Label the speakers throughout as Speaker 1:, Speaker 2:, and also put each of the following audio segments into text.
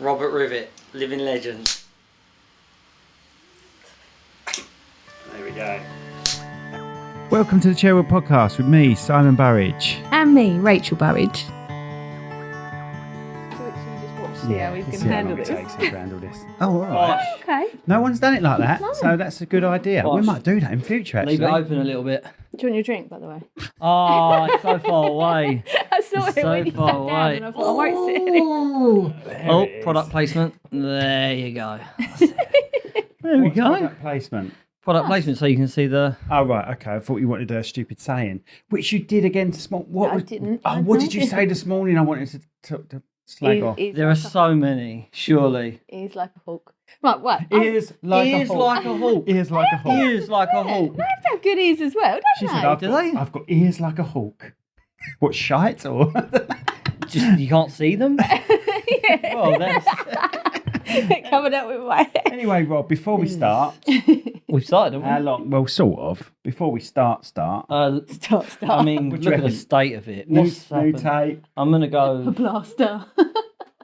Speaker 1: Robert Rivett, living legend.
Speaker 2: There we go. Welcome to the Cherrywood Podcast with me, Simon Burridge.
Speaker 3: And me, Rachel Burridge.
Speaker 2: Yeah,
Speaker 3: we can handle this.
Speaker 2: Oh, all right.
Speaker 3: Oh, okay.
Speaker 2: No one's done it like that,
Speaker 3: No.
Speaker 2: so that's a good idea.
Speaker 1: Gosh.
Speaker 2: We might do that in future, actually.
Speaker 1: Leave it open a little bit.
Speaker 3: Do you want your drink, by the way?
Speaker 1: Oh, it's so far away.
Speaker 3: I saw
Speaker 1: It's
Speaker 3: it
Speaker 1: so
Speaker 3: when you sat
Speaker 1: far
Speaker 3: down
Speaker 1: away.
Speaker 3: and I thought, I won't sit in it.
Speaker 2: There
Speaker 1: Oh,
Speaker 2: it is.
Speaker 1: product placement. There you go.
Speaker 2: There we
Speaker 1: What's
Speaker 2: go.
Speaker 1: product
Speaker 2: Placement.
Speaker 1: Product placement, so you can see the...
Speaker 2: Oh, right, okay. I thought you wanted a stupid saying, which you did again this morning.
Speaker 3: No, I didn't.
Speaker 2: Oh, what did you say this morning? I wanted to slag off.
Speaker 1: There are so many, surely.
Speaker 3: Ears like a hawk. Right, what?
Speaker 2: Ears like
Speaker 1: Ears
Speaker 2: a hawk.
Speaker 1: like a hawk.
Speaker 2: Ears like a hawk.
Speaker 1: Ears like a hawk.
Speaker 3: They have to have good ears as well, don't
Speaker 2: She
Speaker 3: they?
Speaker 2: said,
Speaker 1: Do they?
Speaker 2: I've got ears like a hawk. What, shite or?
Speaker 1: Just, you can't see them?
Speaker 3: Yeah.
Speaker 1: Well, that's...
Speaker 3: Coming up with my head.
Speaker 2: Anyway, Rob, before we start,
Speaker 1: We've started, haven't we?
Speaker 2: how long? Well, sort of. Before we start.
Speaker 3: Stop.
Speaker 1: I mean,
Speaker 2: What do you
Speaker 1: look at the
Speaker 2: reckon?
Speaker 1: state of it.
Speaker 2: New
Speaker 1: What's happened?
Speaker 2: tape.
Speaker 1: I'm going to
Speaker 3: A
Speaker 1: go...
Speaker 3: blaster.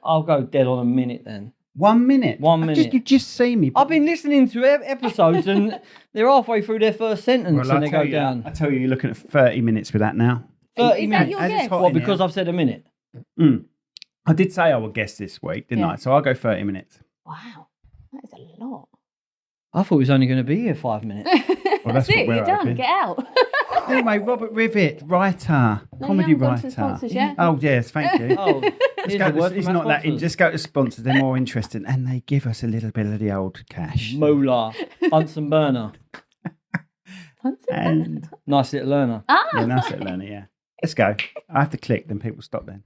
Speaker 1: I'll go dead on a minute then.
Speaker 2: 1 minute.
Speaker 1: 1 minute.
Speaker 2: You just see me.
Speaker 1: I've been listening to episodes and they're halfway through their first sentence and they go down.
Speaker 2: I tell you, you're looking at 30 minutes with that now.
Speaker 1: 30
Speaker 3: Is that
Speaker 1: minutes.
Speaker 3: your
Speaker 2: As it's
Speaker 3: guess?
Speaker 2: hot
Speaker 1: What,
Speaker 2: in
Speaker 1: because
Speaker 2: here.
Speaker 1: I've said a minute?
Speaker 2: I did say I would guess this week, didn't
Speaker 3: Yeah.
Speaker 2: I? So I'll go 30 minutes.
Speaker 3: Wow. That is a lot.
Speaker 1: I thought it was only going to be here 5 minutes.
Speaker 2: Well, that's
Speaker 3: That's
Speaker 2: what
Speaker 3: it,
Speaker 2: we're
Speaker 3: you're done.
Speaker 2: hoping.
Speaker 3: Get out.
Speaker 2: Anyway, Robert Rivett, writer,
Speaker 3: No,
Speaker 2: comedy
Speaker 3: you haven't gone to
Speaker 2: writer.
Speaker 3: sponsors yet.
Speaker 2: Oh, yes, thank you.
Speaker 1: Oh,
Speaker 2: Let's
Speaker 1: here's
Speaker 2: go
Speaker 1: a
Speaker 2: to-
Speaker 1: word
Speaker 2: it's
Speaker 1: from our
Speaker 2: not that.
Speaker 1: sponsors.
Speaker 2: Just go to sponsors. They're more interesting, and they give us a little bit of the old cash.
Speaker 1: Moolah, Bunsen burner,
Speaker 2: And
Speaker 1: nice little learner.
Speaker 2: yeah, nice little learner. Yeah, let's go. I have to click, then people stop. Then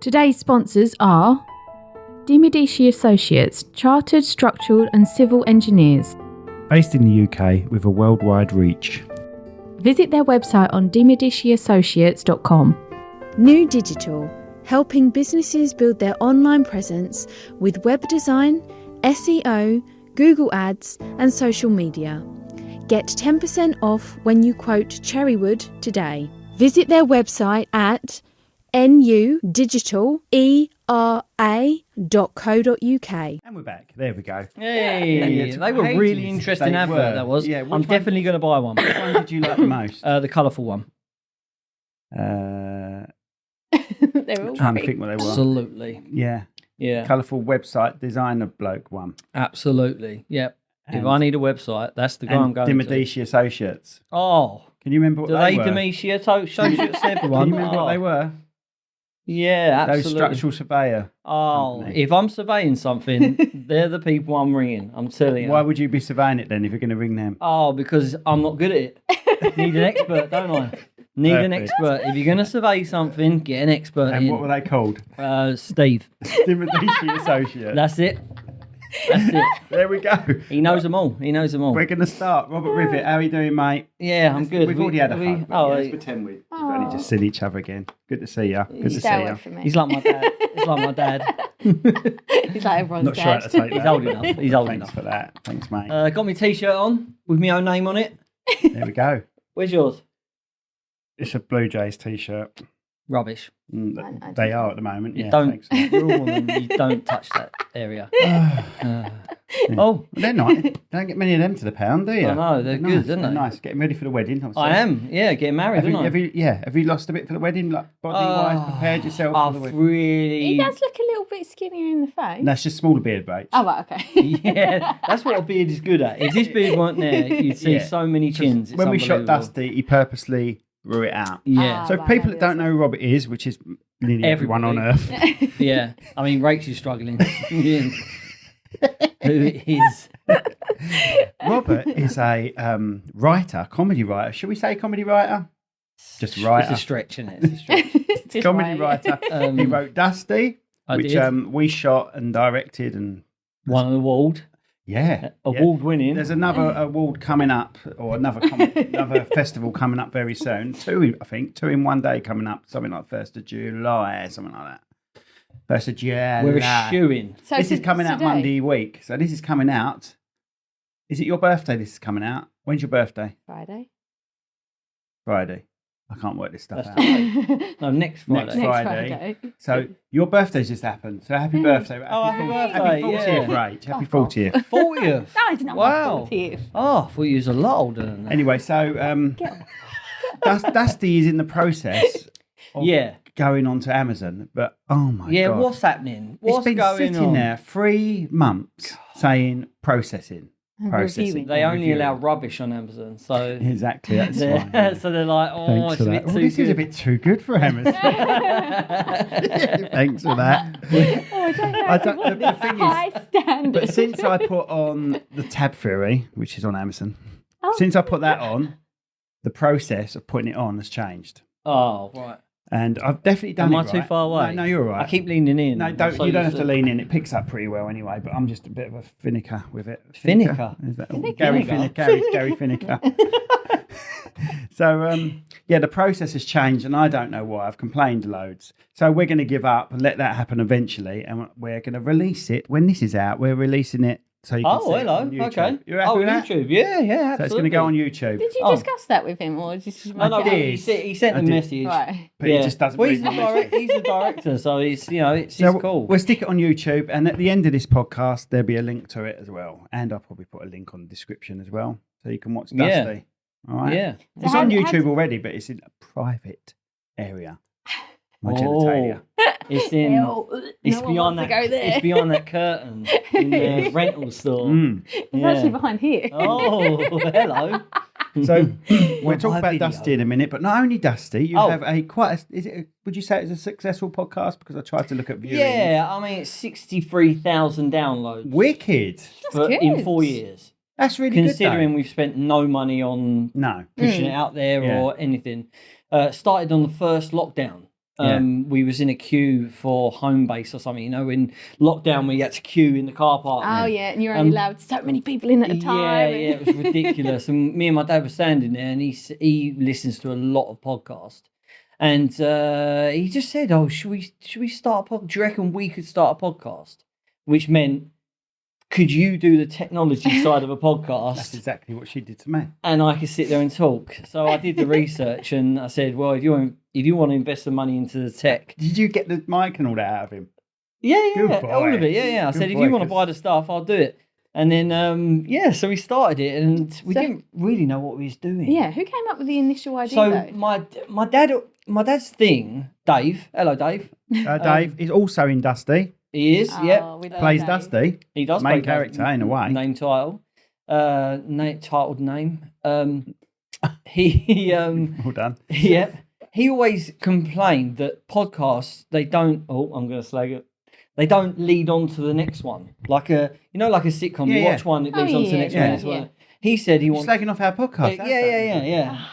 Speaker 3: Today's sponsors are Dimodici Associates, Chartered Structural and Civil Engineers.
Speaker 2: based in the UK with a worldwide reach.
Speaker 3: Visit their website on dimodiciassociates.com.
Speaker 4: New Digital, helping businesses build their online presence with web design, SEO, Google Ads, and social media. Get 10% off when you quote Cherrywood today. Visit their website at nudigitalera.co.uk.
Speaker 2: And we're back. There we go.
Speaker 1: Hey, they were really interesting
Speaker 2: They
Speaker 1: advert,
Speaker 2: were.
Speaker 1: that was.
Speaker 2: Yeah, which
Speaker 1: I'm
Speaker 2: one-
Speaker 1: definitely going to buy one.
Speaker 2: Which one did you like the most?
Speaker 1: The colourful one.
Speaker 3: They're all
Speaker 2: Trying to
Speaker 3: great.
Speaker 2: think what they were.
Speaker 1: Absolutely.
Speaker 2: Yeah,
Speaker 1: Yeah,
Speaker 2: colourful website designer bloke one.
Speaker 1: absolutely. Yep. If
Speaker 2: And-
Speaker 1: I need a website, that's the guy I'm
Speaker 2: And
Speaker 1: going to.
Speaker 2: Dimodici Associates.
Speaker 1: Oh,
Speaker 2: Can you remember what
Speaker 1: do
Speaker 2: they
Speaker 1: they
Speaker 2: were?
Speaker 1: Demetia Associates everyone?
Speaker 2: Can you remember what they were?
Speaker 1: Yeah,
Speaker 2: Those
Speaker 1: absolutely.
Speaker 2: structural surveyor.
Speaker 1: Oh,
Speaker 2: company.
Speaker 1: if I'm surveying something, they're the people I'm ringing. I'm telling you.
Speaker 2: Why would you be surveying it then if you're going to ring them?
Speaker 1: Oh, because I'm not good at it. Need an expert, don't I? Need an
Speaker 2: Perfect.
Speaker 1: expert. If you're going to survey something, get an expert
Speaker 2: And
Speaker 1: in.
Speaker 2: what were they called?
Speaker 1: Steve.
Speaker 2: Dimodici Associates.
Speaker 1: That's it. That's it.
Speaker 2: There we go.
Speaker 1: He knows them all. He knows them all.
Speaker 2: We're going to start. Robert Rivett, how are you doing, mate?
Speaker 1: Yeah, I'm good.
Speaker 2: We've already had a hug.
Speaker 1: Oh,
Speaker 2: Let's pretend we've only just seen each other again. Good to see you. Good to
Speaker 3: Stay
Speaker 2: see
Speaker 3: away
Speaker 2: you.
Speaker 3: from me.
Speaker 1: he's like my dad. He's like my dad.
Speaker 3: He's like everyone's
Speaker 2: Not sure how
Speaker 3: dad.
Speaker 2: to take that.
Speaker 1: He's old enough. He's old
Speaker 2: Thanks
Speaker 1: enough.
Speaker 2: for that. Thanks, mate.
Speaker 1: Got my t-shirt on with my own name on it.
Speaker 2: There we go.
Speaker 1: Where's yours?
Speaker 2: It's a Blue Jays t-shirt.
Speaker 1: Rubbish.
Speaker 3: I
Speaker 2: They are at the moment.
Speaker 1: You
Speaker 2: Yeah,
Speaker 1: don't.
Speaker 2: thanks.
Speaker 1: You're a woman. You don't touch that area.
Speaker 2: Oh, they're not. Don't get many of them to the pound, do you?
Speaker 1: I know, they're good,
Speaker 2: nice.
Speaker 1: aren't they?
Speaker 2: Nice. Getting ready for the wedding. Obviously.
Speaker 1: I am. Yeah, getting married,
Speaker 2: Have you,
Speaker 1: aren't I?
Speaker 2: have you lost a bit for the wedding, like body-wise? Prepared yourself for the
Speaker 1: I've
Speaker 2: wedding?
Speaker 1: really.
Speaker 3: He does look a little bit skinnier in the face.
Speaker 2: That's just smaller beard, mate.
Speaker 3: Oh, right, okay.
Speaker 1: Yeah, that's what a beard is good at. If this beard weren't there, you'd see
Speaker 2: Yeah.
Speaker 1: so many chins. It's
Speaker 2: When we shot
Speaker 1: unbelievable.
Speaker 2: Dusty, he purposely grew it out.
Speaker 1: Yeah,
Speaker 2: So
Speaker 3: right,
Speaker 2: people
Speaker 3: maybe
Speaker 2: that don't know who Robert is, which is nearly everyone on
Speaker 1: Everybody.
Speaker 2: earth,
Speaker 1: yeah. I mean, Rachel's struggling. Yeah. Who is?
Speaker 2: Robert is a writer, comedy writer. Should we say comedy writer? Just writer.
Speaker 1: It's a stretch, isn't it? It's a stretch.
Speaker 3: Just
Speaker 2: Comedy
Speaker 3: right.
Speaker 2: writer. He wrote Dusty,
Speaker 1: I
Speaker 2: which
Speaker 1: did.
Speaker 2: we shot and directed, and
Speaker 1: Won an award.
Speaker 2: yeah,
Speaker 1: Award winning.
Speaker 2: There's another award coming up, or another festival coming up very soon. Two in one day coming up, something like 1st of July, something like that. 1st of July.
Speaker 1: We're eschewing.
Speaker 3: So
Speaker 2: This is coming out
Speaker 3: today?
Speaker 2: Monday week, so this is coming out. Is it your birthday? This is coming out. When's your birthday?
Speaker 3: Friday.
Speaker 2: Friday. I can't work this stuff
Speaker 1: That's
Speaker 2: out.
Speaker 1: No, next Friday.
Speaker 2: Next Friday. So your birthday's just happened. So happy birthday.
Speaker 1: Oh, happy birthday,
Speaker 2: Happy 40th,
Speaker 1: yeah.
Speaker 2: Rach. Happy 40th.
Speaker 1: 40th.
Speaker 3: I didn't know
Speaker 1: Wow.
Speaker 3: my 40th.
Speaker 1: Oh, I thought you was a lot older than that.
Speaker 2: Anyway, so Dusty is in the process of going on to Amazon. But, oh, my God.
Speaker 1: Yeah, what's happening? What's
Speaker 2: it's been
Speaker 1: going
Speaker 2: sitting
Speaker 1: on?
Speaker 2: there 3 months saying processing.
Speaker 3: And
Speaker 2: Processing.
Speaker 3: reviewing.
Speaker 1: They only
Speaker 2: Reviewing.
Speaker 1: allow rubbish on Amazon, so
Speaker 2: Exactly, that's
Speaker 1: they're,
Speaker 2: why.
Speaker 1: so they're like, oh,
Speaker 2: Thanks
Speaker 1: it's
Speaker 2: for
Speaker 1: a
Speaker 2: that.
Speaker 1: bit too
Speaker 2: This
Speaker 1: good.
Speaker 2: is a bit too good for Amazon. Thanks for that.
Speaker 3: Oh, I don't know.
Speaker 2: I don't- the thing is-
Speaker 3: high standard.
Speaker 2: But since I put on the Tab Theory, which is on Amazon,
Speaker 3: Oh.
Speaker 2: since I put that on, the process of putting it on has changed.
Speaker 1: Oh, right.
Speaker 2: And I've definitely done
Speaker 1: Am
Speaker 2: it
Speaker 1: I too
Speaker 2: right.
Speaker 1: far away?
Speaker 2: No, you're all right.
Speaker 1: I keep leaning in.
Speaker 2: No,
Speaker 1: I'm
Speaker 2: don't.
Speaker 1: so
Speaker 2: You don't
Speaker 1: used
Speaker 2: have to lean in. It picks up pretty well anyway. But I'm just a bit of a finicker with it.
Speaker 1: Finicker?
Speaker 2: Is that
Speaker 3: Finicker?
Speaker 2: Gary
Speaker 1: Finicker?
Speaker 2: Finicker? Gary Finicker. So the process has changed, and I don't know why. I've complained loads. So we're going to give up and let that happen eventually, and we're going to release it when this is out. We're releasing it so you can see it
Speaker 1: hello.
Speaker 2: on YouTube.
Speaker 1: Okay.
Speaker 2: You're happy with that?
Speaker 1: YouTube. Yeah, absolutely.
Speaker 2: So it's going to go on YouTube.
Speaker 3: Did you
Speaker 1: Oh.
Speaker 3: discuss that with him, or just
Speaker 1: No, no,
Speaker 3: make it
Speaker 1: he,
Speaker 3: up?
Speaker 1: he sent
Speaker 2: I
Speaker 1: a
Speaker 2: did.
Speaker 1: message.
Speaker 3: Right.
Speaker 2: But he just doesn't
Speaker 1: Well,
Speaker 2: read
Speaker 1: he's
Speaker 2: the message.
Speaker 1: he's the director, so it's
Speaker 2: So
Speaker 1: cool.
Speaker 2: we'll stick it on YouTube, and at the end of this podcast, there'll be a link to it as well. And I'll probably put a link on the description as well, so you can watch Dusty.
Speaker 1: Yeah.
Speaker 2: All right.
Speaker 1: Yeah.
Speaker 2: It's
Speaker 3: So
Speaker 2: on
Speaker 3: how-
Speaker 2: YouTube already, but it's in a private area. My
Speaker 1: Oh.
Speaker 2: genitalia.
Speaker 1: It's in. It's
Speaker 3: no one
Speaker 1: beyond
Speaker 3: wants
Speaker 1: that.
Speaker 3: to go there.
Speaker 1: It's beyond that curtain in the rental store.
Speaker 2: Mm.
Speaker 3: It's
Speaker 1: Yeah.
Speaker 3: actually behind here.
Speaker 1: Oh, hello.
Speaker 2: So we'll
Speaker 1: My
Speaker 2: talk about
Speaker 1: video.
Speaker 2: Dusty in a minute, but not only Dusty, you
Speaker 1: Oh.
Speaker 2: have would you say it's a successful podcast? Because I tried to look at viewings.
Speaker 1: Yeah, I mean, it's 63,000 downloads
Speaker 2: Wicked.
Speaker 1: in
Speaker 3: good.
Speaker 1: 4 years.
Speaker 2: That's really
Speaker 1: Considering
Speaker 2: good.
Speaker 1: we've spent no money on
Speaker 2: No.
Speaker 1: pushing it out there
Speaker 2: Yeah.
Speaker 1: or anything. Started on the first lockdown. We was in a queue for home base or something. You know, in lockdown we had to queue in the car park.
Speaker 3: Oh yeah, and you're only allowed so many people in at a time.
Speaker 1: Yeah, it was ridiculous. And me and my dad were standing there, and he listens to a lot of podcasts, and he just said, "Oh, should we start a podcast? Do you reckon we could start a podcast?" Which meant, could you do the technology side of a
Speaker 2: That's
Speaker 1: podcast,
Speaker 2: exactly what she did to me.
Speaker 1: and I could sit there and talk? So I did the research, and I said, "Well, if you want to invest the money into the tech."
Speaker 2: Did you get the mic and all that out of him?
Speaker 1: Yeah,
Speaker 2: Good boy.
Speaker 1: all of it. Yeah. I
Speaker 2: Good
Speaker 1: said, if
Speaker 2: boy,
Speaker 1: you want to
Speaker 2: 'cause-
Speaker 1: buy the stuff, I'll do it. And then, so we started it, and we
Speaker 3: So-
Speaker 1: didn't really know what we was doing.
Speaker 3: Yeah, who came up with the initial idea?
Speaker 1: So
Speaker 3: though?
Speaker 1: my dad's thing, Dave. Hello, Dave.
Speaker 2: Dave is also in Dusty.
Speaker 1: He is.
Speaker 3: Oh,
Speaker 1: Yeah,
Speaker 3: we love
Speaker 2: Plays
Speaker 3: Dave.
Speaker 2: Dusty.
Speaker 1: he does.
Speaker 2: main
Speaker 1: play
Speaker 2: character, in a way.
Speaker 1: Name title. Titled name. He
Speaker 2: Well done.
Speaker 1: yeah. He always complained that podcasts they don't. Oh, I'm going to slag it. They don't lead on to the next one, like a sitcom.
Speaker 2: Yeah,
Speaker 1: you
Speaker 2: yeah.
Speaker 1: watch one, it
Speaker 3: Oh,
Speaker 1: leads on to the
Speaker 3: yeah,
Speaker 1: next
Speaker 2: yeah,
Speaker 1: one. Next
Speaker 3: yeah.
Speaker 1: one. He said he
Speaker 2: You're
Speaker 1: wants.
Speaker 2: slagging off our podcast.
Speaker 1: Yeah.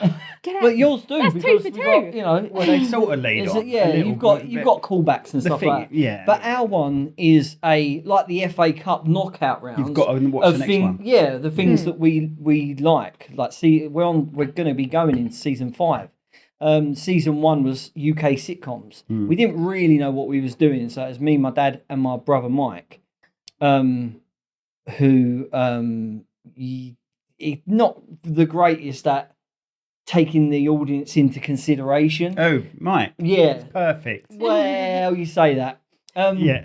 Speaker 3: Get out.
Speaker 1: But yours do
Speaker 3: That's two
Speaker 1: because
Speaker 3: for
Speaker 1: we've got,
Speaker 3: two.
Speaker 2: Well, they sort of lead
Speaker 1: it's
Speaker 2: on.
Speaker 1: a- yeah,
Speaker 2: a little
Speaker 1: you've got
Speaker 2: bit.
Speaker 1: callbacks and
Speaker 2: The
Speaker 1: stuff
Speaker 2: thing-
Speaker 1: like that.
Speaker 2: yeah.
Speaker 1: But our one is like the FA Cup knockout round.
Speaker 2: You've got to watch the next one.
Speaker 1: Yeah, the things that we like. Like, see, we're going to be going into season 5. Season 1 was UK sitcoms. We didn't really know what we was doing, so it was me, my dad, and my brother Mike, who not the greatest at taking the audience into consideration.
Speaker 2: Oh, Mike.
Speaker 1: Yeah.
Speaker 2: Perfect.
Speaker 1: Well, you say that.
Speaker 2: Yeah.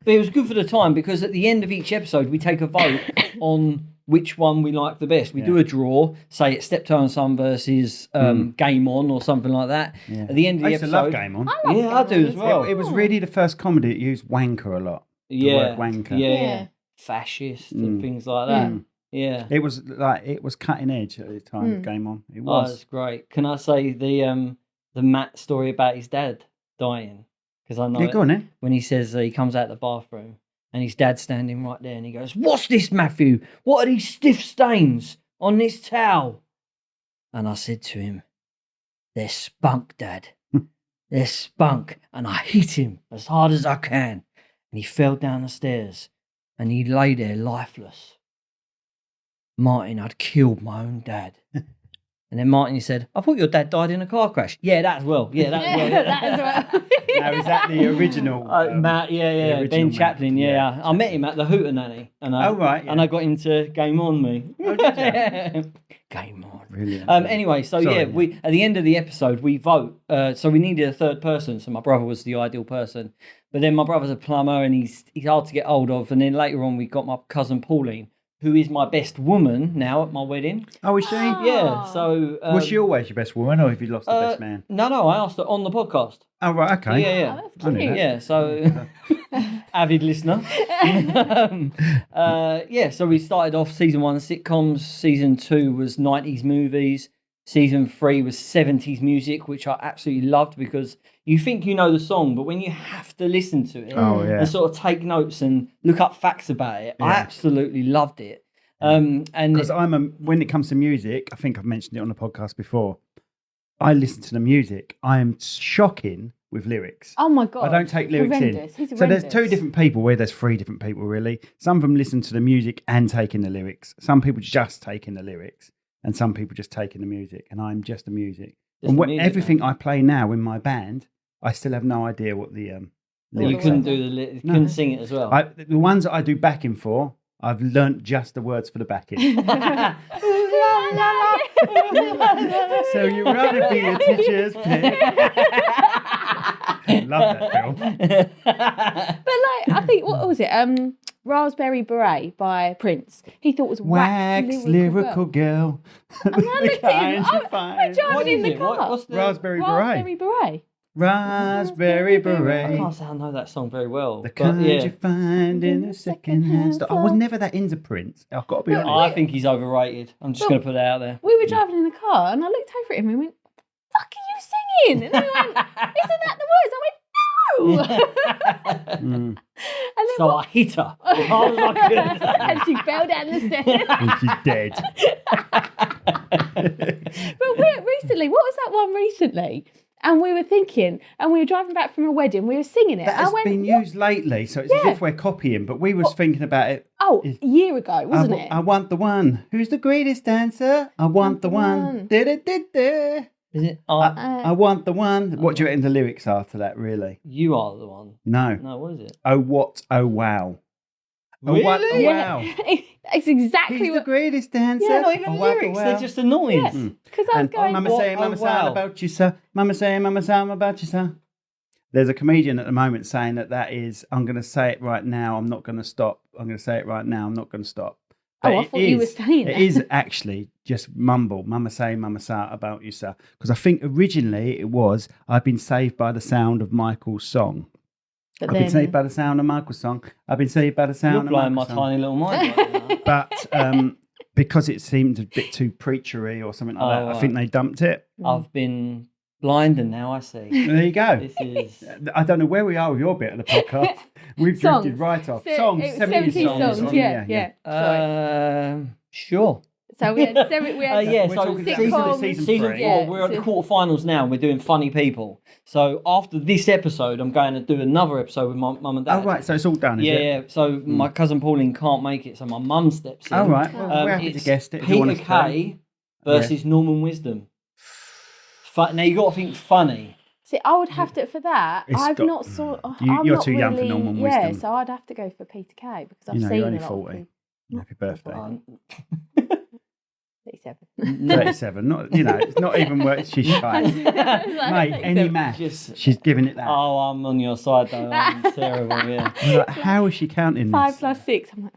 Speaker 1: But it was good for the time because at the end of each episode, we take a vote on which one we like the best. We do a draw, say it's Steptoe and Son versus Game On or something like that.
Speaker 2: Yeah.
Speaker 1: At the end of
Speaker 2: I
Speaker 1: the
Speaker 2: used to
Speaker 1: episode,
Speaker 2: love Game On.
Speaker 3: I love
Speaker 1: Yeah, I
Speaker 3: Game
Speaker 1: do
Speaker 3: On
Speaker 1: as well.
Speaker 2: It was really the first comedy that used wanker a lot.
Speaker 1: yeah,
Speaker 2: word wanker.
Speaker 1: yeah,
Speaker 3: Yeah.
Speaker 1: fascist and things like that. Yeah,
Speaker 2: It was cutting edge at the time. Game On. It
Speaker 1: oh,
Speaker 2: was.
Speaker 1: that's great. Can I say the Matt story about his dad dying? Because I know
Speaker 2: Yeah, go on then.
Speaker 1: when he says he comes out the bathroom and his dad's standing right there and he goes, "What's this, Matthew? What are these stiff stains on this towel?" And I said to him, "They're spunk, Dad. They're spunk." And I hit him as hard as I can. And he fell down the stairs and he lay there lifeless. Martin, I'd killed my own dad. And then Martin, you said, I thought your dad died in a car crash. Yeah, that as well. Yeah, that as well.
Speaker 3: Yeah, that as well.
Speaker 2: Now, is that the original?
Speaker 1: Matt,
Speaker 2: the
Speaker 1: Ben
Speaker 2: original
Speaker 1: Chaplin,
Speaker 2: Matt,
Speaker 1: yeah. I met him at the Hootenanny. And
Speaker 2: Oh, right, yeah.
Speaker 1: And I got him to game on me.
Speaker 2: Oh, did you?
Speaker 1: Game on.
Speaker 2: Brilliant.
Speaker 1: Anyway, so
Speaker 2: Sorry,
Speaker 1: yeah,
Speaker 2: yeah.
Speaker 1: we at the end of the episode we vote. So we needed a third person. So my brother was the ideal person, but then my brother's a plumber and he's hard to get hold of. And then later on, we got my cousin Pauline, who is my best woman now at my wedding.
Speaker 2: Oh, is she?
Speaker 1: Yeah. So
Speaker 2: Was she always your best woman, or have you lost the best man?
Speaker 1: No, I asked her on the podcast.
Speaker 2: Oh, right, okay.
Speaker 1: Yeah.
Speaker 3: Oh, that's
Speaker 2: I knew
Speaker 3: cute.
Speaker 2: that.
Speaker 1: Yeah, so avid listener. So we started off season 1 sitcoms, season 2 was 90s movies, season 3 was 70s music, which I absolutely loved because you think you know the song, but when you have to listen to it and sort of take notes and look up facts about it, I absolutely loved it. And
Speaker 2: Because when it comes to music, I think I've mentioned it on the podcast before. I listen to the music. I am shocking with lyrics.
Speaker 3: Oh my God.
Speaker 2: I don't take lyrics
Speaker 3: Horrendous.
Speaker 2: in.
Speaker 3: He's
Speaker 2: So there's
Speaker 3: horrendous.
Speaker 2: 2 different people. There's 3 different people really. Some of them listen to the music and take in the lyrics. Some people just take in the lyrics, and some people just take in the music. And I'm just the music.
Speaker 1: Just
Speaker 2: And
Speaker 1: the music,
Speaker 2: everything I play now in my band, I still have no idea what the
Speaker 1: you
Speaker 2: lyrics
Speaker 1: couldn't
Speaker 2: are.
Speaker 1: do you
Speaker 2: No.
Speaker 1: couldn't sing it as well.
Speaker 2: The ones that I do backing for, I've learnt just the words for the backing. So you rather be a teacher's pet. Love that film.
Speaker 3: But like, I think, what was it? Raspberry Beret by Prince. He thought was
Speaker 2: Wax lyrical girl.
Speaker 3: And I looked at him. We're
Speaker 1: What
Speaker 3: driving in
Speaker 1: is
Speaker 3: the
Speaker 1: it?
Speaker 3: car.
Speaker 1: What's the
Speaker 2: Raspberry Beret.
Speaker 3: Raspberry Beret.
Speaker 2: Raspberry
Speaker 1: I
Speaker 2: beret.
Speaker 1: can't say I know that song very well.
Speaker 2: The
Speaker 1: but
Speaker 2: kind
Speaker 1: yeah.
Speaker 2: you find in a second-hand store. I was never that into Prince. I've got to be honest.
Speaker 1: I think he's overrated. I'm just going to put it out there.
Speaker 3: We were driving in the car and I looked over at him and went, "Fuck are you singing?" And he went, "Isn't that the words?" I went, "No."
Speaker 2: Mm.
Speaker 3: And then
Speaker 1: So I hit her. as hard as I could.
Speaker 3: and she fell down the stairs.
Speaker 2: And she's dead.
Speaker 3: But recently, what was that one recently? And we were thinking, and we were driving back from a wedding, we were singing it.
Speaker 2: That
Speaker 3: I
Speaker 2: has
Speaker 3: went,
Speaker 2: been used lately, so it's as
Speaker 3: Yeah.
Speaker 2: if we're copying, but we was thinking about it.
Speaker 3: "Oh, a year ago, wasn't it?"
Speaker 2: I want the one. Who's the greatest dancer? I want the one. Da-da-da-da.
Speaker 1: Is it?
Speaker 2: I want the one. What do you reckon the lyrics are to that, really?
Speaker 1: You are the one.
Speaker 2: No.
Speaker 1: No, what is it?
Speaker 2: Oh, what? Oh, wow. Oh, what? Oh,
Speaker 1: Really?
Speaker 2: wow.
Speaker 3: It's exactly
Speaker 2: He's the
Speaker 3: what.
Speaker 2: greatest dancer.
Speaker 1: Yeah, not even
Speaker 2: Oh, wow,
Speaker 1: lyrics.
Speaker 2: wow.
Speaker 1: They're just a noise.
Speaker 3: Yeah. Because I was
Speaker 2: And
Speaker 3: going,
Speaker 2: Mama
Speaker 1: what?
Speaker 2: say, Mama
Speaker 1: Oh,
Speaker 2: say
Speaker 1: wow.
Speaker 2: about you, sir. Mama say, I'm about you, sir. There's a comedian at the moment saying that is, I'm going to say it right now. I'm not going to stop. I'm going to say it right now. I'm not going to stop.
Speaker 3: Oh, I
Speaker 2: it
Speaker 3: thought you were saying
Speaker 2: It
Speaker 3: that.
Speaker 2: is actually just mumble. Mama say about you, sir. Because I think originally it was, I've been saved by the sound of Michael's song.
Speaker 3: but
Speaker 2: I've been
Speaker 3: then-
Speaker 2: saved by the sound of Michael's song. I've been saved by the
Speaker 1: You're
Speaker 2: sound of
Speaker 1: blowing my
Speaker 2: Michael's song.
Speaker 1: tiny little mind right now.
Speaker 2: But because it seemed a bit too preachery or something like that,
Speaker 1: Oh,
Speaker 2: I
Speaker 1: right.
Speaker 2: think they dumped it.
Speaker 1: I've been blind and now I see.
Speaker 2: There you go.
Speaker 1: This is...
Speaker 2: I don't know where we are with your bit of the podcast. We've drifted
Speaker 3: Songs.
Speaker 2: right off.
Speaker 3: So
Speaker 2: Songs,
Speaker 3: it was
Speaker 2: 70s
Speaker 3: 70s
Speaker 2: songs.
Speaker 3: Yeah. Sorry.
Speaker 1: Sure.
Speaker 3: So we had
Speaker 1: Yeah,
Speaker 2: We're
Speaker 1: so
Speaker 2: talking
Speaker 3: sitcoms.
Speaker 2: season
Speaker 1: Season
Speaker 2: 3.
Speaker 1: 4,
Speaker 3: Yeah,
Speaker 1: we're at the
Speaker 3: so-
Speaker 1: quarterfinals now and we're doing funny people. So after this episode, I'm going to do another episode with my mum and dad.
Speaker 2: Oh, right. So it's all done, is
Speaker 1: Yeah,
Speaker 2: it?
Speaker 1: yeah. So my cousin Pauline can't make it, so my mum steps in.
Speaker 2: Oh, right. Well, we're happy to
Speaker 1: it's
Speaker 2: guess it. if you want
Speaker 1: Peter
Speaker 2: us to.
Speaker 1: Kay versus Norman Wisdom. Now you got to think funny.
Speaker 3: See, I would have to for that.
Speaker 2: It's
Speaker 3: I've
Speaker 2: got-
Speaker 3: not saw.
Speaker 2: You're
Speaker 3: I'm not
Speaker 2: too young for
Speaker 3: really,
Speaker 2: Norman
Speaker 3: Yeah,
Speaker 2: Wisdom.
Speaker 3: so I'd have to go for Peter Kay because I've
Speaker 2: You know,
Speaker 3: seen
Speaker 2: you're only
Speaker 3: a lot
Speaker 2: 40.
Speaker 3: of people.
Speaker 2: Happy birthday.
Speaker 3: 37.
Speaker 2: 37. Not, it's not even worth. She's shy. Mate, any math.
Speaker 1: Just-
Speaker 2: She's giving it that.
Speaker 1: Oh, I'm on your side though. I'm terrible, yeah.
Speaker 2: You're like, how is she counting
Speaker 3: 5
Speaker 2: this?
Speaker 3: plus 6. I'm like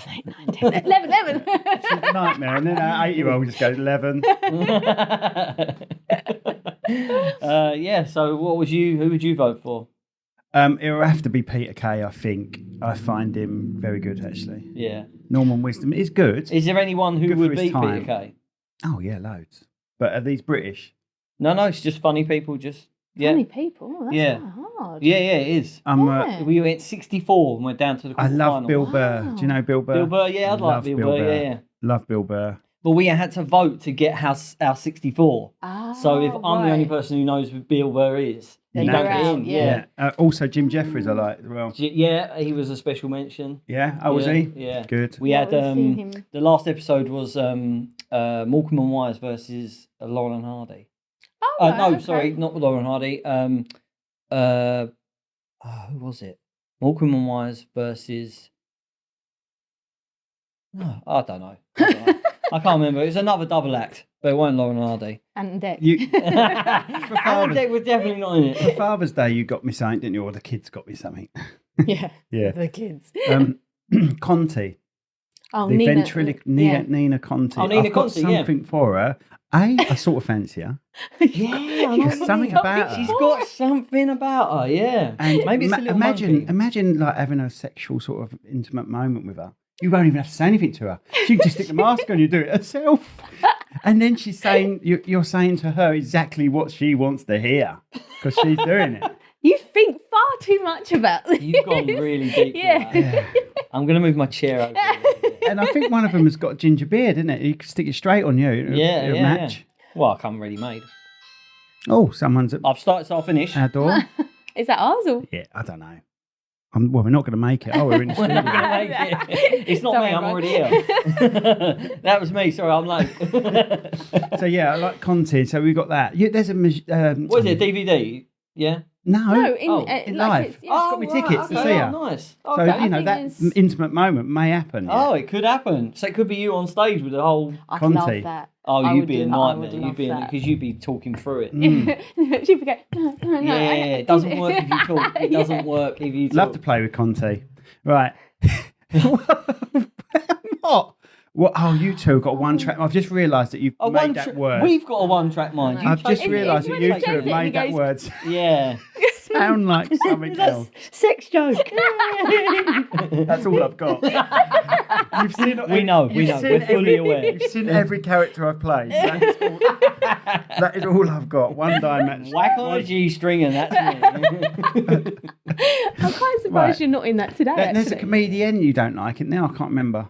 Speaker 3: 8, 9, 10, 11.
Speaker 2: It's a nightmare. And then our 8-year-old just goes 11.
Speaker 1: Yeah, so who would you vote for?
Speaker 2: It will have to be Peter Kay, I think. I find him very good, actually.
Speaker 1: Yeah.
Speaker 2: Norman Wisdom is good.
Speaker 1: Is there anyone who
Speaker 2: Good for
Speaker 1: would
Speaker 2: his
Speaker 1: beat
Speaker 2: time.
Speaker 1: Peter Kay?
Speaker 2: Oh, yeah, loads. But are these British?
Speaker 1: No, it's just funny people. Just yeah,
Speaker 3: Funny people. That's
Speaker 1: Yeah.
Speaker 3: quite hard.
Speaker 1: yeah, it is.
Speaker 3: Yeah.
Speaker 1: We went 64 and we're down to the
Speaker 2: I love
Speaker 1: quarterfinals.
Speaker 2: Bill Burr.
Speaker 3: Wow.
Speaker 2: Do you know Bill Burr?
Speaker 1: Bill Burr, yeah, I'd like
Speaker 2: Love
Speaker 1: Bill
Speaker 2: Bill
Speaker 1: Burr,
Speaker 2: Burr.
Speaker 1: yeah.
Speaker 2: Love Bill Burr.
Speaker 1: But we had to vote to get our 64. So if I'm the only
Speaker 3: right.
Speaker 1: person who knows who Bill Burr is,
Speaker 3: Then
Speaker 1: you
Speaker 3: you're
Speaker 1: don't get
Speaker 3: out,
Speaker 1: in.
Speaker 3: yeah.
Speaker 2: Also, Jim Jeffries I like as well.
Speaker 1: Yeah, he was a special mention.
Speaker 2: Yeah? Oh, was
Speaker 1: Yeah,
Speaker 2: he?
Speaker 1: Yeah.
Speaker 2: Good.
Speaker 1: We
Speaker 3: Yeah,
Speaker 1: had
Speaker 3: we've seen him.
Speaker 1: the last episode was Morecambe and Wise versus Laurel and Hardy.
Speaker 3: Oh, right,
Speaker 1: No,
Speaker 3: okay.
Speaker 1: sorry, not Laurel and Hardy. Who was it? Morecambe and Wise versus. No, I don't know. I can't remember. It was another double act, but it wasn't Laurel and Hardy.
Speaker 3: And Deck.
Speaker 1: Alan Deck was definitely not in
Speaker 2: For
Speaker 1: it.
Speaker 2: Father's Day, you got me something, didn't you? Or the kids got me something.
Speaker 3: Yeah.
Speaker 2: Yeah.
Speaker 3: The kids.
Speaker 2: Conti.
Speaker 3: Oh,
Speaker 2: The
Speaker 3: Nina.
Speaker 2: Nina Conti.
Speaker 1: Oh, Nina
Speaker 2: I've got
Speaker 1: Conti, yeah.
Speaker 2: something for her. I sort of fancy her.
Speaker 1: Yeah, I know
Speaker 2: There's something about her.
Speaker 1: She's got something about her, yeah.
Speaker 2: And
Speaker 1: Maybe it's a little monkey.
Speaker 2: imagine like having a sexual sort of intimate moment with her. You won't even have to say anything to her. She can just stick the mask on, you do it herself. And then she's saying, you're saying to her exactly what she wants to hear because she's doing it.
Speaker 3: You think far too much about this.
Speaker 1: You've gone really deep. with
Speaker 3: Yeah.
Speaker 1: that. I'm going to move my chair over. a little bit.
Speaker 2: And I think one of them has got a ginger beard, isn't it? You can stick it straight on you.
Speaker 1: Yeah,
Speaker 2: It'll
Speaker 1: yeah,
Speaker 2: match.
Speaker 1: yeah. Well, I come ready made.
Speaker 2: Oh, someone's at
Speaker 1: I've started, so I'll finish.
Speaker 2: our door.
Speaker 3: Is that ours or?
Speaker 2: Yeah, I don't know. Well, we're not going to make it. Oh, we're in the
Speaker 1: We're not
Speaker 2: studio.
Speaker 1: gonna make it. It's not
Speaker 3: Sorry,
Speaker 1: me, I'm
Speaker 3: Ron.
Speaker 1: already here. That was me, sorry, I'm late.
Speaker 2: So yeah, I like Conti. So we've got that. There's a
Speaker 1: What is it, DVD? Yeah?
Speaker 3: No, in,
Speaker 1: Oh,
Speaker 2: in
Speaker 3: like
Speaker 2: live.
Speaker 3: it's- yeah.
Speaker 2: got me tickets to see her.
Speaker 1: Nice.
Speaker 2: So
Speaker 1: Okay.
Speaker 2: you know
Speaker 3: I think
Speaker 2: that
Speaker 3: there's-
Speaker 2: intimate moment may happen.
Speaker 1: Oh, it could happen. So it could be you on stage with the whole.
Speaker 3: I'd
Speaker 2: Conti.
Speaker 3: love that.
Speaker 1: Oh,
Speaker 3: I
Speaker 1: you'd
Speaker 3: would
Speaker 1: be a
Speaker 3: do that, I
Speaker 1: nightmare.
Speaker 3: would
Speaker 1: You'd
Speaker 3: love
Speaker 1: be
Speaker 3: that.
Speaker 1: because you'd be talking through it.
Speaker 2: Mm.
Speaker 3: She'd be going, no.
Speaker 1: Yeah, it doesn't work if you talk. It doesn't work if you talk.
Speaker 2: Love to play with Conti. Right. What? What? Oh, you two got one track. I've just realised that you've
Speaker 1: A
Speaker 2: made
Speaker 1: one
Speaker 2: that
Speaker 1: tra-
Speaker 2: word.
Speaker 1: We've got a one-track mind. You
Speaker 2: I've just
Speaker 1: take-
Speaker 2: realised
Speaker 3: it's
Speaker 2: that you
Speaker 3: when
Speaker 2: two
Speaker 3: he
Speaker 2: have
Speaker 3: says it,
Speaker 2: made
Speaker 3: he
Speaker 2: that
Speaker 3: goes-
Speaker 2: word
Speaker 1: Yeah.
Speaker 2: sound like something else.
Speaker 1: Sex joke.
Speaker 2: That's all I've got. You've seen.
Speaker 1: We know.
Speaker 2: you've
Speaker 1: We're
Speaker 2: seen
Speaker 1: fully aware.
Speaker 2: You've seen every character I've played. That is all I've got. One dimension.
Speaker 1: Whack on a G string and that's me.
Speaker 3: I'm quite surprised
Speaker 2: Right.
Speaker 3: you're not in that today.
Speaker 2: There's a
Speaker 3: actually.
Speaker 2: comedian you don't like it now. I can't remember.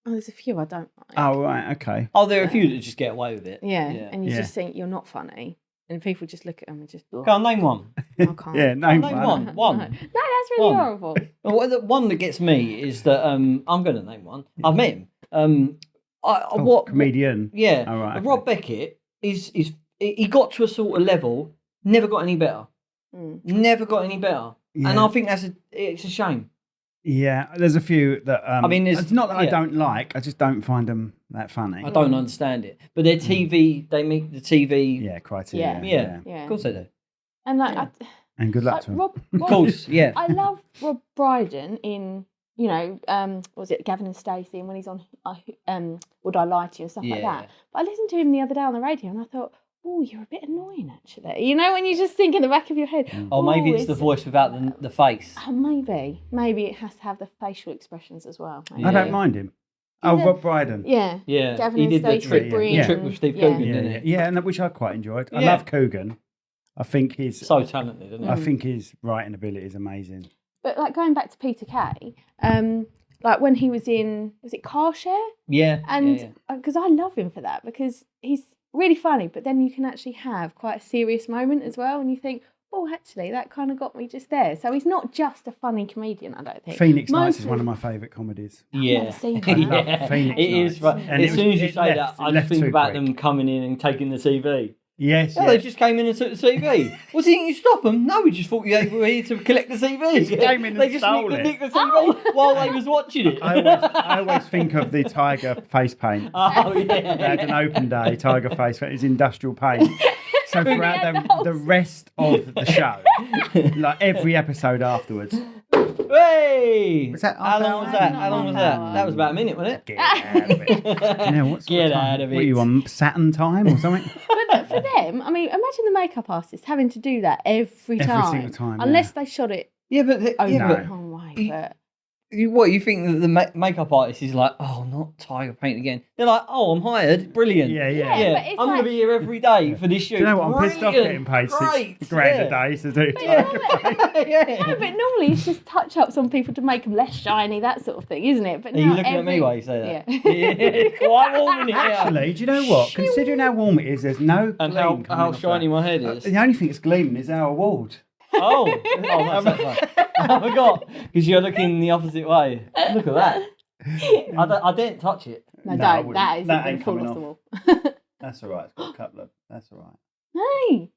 Speaker 3: Oh, there's a few I don't like.
Speaker 2: Oh right, okay.
Speaker 1: Oh, there are a few that just get away with it.
Speaker 3: Yeah,
Speaker 1: Yeah.
Speaker 3: and you
Speaker 2: Yeah.
Speaker 3: just think you're not funny, and people just look at them and just.
Speaker 1: Go on, name one.
Speaker 3: I can't.
Speaker 2: Yeah, name
Speaker 1: Name
Speaker 2: one.
Speaker 1: one.
Speaker 3: No, that's really
Speaker 1: One.
Speaker 3: horrible.
Speaker 1: Well, the one that gets me is that I'm going to name one. I've met him.
Speaker 2: Oh,
Speaker 1: What
Speaker 2: comedian?
Speaker 1: Yeah,
Speaker 2: Oh, right, okay.
Speaker 1: Rob Beckett is he got to a sort of level, never got any better,
Speaker 3: Mm.
Speaker 1: never got any better, and
Speaker 2: Yeah.
Speaker 1: I think it's a shame.
Speaker 2: Yeah, there's a few that.
Speaker 1: I mean, there's-
Speaker 2: it's not that I
Speaker 1: yeah.
Speaker 2: don't like. I just don't find them that funny.
Speaker 1: I don't understand it, but their TV, they make the TV.
Speaker 2: Yeah, criteria.
Speaker 1: Yeah.
Speaker 3: Yeah.
Speaker 1: Of course they do.
Speaker 3: And like,
Speaker 1: Yeah.
Speaker 2: And good luck
Speaker 3: like
Speaker 2: to them.
Speaker 3: Rob,
Speaker 1: Of course, yeah.
Speaker 3: I love Rob Brydon in, what was it, Gavin and Stacey, and when he's on Would I Lie to You and stuff like
Speaker 1: Yeah.
Speaker 3: that. But I listened to him the other day on the radio and I thought, oh, you're a bit annoying actually. You know, when you just think in the back of your head,
Speaker 1: Or maybe
Speaker 3: "Oh,
Speaker 1: it's the voice without the face.
Speaker 3: Oh, maybe it has to have the facial expressions as well. maybe.
Speaker 2: I
Speaker 1: Yeah.
Speaker 2: don't mind him. Oh,
Speaker 3: Yeah.
Speaker 2: Rob Brydon.
Speaker 3: Yeah.
Speaker 1: Yeah,
Speaker 3: Gavin
Speaker 1: he
Speaker 3: and
Speaker 1: did the
Speaker 3: Stacey
Speaker 1: trick,
Speaker 3: Breen.
Speaker 2: Yeah.
Speaker 1: trick with Steve
Speaker 3: Yeah.
Speaker 1: Coogan,
Speaker 2: Yeah,
Speaker 1: didn't
Speaker 2: yeah,
Speaker 1: he?
Speaker 2: yeah, and which I quite enjoyed. I
Speaker 1: Yeah.
Speaker 2: love Coogan. I think his
Speaker 1: So talented, isn't he?
Speaker 2: I think his writing ability is amazing.
Speaker 3: But like going back to Peter Kay, like when he was in, was it Car Share?
Speaker 1: Yeah,
Speaker 3: And because I love him for that, because he's really funny, but then you can actually have quite a serious moment as well, and you think, oh, actually, that kind of got me just there. So he's not just a funny comedian, I don't think.
Speaker 2: Phoenix Nights
Speaker 3: Most
Speaker 2: is one of
Speaker 3: of-
Speaker 2: my favourite comedies.
Speaker 1: Yeah,
Speaker 3: never seen
Speaker 2: I
Speaker 3: that.
Speaker 2: love Phoenix
Speaker 1: It is.
Speaker 2: Nights.
Speaker 1: But
Speaker 2: And
Speaker 1: as soon as you
Speaker 2: it
Speaker 1: say
Speaker 2: left-
Speaker 1: that, I
Speaker 2: it
Speaker 1: just
Speaker 2: left
Speaker 1: think
Speaker 2: too
Speaker 1: about
Speaker 2: quick.
Speaker 1: them coming in and taking the TV.
Speaker 2: Yes,
Speaker 1: Yeah,
Speaker 2: yeah.
Speaker 1: they just came in and took the TV. What do you think you stop them? No, we just thought you were here to collect the TV.
Speaker 2: Just came in and
Speaker 1: they just
Speaker 2: stole
Speaker 1: nicked
Speaker 2: it.
Speaker 1: the TV while they was watching it.
Speaker 2: I always think of the tiger face paint.
Speaker 1: Oh
Speaker 2: They had an
Speaker 1: yeah.
Speaker 2: open day, tiger face paint. It was industrial paint. So throughout the rest of the show, like every episode afterwards,
Speaker 1: Hey!
Speaker 2: Was that
Speaker 1: How
Speaker 2: half
Speaker 1: long
Speaker 2: hour?
Speaker 1: was that?
Speaker 3: Not
Speaker 1: How long was
Speaker 3: half
Speaker 1: that?
Speaker 3: hour.
Speaker 1: That was about a minute, wasn't it?
Speaker 2: get out of it. You know, what sort
Speaker 1: Get
Speaker 2: of time?
Speaker 1: out of
Speaker 2: What are
Speaker 1: it.
Speaker 2: you on Saturn time or something?
Speaker 3: But for them, I mean, imagine the makeup artist having to do that every time.
Speaker 2: single time,
Speaker 3: Unless they shot it
Speaker 1: Yeah, but
Speaker 3: over
Speaker 1: yeah,
Speaker 2: No.
Speaker 3: a long way.
Speaker 1: You-
Speaker 3: But
Speaker 1: what you think that the makeup artist is like? Oh, not tiger paint again. They're like, oh, I'm hired. Brilliant.
Speaker 2: Yeah,
Speaker 3: Yeah,
Speaker 1: Yeah,
Speaker 3: but it's
Speaker 1: I'm going
Speaker 3: like-
Speaker 1: to be here every day for this shoot.
Speaker 2: Do you know what? I'm pissed off getting paid
Speaker 1: Great.
Speaker 2: £6,000 a day to do
Speaker 1: Yeah.
Speaker 2: tiger paint.
Speaker 1: Yeah.
Speaker 3: no, but normally it's just touch-ups on people to make them less shiny, that sort of thing, isn't it? But
Speaker 1: Are you
Speaker 3: now
Speaker 1: looking at me
Speaker 3: every-
Speaker 1: while you say that?
Speaker 3: Yeah.
Speaker 1: Yeah. Quite warm in here.
Speaker 2: Actually, do you know what? Considering how warm it is, there's no
Speaker 1: And
Speaker 2: gleam
Speaker 1: how
Speaker 2: coming off
Speaker 1: shiny
Speaker 2: that.
Speaker 1: my head is.
Speaker 2: The only thing that's gleaming is our award.
Speaker 1: Oh, that's right. I forgot because you're looking the opposite way. Look at that. I didn't touch it.
Speaker 3: No,
Speaker 2: I
Speaker 3: don't.
Speaker 2: wouldn't.
Speaker 3: That is
Speaker 2: That
Speaker 3: going
Speaker 2: ain't
Speaker 3: to fall
Speaker 2: coming
Speaker 3: off the
Speaker 2: off.
Speaker 3: wall.
Speaker 2: That's all right. It's got a couple of. That's all right.
Speaker 3: Hey.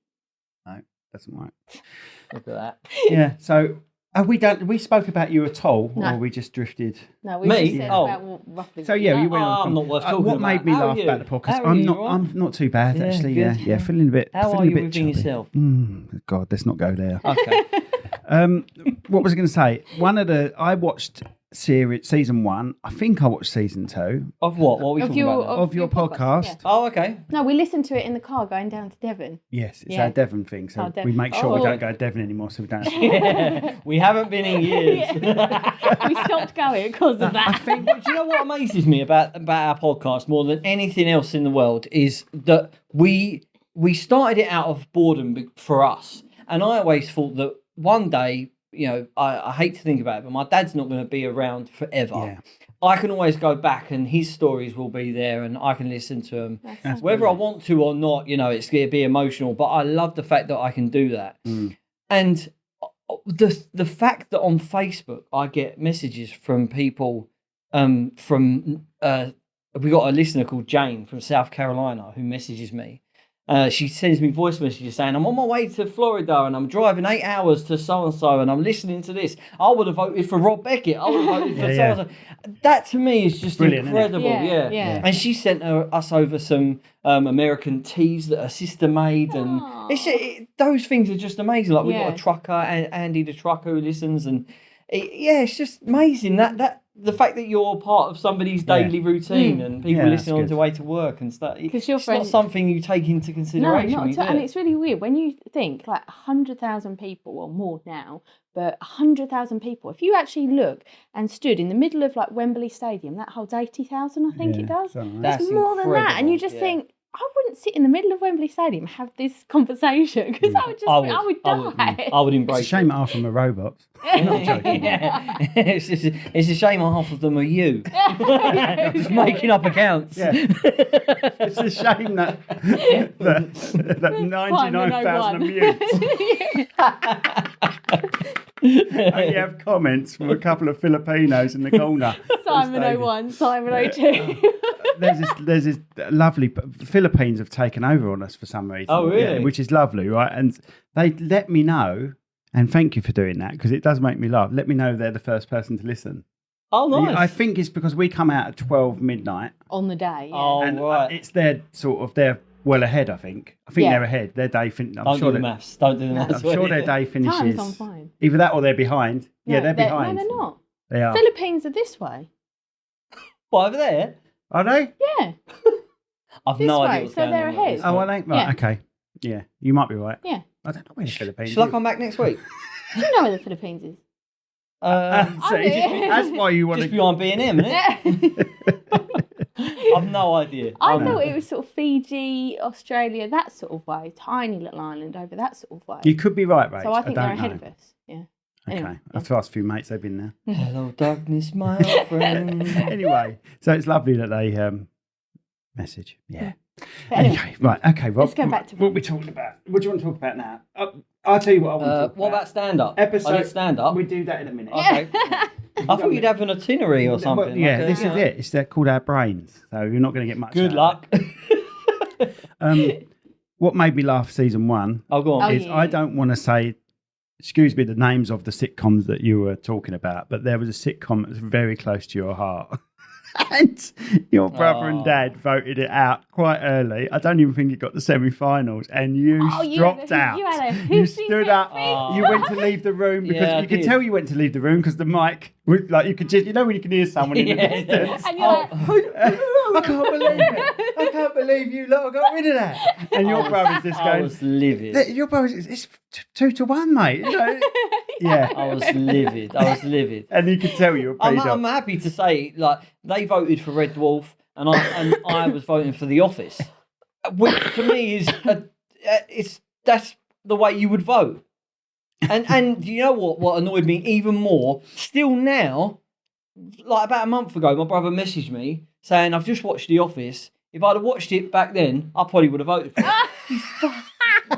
Speaker 2: No, that's all right.
Speaker 1: Look at that.
Speaker 2: Yeah. So have we done? We spoke about you at all,
Speaker 3: No.
Speaker 2: or we just drifted?
Speaker 3: No, we
Speaker 1: Me?
Speaker 3: just said
Speaker 1: Oh.
Speaker 3: about roughly.
Speaker 2: So
Speaker 3: what
Speaker 2: yeah,
Speaker 3: know.
Speaker 2: you went on.
Speaker 1: I'm not worth talking
Speaker 2: What
Speaker 1: about.
Speaker 2: made me
Speaker 1: How are
Speaker 2: laugh
Speaker 1: you?
Speaker 2: about the podcast?
Speaker 1: How are
Speaker 2: I'm
Speaker 1: you?
Speaker 2: not.
Speaker 1: You all
Speaker 2: I'm not too bad
Speaker 1: Yeah,
Speaker 2: actually.
Speaker 1: good.
Speaker 2: Yeah, feeling a bit.
Speaker 1: How
Speaker 2: feeling
Speaker 1: are
Speaker 2: a
Speaker 1: you
Speaker 2: bit
Speaker 1: within
Speaker 2: chubby.
Speaker 1: yourself?
Speaker 2: God, let's not go there.
Speaker 1: Okay.
Speaker 2: What was I going to say? I watched season 1. I think I watched season 2
Speaker 1: Of what? What are we
Speaker 3: Of
Speaker 1: talking
Speaker 3: your-
Speaker 1: about now?
Speaker 2: of your podcast.
Speaker 3: yeah.
Speaker 1: Oh, okay.
Speaker 3: No, we listened to it in the car going down to Devon.
Speaker 2: Yes, it's
Speaker 3: Yeah.
Speaker 2: our Devon thing. So
Speaker 3: Our Devon.
Speaker 2: we make sure
Speaker 3: Oh.
Speaker 2: we don't go to Devon anymore. So we don't.
Speaker 1: We haven't been in years.
Speaker 3: We stopped going because of that.
Speaker 1: Do you know what amazes me about our podcast more than anything else in the world is that we started it out of boredom for us, and I always thought that one day, you know, I hate to think about it, but my dad's not going to be around forever.
Speaker 2: Yeah.
Speaker 1: I can always go back, and his stories will be there, and I can listen to them.
Speaker 3: That's
Speaker 1: Whether I want to or not, you know, it's going to be emotional. But I love the fact that I can do that, and the fact that on Facebook I get messages from people we got a listener called Jane from South Carolina who messages me. She sends me voice messages saying, I'm on my way to Florida and I'm driving 8 hours to so-and-so and I'm listening to this. I would have voted for Rob Beckett. I would have voted for
Speaker 2: Yeah,
Speaker 1: so-and-so. That to me is just
Speaker 2: Brilliant, isn't it?
Speaker 1: incredible.
Speaker 3: Yeah.
Speaker 1: And she sent us over some American teas that her sister made. And those things are just amazing. Like we've got a trucker, Andy the trucker, who listens. And it's just amazing that the fact that you're part of somebody's daily routine and people listening on their way to work and stuff. It's not something you take into consideration.
Speaker 3: No, not at all. And it's really weird when you think like 100,000 people or more now, but 100,000 people. If you actually look and stood in the middle of like Wembley Stadium, that holds 80,000, I think it does.
Speaker 1: That's
Speaker 3: It's more than that, and you just think, I wouldn't sit in the middle of Wembley Stadium and have this conversation because I would die.
Speaker 1: I would embrace
Speaker 2: It's a shame half of them are robots. I'm not joking.
Speaker 1: It's a shame half of them are you. Just making up accounts.
Speaker 2: Yeah. It's a shame that 99,000 are mute. I have comments from a couple of Filipinos in the corner.
Speaker 3: Simon 01, Simon 02.
Speaker 2: There's this lovely Philippines have taken over on us for some reason.
Speaker 1: Oh, really?
Speaker 2: Yeah, which is lovely, right? And they let me know, and thank you for doing that because it does make me laugh. Let me know they're the first person to listen.
Speaker 1: Oh, nice.
Speaker 2: I think it's because we come out at 12 midnight.
Speaker 3: On the day. Yeah.
Speaker 1: Oh,
Speaker 2: And
Speaker 1: right.
Speaker 2: it's they're well ahead, I think. They're ahead. Their day
Speaker 1: Don't do the maths. Don't do the maths.
Speaker 2: I'm sure their day finishes.
Speaker 3: Time's on fine.
Speaker 2: Either that or they're behind.
Speaker 3: No,
Speaker 2: they're behind.
Speaker 3: No, they're not.
Speaker 2: They are.
Speaker 3: Philippines are this way.
Speaker 1: What, over there?
Speaker 2: Are they?
Speaker 3: Yeah.
Speaker 1: I've
Speaker 3: This
Speaker 1: no
Speaker 3: way,
Speaker 1: idea what's
Speaker 3: so
Speaker 1: going
Speaker 3: they're
Speaker 1: on.
Speaker 3: ahead.
Speaker 2: Oh, are they? Right,
Speaker 3: Yeah.
Speaker 2: okay. Yeah, you might be right.
Speaker 3: Yeah.
Speaker 2: I don't know where the Philippines
Speaker 1: Shall I
Speaker 2: is.
Speaker 1: come back next week?
Speaker 3: You know where the Philippines is.
Speaker 2: That's why you want
Speaker 1: Just
Speaker 2: to...
Speaker 1: beyond B&M, isn't it? I've no idea.
Speaker 3: I thought it was sort of Fiji, Australia, that sort of way. Tiny little island over that sort of way.
Speaker 2: You could be right, Rach.
Speaker 3: So I think
Speaker 2: don't
Speaker 3: they're ahead
Speaker 2: know.
Speaker 3: of us. Yeah.
Speaker 2: Okay.
Speaker 3: Anyway,
Speaker 2: I've asked a few mates, they've been there.
Speaker 1: Hello, darkness, my old friend.
Speaker 2: Anyway, so it's lovely that they message. Yeah.
Speaker 3: But anyway,
Speaker 2: Okay, right. Okay, Rob.
Speaker 3: let's go back to
Speaker 2: what are we talking about? What do you want to talk about now? I'll tell you what I want to talk
Speaker 1: What
Speaker 2: about.
Speaker 1: about stand-up?
Speaker 2: Episode.
Speaker 1: I did stand-up.
Speaker 2: We do that in a minute.
Speaker 1: Okay. I thought you'd have an itinerary or something.
Speaker 2: Well, yeah,
Speaker 1: like
Speaker 2: this is it. It's called our brains, so you're not going to get much.
Speaker 1: Good
Speaker 2: out
Speaker 1: luck.
Speaker 2: of it. What made me laugh season 1
Speaker 1: Oh, go on.
Speaker 2: is I don't want to say, excuse me, the names of the sitcoms that you were talking about, but there was a sitcom that was very close to your heart. And your brother and dad voted it out quite early. I don't even think it got the semi-finals, and you dropped out. You stood up. You went to leave the room because you could tell you went to leave the room because the mic, like you could just, you know, when you can hear someone in the distance.
Speaker 3: and you're like,
Speaker 2: I can't believe it! I can't believe you lot got rid of that. And your brother's just
Speaker 1: I
Speaker 2: going.
Speaker 1: was livid.
Speaker 2: Your brother's it's 2-1, mate. You know? Yeah.
Speaker 1: I was livid.
Speaker 2: And you could tell you were paid
Speaker 1: I'm
Speaker 2: up.
Speaker 1: happy to say, like, they voted for Red Dwarf, and I was voting for The Office, which to me is that's the way you would vote. And you know what annoyed me even more? Still now, like about a month ago, my brother messaged me saying, I've just watched The Office. If I'd have watched it back then, I probably would have voted for it.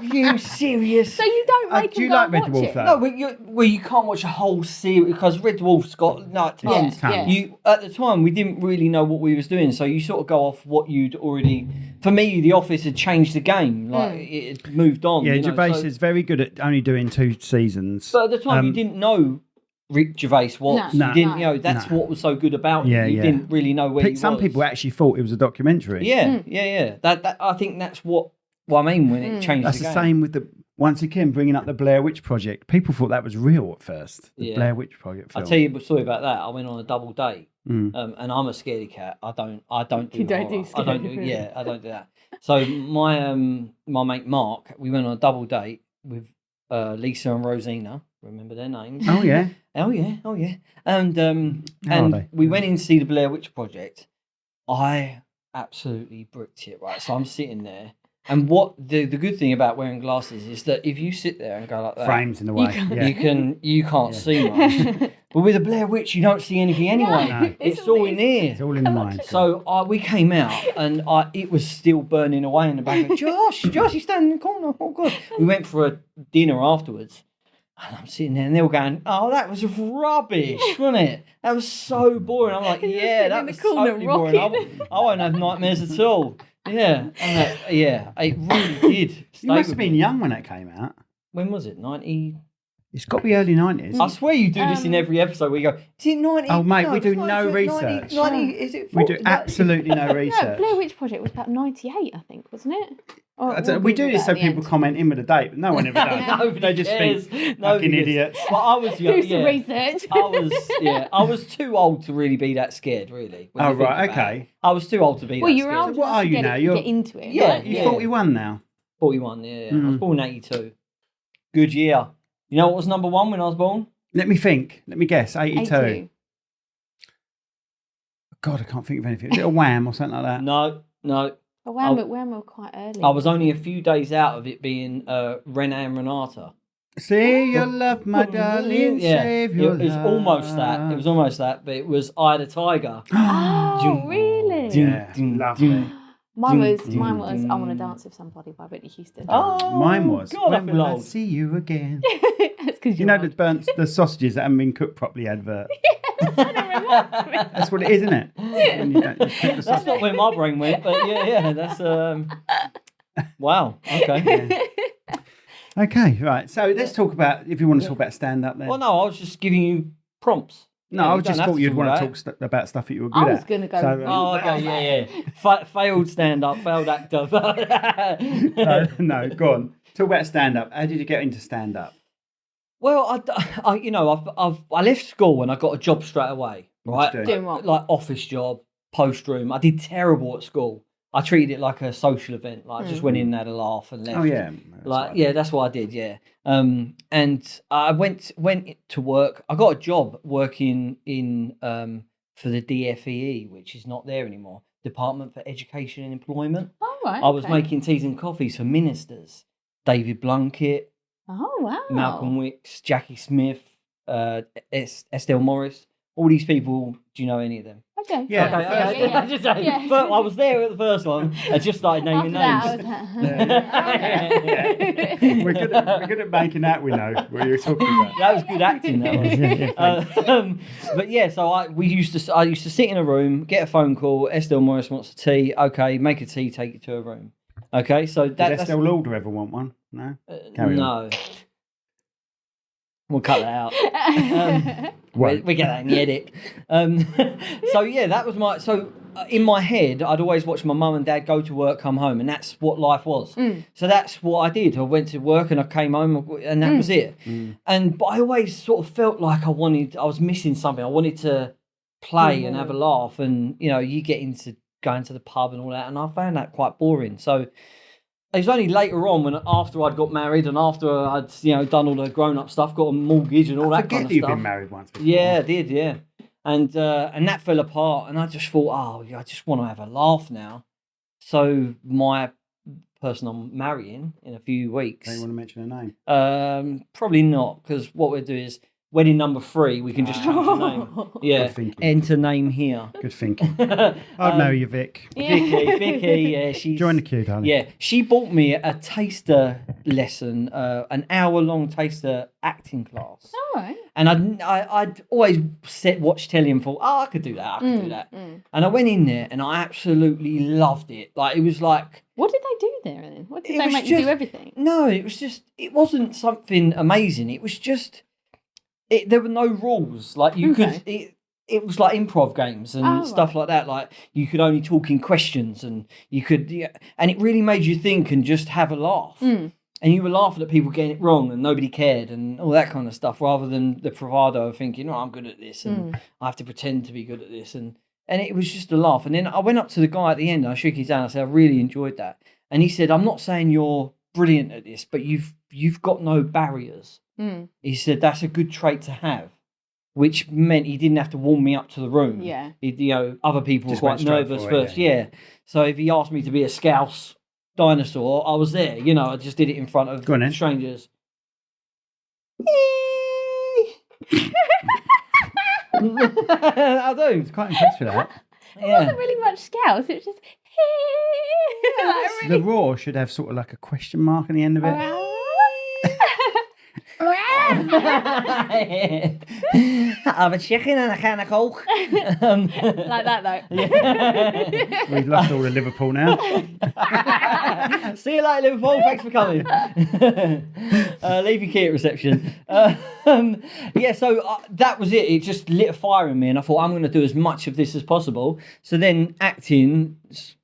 Speaker 1: You serious?
Speaker 3: So you don't make
Speaker 2: do you
Speaker 3: them go
Speaker 2: like
Speaker 3: and
Speaker 2: Red
Speaker 3: watch
Speaker 2: Dwarf,
Speaker 3: it?
Speaker 2: though?
Speaker 1: No, but you can't watch a whole series because Red Dwarf's got tons.
Speaker 3: Yeah.
Speaker 1: You at the time we didn't really know what we was doing, so you sort of go off what you'd already. For me, The Office had changed the game. Like it had moved on.
Speaker 2: Yeah,
Speaker 1: you know,
Speaker 2: Gervais
Speaker 1: so-
Speaker 2: is very good at only doing 2 seasons.
Speaker 1: But at the time, you didn't know Rick Gervais was.
Speaker 3: No.
Speaker 1: You didn't,
Speaker 3: No.
Speaker 1: that's what was so good about
Speaker 2: Yeah,
Speaker 1: him. You
Speaker 2: yeah.
Speaker 1: didn't really know where he
Speaker 2: Some
Speaker 1: was.
Speaker 2: people actually thought it was a documentary.
Speaker 1: Yeah. That I think that's what I mean when it changed.
Speaker 2: That's
Speaker 1: the
Speaker 2: the
Speaker 1: game.
Speaker 2: same with once again bringing up the Blair Witch Project. People thought that was real at first. The
Speaker 1: Yeah.
Speaker 2: Blair Witch Project film.
Speaker 1: I'll tell you a story about that. I went on a double date, and I'm a scaredy cat. I don't do
Speaker 3: You don't
Speaker 1: horror.
Speaker 3: do
Speaker 1: I don't do
Speaker 3: scary.
Speaker 1: I don't do that. So my mate Mark, we went on a double date with Lisa and Rosina. Remember their names?
Speaker 2: Oh yeah.
Speaker 1: Oh yeah. And
Speaker 2: How are
Speaker 1: and
Speaker 2: they?
Speaker 1: we went in to see the Blair Witch Project. I absolutely bricked it, right? So I'm sitting there. And what the good thing about wearing glasses is that if you sit there and go like that,
Speaker 2: Frames in the way.
Speaker 1: you can't see much. But with a Blair Witch, you don't see anything anyway.
Speaker 2: No.
Speaker 1: It's all in here.
Speaker 2: It's all in the mind.
Speaker 1: So we came out and it was still burning away in the back. Josh, you're standing in the corner. Oh God. We went for a dinner afterwards. And I'm sitting there and they're all going, oh, that was rubbish, wasn't it? That was so boring. I'm like,
Speaker 3: You're
Speaker 1: yeah,
Speaker 3: sitting
Speaker 1: that
Speaker 3: in the
Speaker 1: was
Speaker 3: corner
Speaker 1: totally boring. I won't have nightmares at all. Yeah. And yeah, it really did.
Speaker 2: You
Speaker 1: stay
Speaker 2: must
Speaker 1: with
Speaker 2: have been
Speaker 1: me.
Speaker 2: young when that came out.
Speaker 1: When was it? 90?
Speaker 2: It's got to be early 90s.
Speaker 1: I swear you do this in every episode where you go, is it 90?
Speaker 2: Oh, mate, we do
Speaker 1: it's not,
Speaker 2: no
Speaker 1: is it 90,
Speaker 2: research.
Speaker 1: 90, is it 40?
Speaker 2: We do absolutely no
Speaker 3: No,
Speaker 2: research.
Speaker 3: Blair Witch Project was about 98, I think, wasn't it? Or
Speaker 2: We do this so people comment in with a date, but no one ever does.
Speaker 1: Nobody
Speaker 2: They just
Speaker 1: cares.
Speaker 2: think,
Speaker 1: Nobody
Speaker 2: fucking
Speaker 1: cares.
Speaker 2: idiots.
Speaker 1: Well, I was young.
Speaker 3: Do some
Speaker 1: Yeah.
Speaker 3: research.
Speaker 1: I was too old to really be that scared, really. when
Speaker 2: Oh,
Speaker 1: you think
Speaker 2: right,
Speaker 1: about
Speaker 2: okay.
Speaker 1: it. I was too old to be
Speaker 3: Well,
Speaker 1: that
Speaker 3: you're
Speaker 1: scared.
Speaker 3: old
Speaker 2: what
Speaker 3: enough
Speaker 2: are
Speaker 3: to
Speaker 2: you
Speaker 3: get,
Speaker 2: now?
Speaker 3: it,
Speaker 2: You're-
Speaker 3: get into it.
Speaker 1: Yeah,
Speaker 3: right?
Speaker 2: You're 41 now.
Speaker 1: 41, yeah. I was born in 82. Good year. You know what was number one when I was born?
Speaker 2: Let me think. Let me guess. 82.
Speaker 3: 82.
Speaker 2: God, I can't think of anything. Is it a Wham or something like that?
Speaker 1: No.
Speaker 3: But Wham were quite early.
Speaker 1: I was only a few days out of it being Renee and Renata.
Speaker 2: See your love, my darling, save your
Speaker 1: It was
Speaker 2: love.
Speaker 1: almost that. It was almost that, but it was Eye of the Tiger.
Speaker 3: Oh, really?
Speaker 2: Yeah, lovely.
Speaker 3: Mine was I Want to Dance with Somebody by Whitney Houston.
Speaker 1: Oh,
Speaker 2: Mine was.
Speaker 1: God, I
Speaker 2: When
Speaker 1: feel
Speaker 2: will I
Speaker 1: old.
Speaker 2: see you again?
Speaker 3: That's because
Speaker 2: You know the sausages that haven't been cooked properly advert. That's what it is, isn't it? When you don't cook the
Speaker 1: That's
Speaker 2: sausage.
Speaker 1: not where my brain went, but yeah, that's wow. Okay.
Speaker 2: Okay, right. So let's talk about, if you want to talk about stand-up then.
Speaker 1: Well, no, I was just giving you prompts.
Speaker 2: No,
Speaker 1: Yeah,
Speaker 2: I
Speaker 1: you
Speaker 2: just
Speaker 1: don't have
Speaker 2: thought you'd
Speaker 1: talk
Speaker 2: want
Speaker 1: about
Speaker 2: to
Speaker 1: it.
Speaker 2: talk about stuff that you were good
Speaker 3: I
Speaker 2: at.
Speaker 3: was going to go.
Speaker 2: So,
Speaker 1: Oh, okay, yeah. Failed stand-up, failed actor.
Speaker 2: no, go on. Talk about stand-up. How did you get into stand-up?
Speaker 1: Well, I left school and I got a job straight away. Right,
Speaker 2: What you
Speaker 3: Doing what?
Speaker 1: like office job, post room. I did terrible at school. I treated it like a social event. Like I just went in and had a laugh and left.
Speaker 2: Oh, yeah.
Speaker 1: That's what I did. Yeah. And I went to work. I got a job working in for the DFEE, which is not there anymore. Department for Education and Employment.
Speaker 3: Oh, right.
Speaker 1: I was
Speaker 3: okay.
Speaker 1: making teas and coffees for ministers, David Blunkett,
Speaker 3: Oh, wow.
Speaker 1: Malcolm Wicks, Jackie Smith, Estelle Morris. All these people. Do you know any of them?
Speaker 3: Okay.
Speaker 2: Yeah,
Speaker 1: Okay,
Speaker 2: the first
Speaker 1: okay. I just say,
Speaker 3: Yeah.
Speaker 1: but I was there at the first one. I just started naming
Speaker 3: After
Speaker 1: names.
Speaker 3: that, I was
Speaker 2: We're good at making out we know what you're talking about.
Speaker 1: That was good acting. That was. But yeah, so I used to sit in a room, get a phone call. Estelle Morris wants a tea. Okay, make a tea, take it to a room. Okay, so
Speaker 2: Did
Speaker 1: that's
Speaker 2: Estelle Lauder ever want one? No? Carry on.
Speaker 1: no. We'll cut that out. We get that in the edit. So yeah, that was my. So in my head, I'd always watch my mum and dad go to work, come home, and that's what life was. So that's what I did. I went to work and I came home, and that was it. But I always sort of felt like I was missing something. I wanted to play and have a laugh, and you get into going to the pub and all that, and I found that quite boring. So it was only later on after I'd got married and after I'd done all the grown up stuff, got a mortgage and all that kind of
Speaker 2: you've
Speaker 1: stuff.
Speaker 2: been married once before.
Speaker 1: Yeah, I did, yeah. And that fell apart, and I just thought, I just want to have a laugh now. So my person I'm marrying in a few weeks.
Speaker 2: Don't you want to mention her name?
Speaker 1: Probably not, because what we'll do is wedding number 3, we can just change the name. Yeah,
Speaker 2: Good thinking.
Speaker 1: enter name here.
Speaker 2: Good thinking. I'd know you, Vic.
Speaker 1: Vicky, yeah, she's
Speaker 2: Join the queue, darling.
Speaker 1: Yeah, she bought me a taster lesson, an hour-long taster acting class.
Speaker 3: All right.
Speaker 1: And I'd always watch telly and thought, I could do that, I could do that. And I went in there and I absolutely loved it. Like, it was like...
Speaker 3: What did they do there then? What did
Speaker 1: It
Speaker 3: they
Speaker 1: was
Speaker 3: make you do
Speaker 1: just-
Speaker 3: everything?
Speaker 1: No, it wasn't something amazing. It was just... there were no rules. Like, you could... It was like improv games and stuff like that. Like, you could only talk in questions and you could... and it really made you think and just have a laugh. And you were laughing at people getting it wrong and nobody cared and all that kind of stuff, rather than the bravado of thinking, I'm good at this and I have to pretend to be good at this. And it was just a laugh. And then I went up to the guy at the end and I shook his hand. I said, I really enjoyed that. And he said, I'm not saying you're brilliant at this, but you've got no barriers. He said, that's a good trait to have, which meant he didn't have to warm me up to the room.
Speaker 3: Yeah.
Speaker 1: Other people
Speaker 2: Just
Speaker 1: were
Speaker 2: went
Speaker 1: quite
Speaker 2: straight
Speaker 1: nervous
Speaker 2: for it,
Speaker 1: first.
Speaker 2: yeah.
Speaker 1: Yeah. So if he asked me to be a Scouse dinosaur, I was there. I just did it in front of
Speaker 2: Go on then.
Speaker 1: strangers. I do.
Speaker 2: It's quite impressed with that.
Speaker 3: It wasn't really much Scouse. It was just...
Speaker 2: The roar should have sort of like a question mark on the end of it.
Speaker 1: I'm a chicken and I can't coke.
Speaker 3: Like that though.
Speaker 2: We've lost all of Liverpool now.
Speaker 1: See you later, Liverpool. Thanks for coming. Leave your key at reception. So that was it. It just lit a fire in me, and I thought, I'm going to do as much of this as possible. So then acting,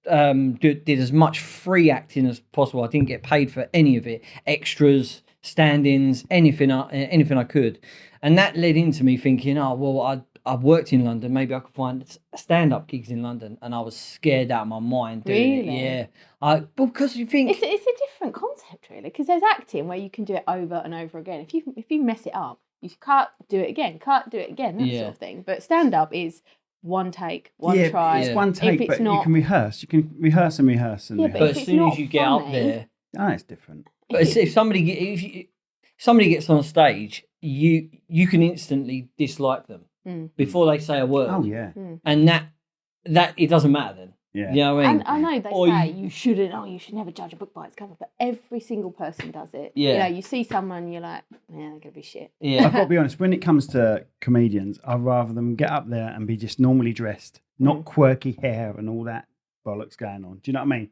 Speaker 1: did as much free acting as possible. I didn't get paid for any of it. Extras, stand-ins, anything I could. And that led into me thinking, I've worked in London, maybe I could find stand-up gigs in London. And I was scared out of my mind doing it. Yeah. Because you think...
Speaker 3: It's a different concept, really, because there's acting where you can do it over and over again. If you mess it up, you can't do it again, that sort of thing. But stand-up is one take, one try.
Speaker 2: It's one take,
Speaker 3: If it's
Speaker 2: but
Speaker 3: not...
Speaker 2: you can rehearse. You can rehearse and rehearse and
Speaker 3: Yeah,
Speaker 2: rehearse.
Speaker 1: But
Speaker 3: if
Speaker 1: as
Speaker 3: it's
Speaker 1: soon as
Speaker 3: not
Speaker 1: you get up
Speaker 3: funny-
Speaker 1: there...
Speaker 2: Oh, it's different.
Speaker 1: But if somebody gets on stage, you can instantly dislike them before they say a word.
Speaker 2: Oh, yeah.
Speaker 1: And that it doesn't matter then.
Speaker 2: Yeah.
Speaker 1: You know what I mean?
Speaker 3: And I know they
Speaker 1: Or
Speaker 3: say you should never judge a book by its cover, but every single person does it.
Speaker 1: Yeah.
Speaker 3: You see someone, you're like, yeah, they're gonna be shit.
Speaker 1: Yeah.
Speaker 2: I've got to be honest, when it comes to comedians, I'd rather them get up there and be just normally dressed, not quirky hair and all that bollocks going on. Do you know what I mean?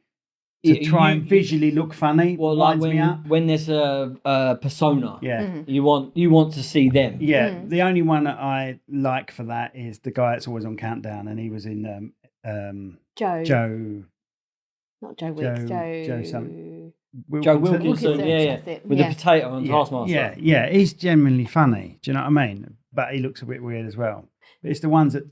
Speaker 2: To try and visually look funny,
Speaker 1: Well, like
Speaker 2: winds me up.
Speaker 1: when there's a persona,
Speaker 2: Yeah.
Speaker 1: you want to see them.
Speaker 2: Yeah, the only one that I like for that is the guy that's always on Countdown, and he was in Joe
Speaker 3: Not Joe Wicks,
Speaker 2: Joe something.
Speaker 1: Joe
Speaker 2: Wilkinson.
Speaker 1: Wilkinson, yeah.
Speaker 3: That's it,
Speaker 1: With
Speaker 3: yeah.
Speaker 1: the potato on Taskmaster.
Speaker 2: Yeah, he's genuinely funny. Do you know what I mean? But he looks a bit weird as well. But it's the ones that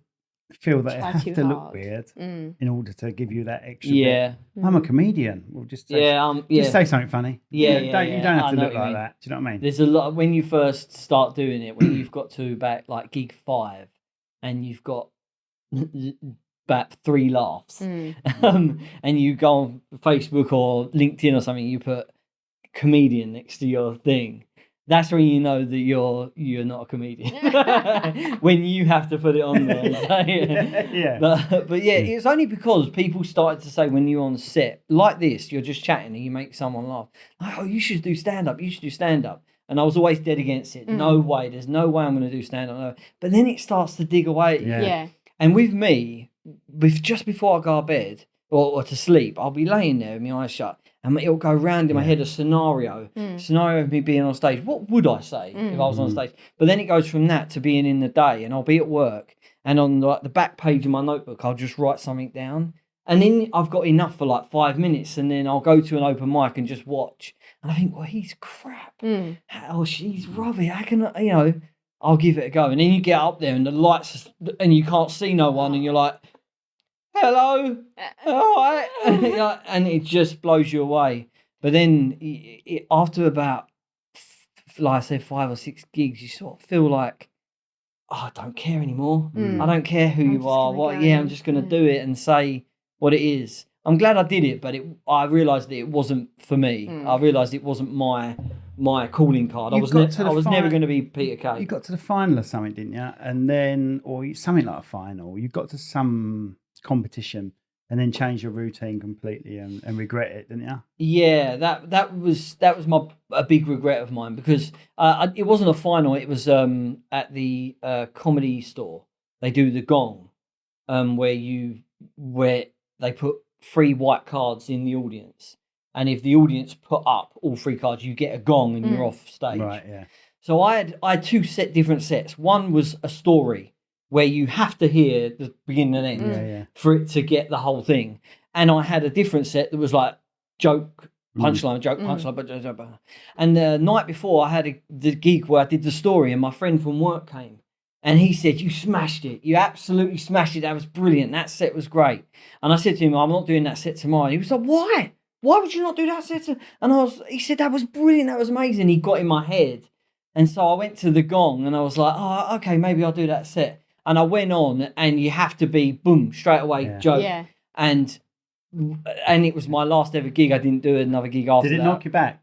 Speaker 2: feel that
Speaker 3: Try
Speaker 2: they have
Speaker 3: too
Speaker 2: to look
Speaker 3: hard.
Speaker 2: weird
Speaker 3: Mm.
Speaker 2: in order to give you that extra
Speaker 1: Yeah.
Speaker 2: bit. I'm a comedian. We'll just say, just say something funny.
Speaker 1: Yeah,
Speaker 2: you
Speaker 1: yeah,
Speaker 2: don't,
Speaker 1: yeah.
Speaker 2: You don't have
Speaker 1: I
Speaker 2: to
Speaker 1: know
Speaker 2: look
Speaker 1: what you
Speaker 2: like
Speaker 1: mean.
Speaker 2: that. Do you know what I mean?
Speaker 1: There's a lot when you first start doing it, when you've got to about like gig 5 and you've got about 3 laughs, and you go on Facebook or LinkedIn or something, you put comedian next to your thing. That's when you know that you're not a comedian. When you have to put it on there.
Speaker 2: Yeah.
Speaker 1: But yeah, it's only because people started to say when you're on set like this, you're just chatting and you make someone laugh. Like, oh, you should do stand up. You should do stand up. And I was always dead against it. No way. There's no way I'm going to do stand up. No. But then it starts to dig away at you.
Speaker 3: Yeah.
Speaker 1: And with me, just before I go to bed or to sleep, I'll be laying there with my eyes shut. And it'll go round in my head a scenario of me being on stage. What would I say if I was on stage? But then it goes from that to being in the day, and I'll be at work, and on the back page of my notebook, I'll just write something down. And then I've got enough for like 5 minutes, and then I'll go to an open mic and just watch. And I think, well, he's crap. Oh, she's rubbish. How can I, I'll give it a go. And then you get up there, and the lights, and you can't see no one, and you're like, hello, all right. And it just blows you away. But then after about, like I said, 5 or 6 gigs, you sort of feel like, I don't care anymore. I don't care who you are. I'm just going to do it and say what it is. I'm glad I did it, but I realised that it wasn't for me. I realised it wasn't my my calling card. I was never going to be Peter Kay.
Speaker 2: You got to the final or something, didn't you? And then, or something like a final. You got to some competition and then changed your routine completely and regret it, didn't you?
Speaker 1: Yeah, that was a big regret of mine, because it wasn't a final. It was at the comedy store. They do the gong, where they put 3 white cards in the audience, and if the audience put up all 3 cards, you get a gong and you're off stage.
Speaker 2: Right, yeah.
Speaker 1: So I had 2 different sets. One was a story where you have to hear the beginning and end for it to get the whole thing, and I had a different set that was like joke, punchline, joke, punchline. And the night before, I had the gig where I did the story, and my friend from work came. And he said, "You smashed it. You absolutely smashed it. That was brilliant. That set was great." And I said to him, "I'm not doing that set tomorrow." He was like, "Why? Why would you not do that set?" He said, "That was brilliant. That was amazing." He got in my head. And so I went to the gong and I was like, "Oh, okay, maybe I'll do that set." And I went on, and you have to be, boom, straight away, joke. Yeah. And it was my last ever gig. I didn't do another gig after that.
Speaker 2: Did it knock you back?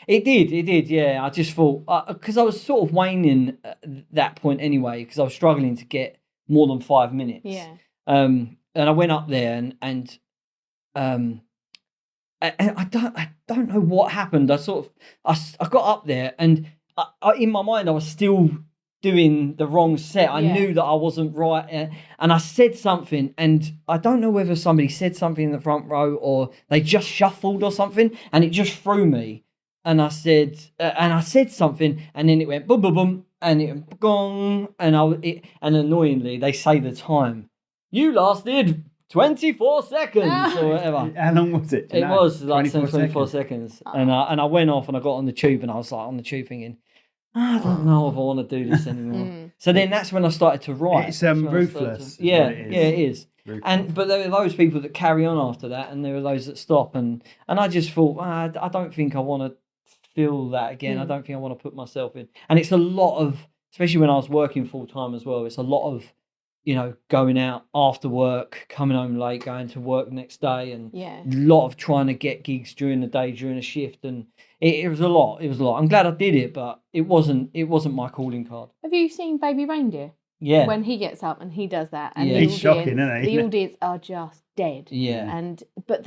Speaker 1: It did, yeah. I just thought, because I was sort of waning at that point anyway, because I was struggling to get more than 5 minutes.
Speaker 3: Yeah.
Speaker 1: And I went up there, and I don't know what happened. I got up there, and in my mind, I was still doing the wrong set. I knew that I wasn't right, and I said something, and I don't know whether somebody said something in the front row or they just shuffled or something, and it just threw me. And I said something, and then it went boom, boom, boom, and it went gong, and and annoyingly they say the time. You lasted 24 seconds or whatever.
Speaker 2: How long was it?
Speaker 1: It was like 24 seconds. And I went off, and I got on the tube, and I was like on the tube thinking, I don't know if I want to do this anymore. So then that's when I started to write.
Speaker 2: It's ruthless.
Speaker 1: It is. Ruthless. But there are those people that carry on after that, and there are those that stop. And I just thought, I don't think I want to feel that again. I don't think I want to put myself in. And it's a lot of, especially when I was working full time as well, it's a lot of, going out after work, coming home late, going to work the next day, and a lot of trying to get gigs during the day, during a shift. And it was a lot. It was a lot. I'm glad I did it, but it wasn't my calling card.
Speaker 3: Have you seen Baby Reindeer?
Speaker 1: Yeah.
Speaker 3: When he gets up and he does that, and
Speaker 2: he's shocking, isn't he?
Speaker 3: The audience are just dead.
Speaker 1: Yeah.
Speaker 3: But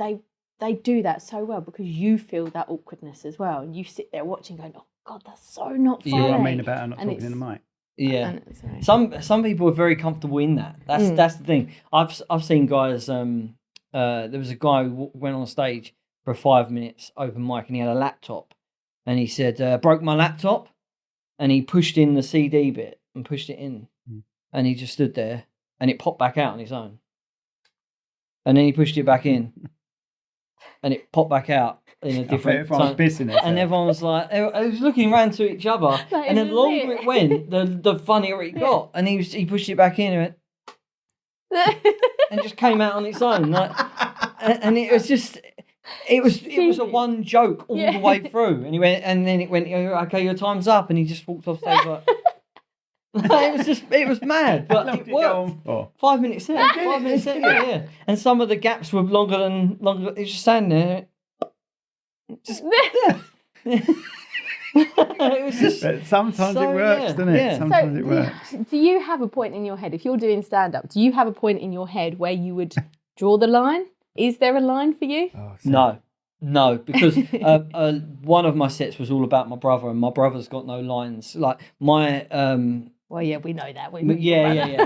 Speaker 3: they do that so well, because you feel that awkwardness as well, and you sit there watching, going, "Oh God, that's so not funny."
Speaker 2: Yeah, what I mean about her not talking in the mic.
Speaker 1: Yeah. Some people are very comfortable in that. That's the thing. I've seen guys. There was a guy who went on stage for 5 minutes open mic, and he had a laptop, and he said, "Broke my laptop," and he pushed in the CD bit and pushed it in, and he just stood there, and it popped back out on his own, and then he pushed it back in, and it popped back out in a different time. And everyone was like, I was looking around to each other, and the longer it went, the funnier it got. And he pushed it back in and went, and just came out on its own. And it was just, it was a one joke all the way through. And then it went, "Okay, your time's up," and he just walked off stage like. It was mad, but it worked. 5 minutes set, 5 minutes set, yeah. And some of the gaps were longer. It was just standing there. Just it was just.
Speaker 2: But sometimes it works, doesn't it? Yeah. Sometimes it works.
Speaker 3: Do you have a point in your head, if you're doing stand-up? Do you have a point in your head where you would draw the line? Is there a line for you?
Speaker 1: No, because one of my sets was all about my brother, and my brother's got no lines. Like my
Speaker 3: well, yeah, we know that.
Speaker 1: Yeah.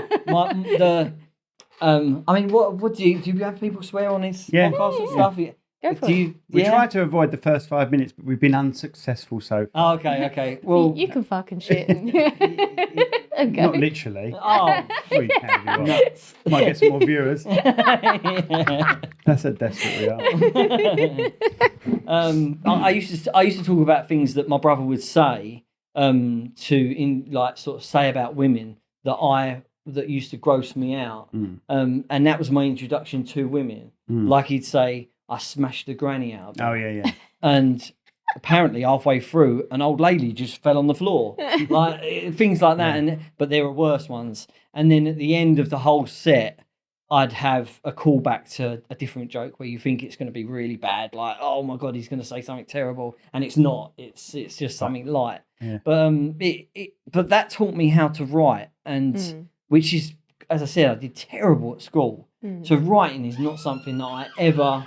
Speaker 1: I mean, what do you have people swear on his podcast and stuff? Yeah.
Speaker 3: Go for it.
Speaker 2: We tried to avoid the first 5 minutes, but we've been unsuccessful so far.
Speaker 1: Oh, okay. Well,
Speaker 3: you can fucking shit.
Speaker 2: Okay. Not literally.
Speaker 1: Oh,
Speaker 2: we can. Might get some more viewers. That's how desperate we are.
Speaker 1: I used to talk about things that my brother would say say about women that used to gross me out, and that was my introduction to women. Like he'd say, "I smashed the granny out."
Speaker 2: Oh yeah.
Speaker 1: And apparently halfway through, an old lady just fell on the floor, like things like that. But there were worse ones. And then at the end of the whole set, I'd have a callback to a different joke where you think it's going to be really bad, like, oh my God, he's going to say something terrible, and it's not. It's just something light.
Speaker 2: Yeah.
Speaker 1: But but that taught me how to write, and which is, as I said, I did terrible at school. So writing is not something that I ever.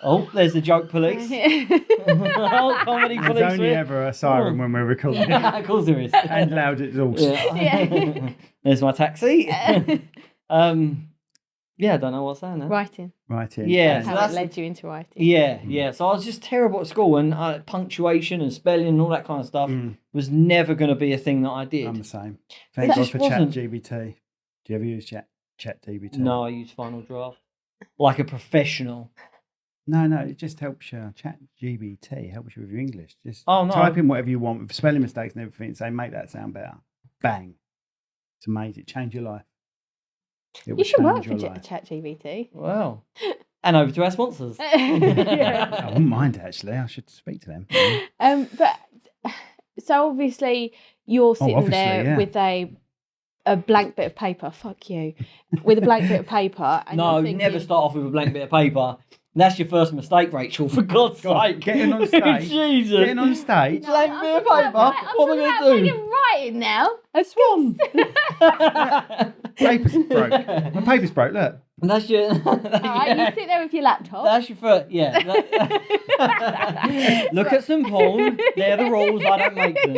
Speaker 1: Oh, there's the joke police. Oh, comedy police.
Speaker 2: There's only ever a siren when we're recording.
Speaker 1: Of course there is.
Speaker 2: And loud exhaust.
Speaker 3: Yeah.
Speaker 1: There's my taxi. Yeah, I don't know what's saying now.
Speaker 3: Writing.
Speaker 1: Yeah,
Speaker 3: That's
Speaker 1: so
Speaker 3: how it led you into writing.
Speaker 1: Yeah. So I was just terrible at school, and punctuation and spelling and all that kind of stuff was never going to be a thing that I did.
Speaker 2: I'm the same. Thank God for ChatGPT. Do you ever use ChatGPT?
Speaker 1: No, I use Final Draft. Like a professional.
Speaker 2: No, it just helps you. ChatGPT helps you with your English. Just
Speaker 1: no.
Speaker 2: type in whatever you want with spelling mistakes and everything and say, make that sound better. Bang. It's amazing. Change your life.
Speaker 3: You should work for ChatGPT.
Speaker 1: Wow. And over to our sponsors.
Speaker 2: I wouldn't mind, actually. I should speak to them.
Speaker 3: But so obviously you're sitting there with a blank bit of paper. Fuck you. With a blank bit of paper. And
Speaker 1: no,
Speaker 3: you're thinking,
Speaker 1: never start off with a blank bit of paper. That's your first mistake, Rachel, for God's sake.
Speaker 2: Getting on stage.
Speaker 1: Jesus.
Speaker 2: Getting on stage.
Speaker 1: Blank bit of paper. What am I going to do?
Speaker 3: Writing now.
Speaker 1: A swan.
Speaker 2: Paper's broke. My paper's broke, look.
Speaker 1: And that's your...
Speaker 3: Alright, you sit there with your laptop.
Speaker 1: That's your first... Yeah. Look at some porn. They're the rules. I don't make them.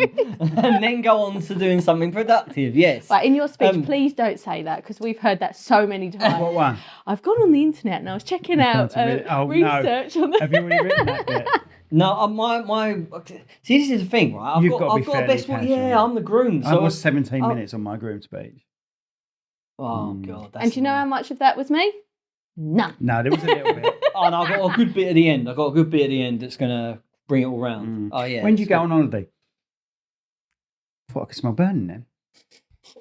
Speaker 1: And then go on to doing something productive. Yes.
Speaker 3: Right, in your speech, please don't say that, because we've heard that so many times.
Speaker 2: What one?
Speaker 3: I've gone on the internet and I was checking out research on the...
Speaker 2: Have you already written that bit?
Speaker 1: No, my see, this is the thing, right? I've got a best one. Yeah, I'm the groom.
Speaker 2: I was 17 minutes on my groom speech.
Speaker 1: Oh God!
Speaker 3: And do you know how much of that was me? None.
Speaker 2: No, there was a little bit.
Speaker 1: Oh, no, I got a good bit at the end. That's gonna bring it all round. Oh yeah.
Speaker 2: When did you go on holiday? I thought I could smell burning then.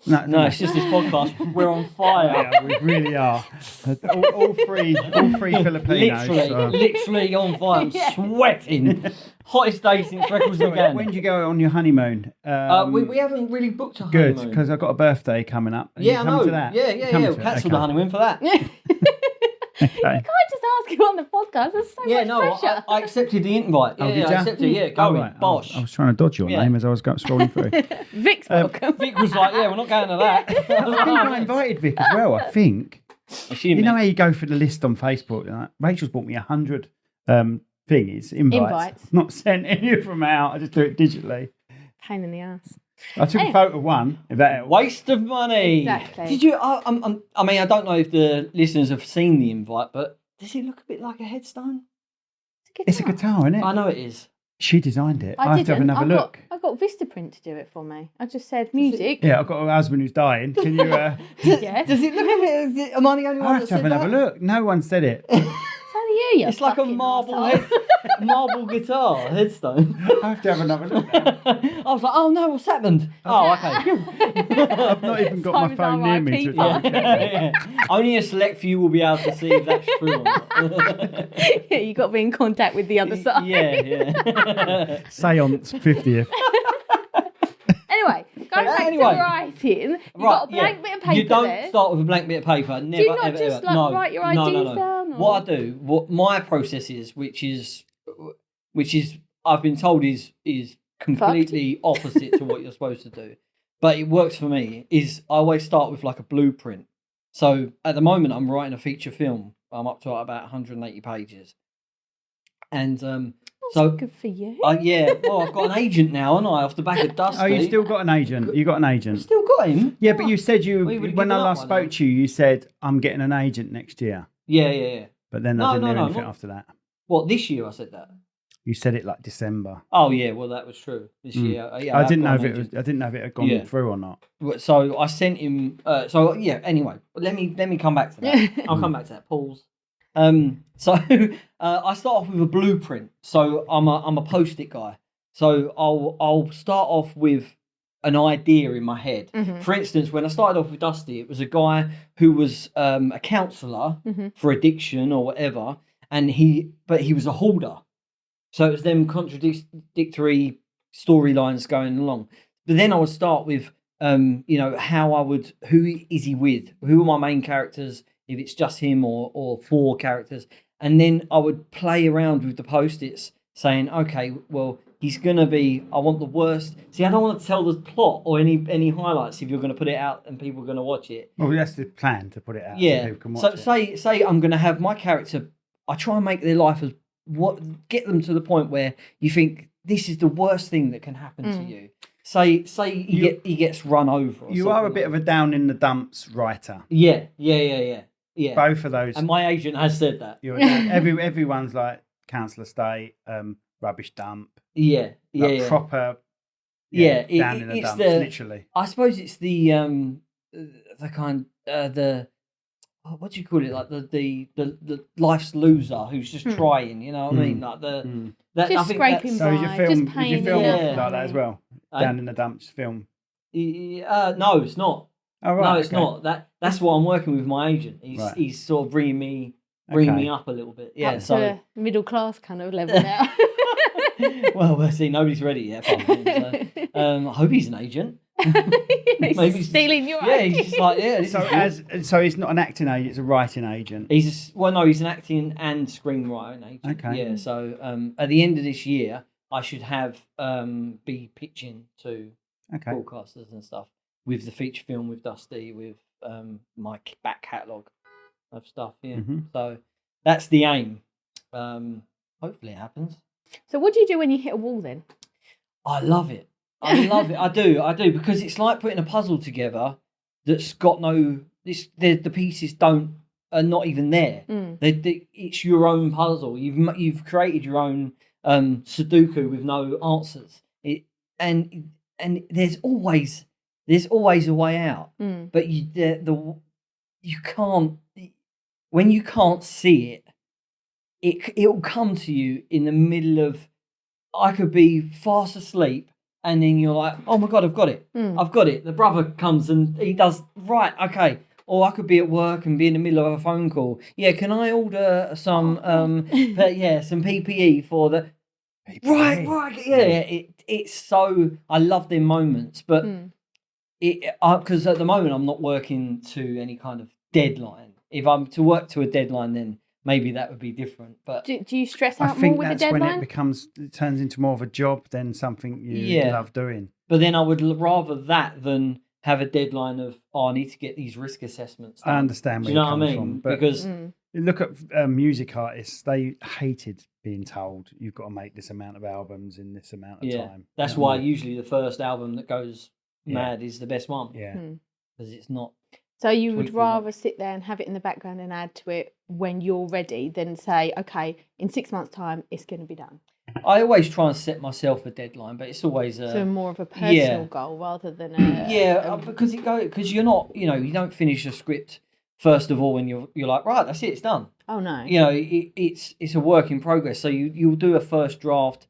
Speaker 2: No,
Speaker 1: it's just this podcast. We're on fire.
Speaker 2: Yeah, we really are. All three Filipinos.
Speaker 1: Literally on fire. I'm sweating. Hottest day since records began.
Speaker 2: When did you go on your honeymoon?
Speaker 1: We haven't really booked a honeymoon.
Speaker 2: Good, because I've got a birthday coming up.
Speaker 1: Yeah, I know.
Speaker 2: To that?
Speaker 1: Yeah. We'll cancel the honeymoon for that.
Speaker 2: Okay.
Speaker 3: You can't just ask him on the podcast. There's so much pressure.
Speaker 1: I accepted the invite.
Speaker 2: Did you?
Speaker 1: I accepted. Yeah, go
Speaker 2: right.
Speaker 1: Bosh.
Speaker 2: I was trying to dodge your name as I was scrolling through.
Speaker 3: Vic's welcome.
Speaker 1: Vic was like, "Yeah, we're not going to that."
Speaker 2: I think I invited Vic as well. I think. You know how you go for the list on Facebook? Like, Rachel's bought me 100 invites. Not sent any of them out. I just do it digitally.
Speaker 3: Pain in the ass.
Speaker 2: I took a photo of one. If that helps.
Speaker 1: Waste of money.
Speaker 3: Exactly.
Speaker 1: Did you? I mean, I don't know if the listeners have seen the invite, but does it look a bit like a headstone?
Speaker 2: It's a guitar, isn't it?
Speaker 1: I know it is.
Speaker 2: She designed it. I have to have another look.
Speaker 3: I got Vistaprint to do it for me. I just said music.
Speaker 2: Yeah, I've got a husband who's dying. Can you?
Speaker 3: Yeah.
Speaker 1: Does it look a bit? Am I the only one?
Speaker 2: I have to have another look. No one said it.
Speaker 3: It's only you.
Speaker 1: It's like a marble guitar headstone.
Speaker 2: I have to have another look.
Speaker 1: I was like, oh no, what's happened? Oh, okay.
Speaker 2: I've not even got my phone near me to
Speaker 3: Yeah.
Speaker 1: Yeah. Only a select few will be able to see if that's true or not.
Speaker 3: Yeah, you got to be in contact with the other side.
Speaker 1: Yeah.
Speaker 2: Seance 50th.
Speaker 3: Anyway, going back to writing, you've got a blank bit of paper.
Speaker 1: You don't
Speaker 3: there.
Speaker 1: start with a blank bit of paper. Never,
Speaker 3: do you not
Speaker 1: ever,
Speaker 3: just
Speaker 1: ever.
Speaker 3: write your ideas down? Or?
Speaker 1: What I do, what my process is, which is I've been told is completely opposite to what you're supposed to do, but it works for me. Is I always start with like a blueprint. So at the moment, I'm writing a feature film. I'm up to about 180 pages, and so
Speaker 3: good for you.
Speaker 1: Yeah. Well, I've got an agent now, and I off the back of Dusty.
Speaker 2: Oh, you still got an agent? You got an agent?
Speaker 1: Still got him?
Speaker 2: Yeah, but you said when I last
Speaker 1: up
Speaker 2: spoke to you, you said I'm getting an agent next year.
Speaker 1: Yeah.
Speaker 2: But then I didn't hear anything after that.
Speaker 1: What, this year? I said that.
Speaker 2: You said it like December.
Speaker 1: Oh yeah, well that was true. This year, yeah.
Speaker 2: I didn't know if it had gone through or not.
Speaker 1: So I sent him. So yeah. Anyway, let me come back to that. I'll come back to that. Pause. So I start off with a blueprint. So I'm a post-it guy. So I'll start off with an idea in my head. Mm-hmm. For instance, when I started off with Dusty, it was a guy who was a counsellor for addiction or whatever, and he was a hoarder. So it was them contradictory storylines going along. But then I would start with, who is he with? Who are my main characters if it's just him or 4 characters. And then I would play around with the post-its saying, okay, well, he's going to be, I want the worst. See, I don't want to tell the plot or any highlights if you're going to put it out and people are going to watch it.
Speaker 2: Well, that's the plan, to put it out
Speaker 1: Yeah.
Speaker 2: so people can watch
Speaker 1: So
Speaker 2: it.
Speaker 1: say I'm going to have my character, I try and make their life get them to the point where you think this is the worst thing that can happen to you. Say he gets run over. Or
Speaker 2: you are a bit of a down in the dumps writer.
Speaker 1: Yeah.
Speaker 2: Both of those.
Speaker 1: And my agent has said that.
Speaker 2: Everyone's like council estate, rubbish dump.
Speaker 1: Yeah.
Speaker 2: Proper.
Speaker 1: Yeah,
Speaker 2: down in the dumps, literally.
Speaker 1: I suppose it's the kind what do you call it? Like the life's loser who's just trying. You know what I mean? Like
Speaker 3: just
Speaker 1: I think
Speaker 3: scraping
Speaker 2: so. Is your film
Speaker 3: enough
Speaker 2: like that as well? Down in the dumps film.
Speaker 1: No, it's not.
Speaker 2: Oh, right,
Speaker 1: no, it's not. That's what I'm working with my agent. He's sort of bringing me up a little bit. Yeah,
Speaker 3: up to a middle class kind of level now.
Speaker 1: Well, see, nobody's ready yet. I hope he's an agent.
Speaker 3: Maybe he's stealing your agent.
Speaker 1: He's just like
Speaker 2: So he's not an acting agent; he's a writing agent.
Speaker 1: He's an acting and screenwriting agent.
Speaker 2: Okay.
Speaker 1: Yeah. So at the end of this year, I should have be pitching to broadcasters and stuff with the feature film with Dusty, with my back catalogue of stuff. Yeah.
Speaker 2: Mm-hmm.
Speaker 1: So that's the aim. Hopefully it happens.
Speaker 3: So what do you do when you hit a wall then?
Speaker 1: I love it. I love it. I do, because it's like putting a puzzle together that's got the pieces are not even there. It's your own puzzle. You've created your own Sudoku with no answers. And there's always a way out. But you can't, when you can't see it'll come to you in the middle of, I could be fast asleep and then you're like, oh my God, I've got it. I've got it. The brother comes and he does, right, okay. Or I could be at work and be in the middle of a phone call. Yeah, can I order some some PPE for the... PPE. Right, yeah. It's so... I love them moments, but because at the moment I'm not working to any kind of deadline. If I'm to work to a deadline, then maybe that would be different. But
Speaker 3: do you stress out
Speaker 2: more
Speaker 3: with the deadline?
Speaker 2: I think that's when it turns into more of a job than something you love doing.
Speaker 1: But then I would rather that than have a deadline of, I need to get these risk assessments done.
Speaker 2: I understand where
Speaker 1: you know
Speaker 2: you're
Speaker 1: what I
Speaker 2: coming
Speaker 1: mean?
Speaker 2: from.
Speaker 1: Because
Speaker 2: look at music artists, they hated being told you've got to make this amount of albums in this amount of time.
Speaker 1: That's why usually the first album that goes mad is the best one.
Speaker 2: Yeah.
Speaker 1: Because it's not...
Speaker 3: So you would rather sit there and have it in the background and add to it when you're ready than say, okay, in 6 months' time, it's going to be done.
Speaker 1: I always try and set myself a deadline, but it's always
Speaker 3: so more of a personal goal rather than
Speaker 1: because you're not, you don't finish a script first of all when you're like, right, that's it, it's done.
Speaker 3: Oh no.
Speaker 1: It's a work in progress. So you'll do a first draft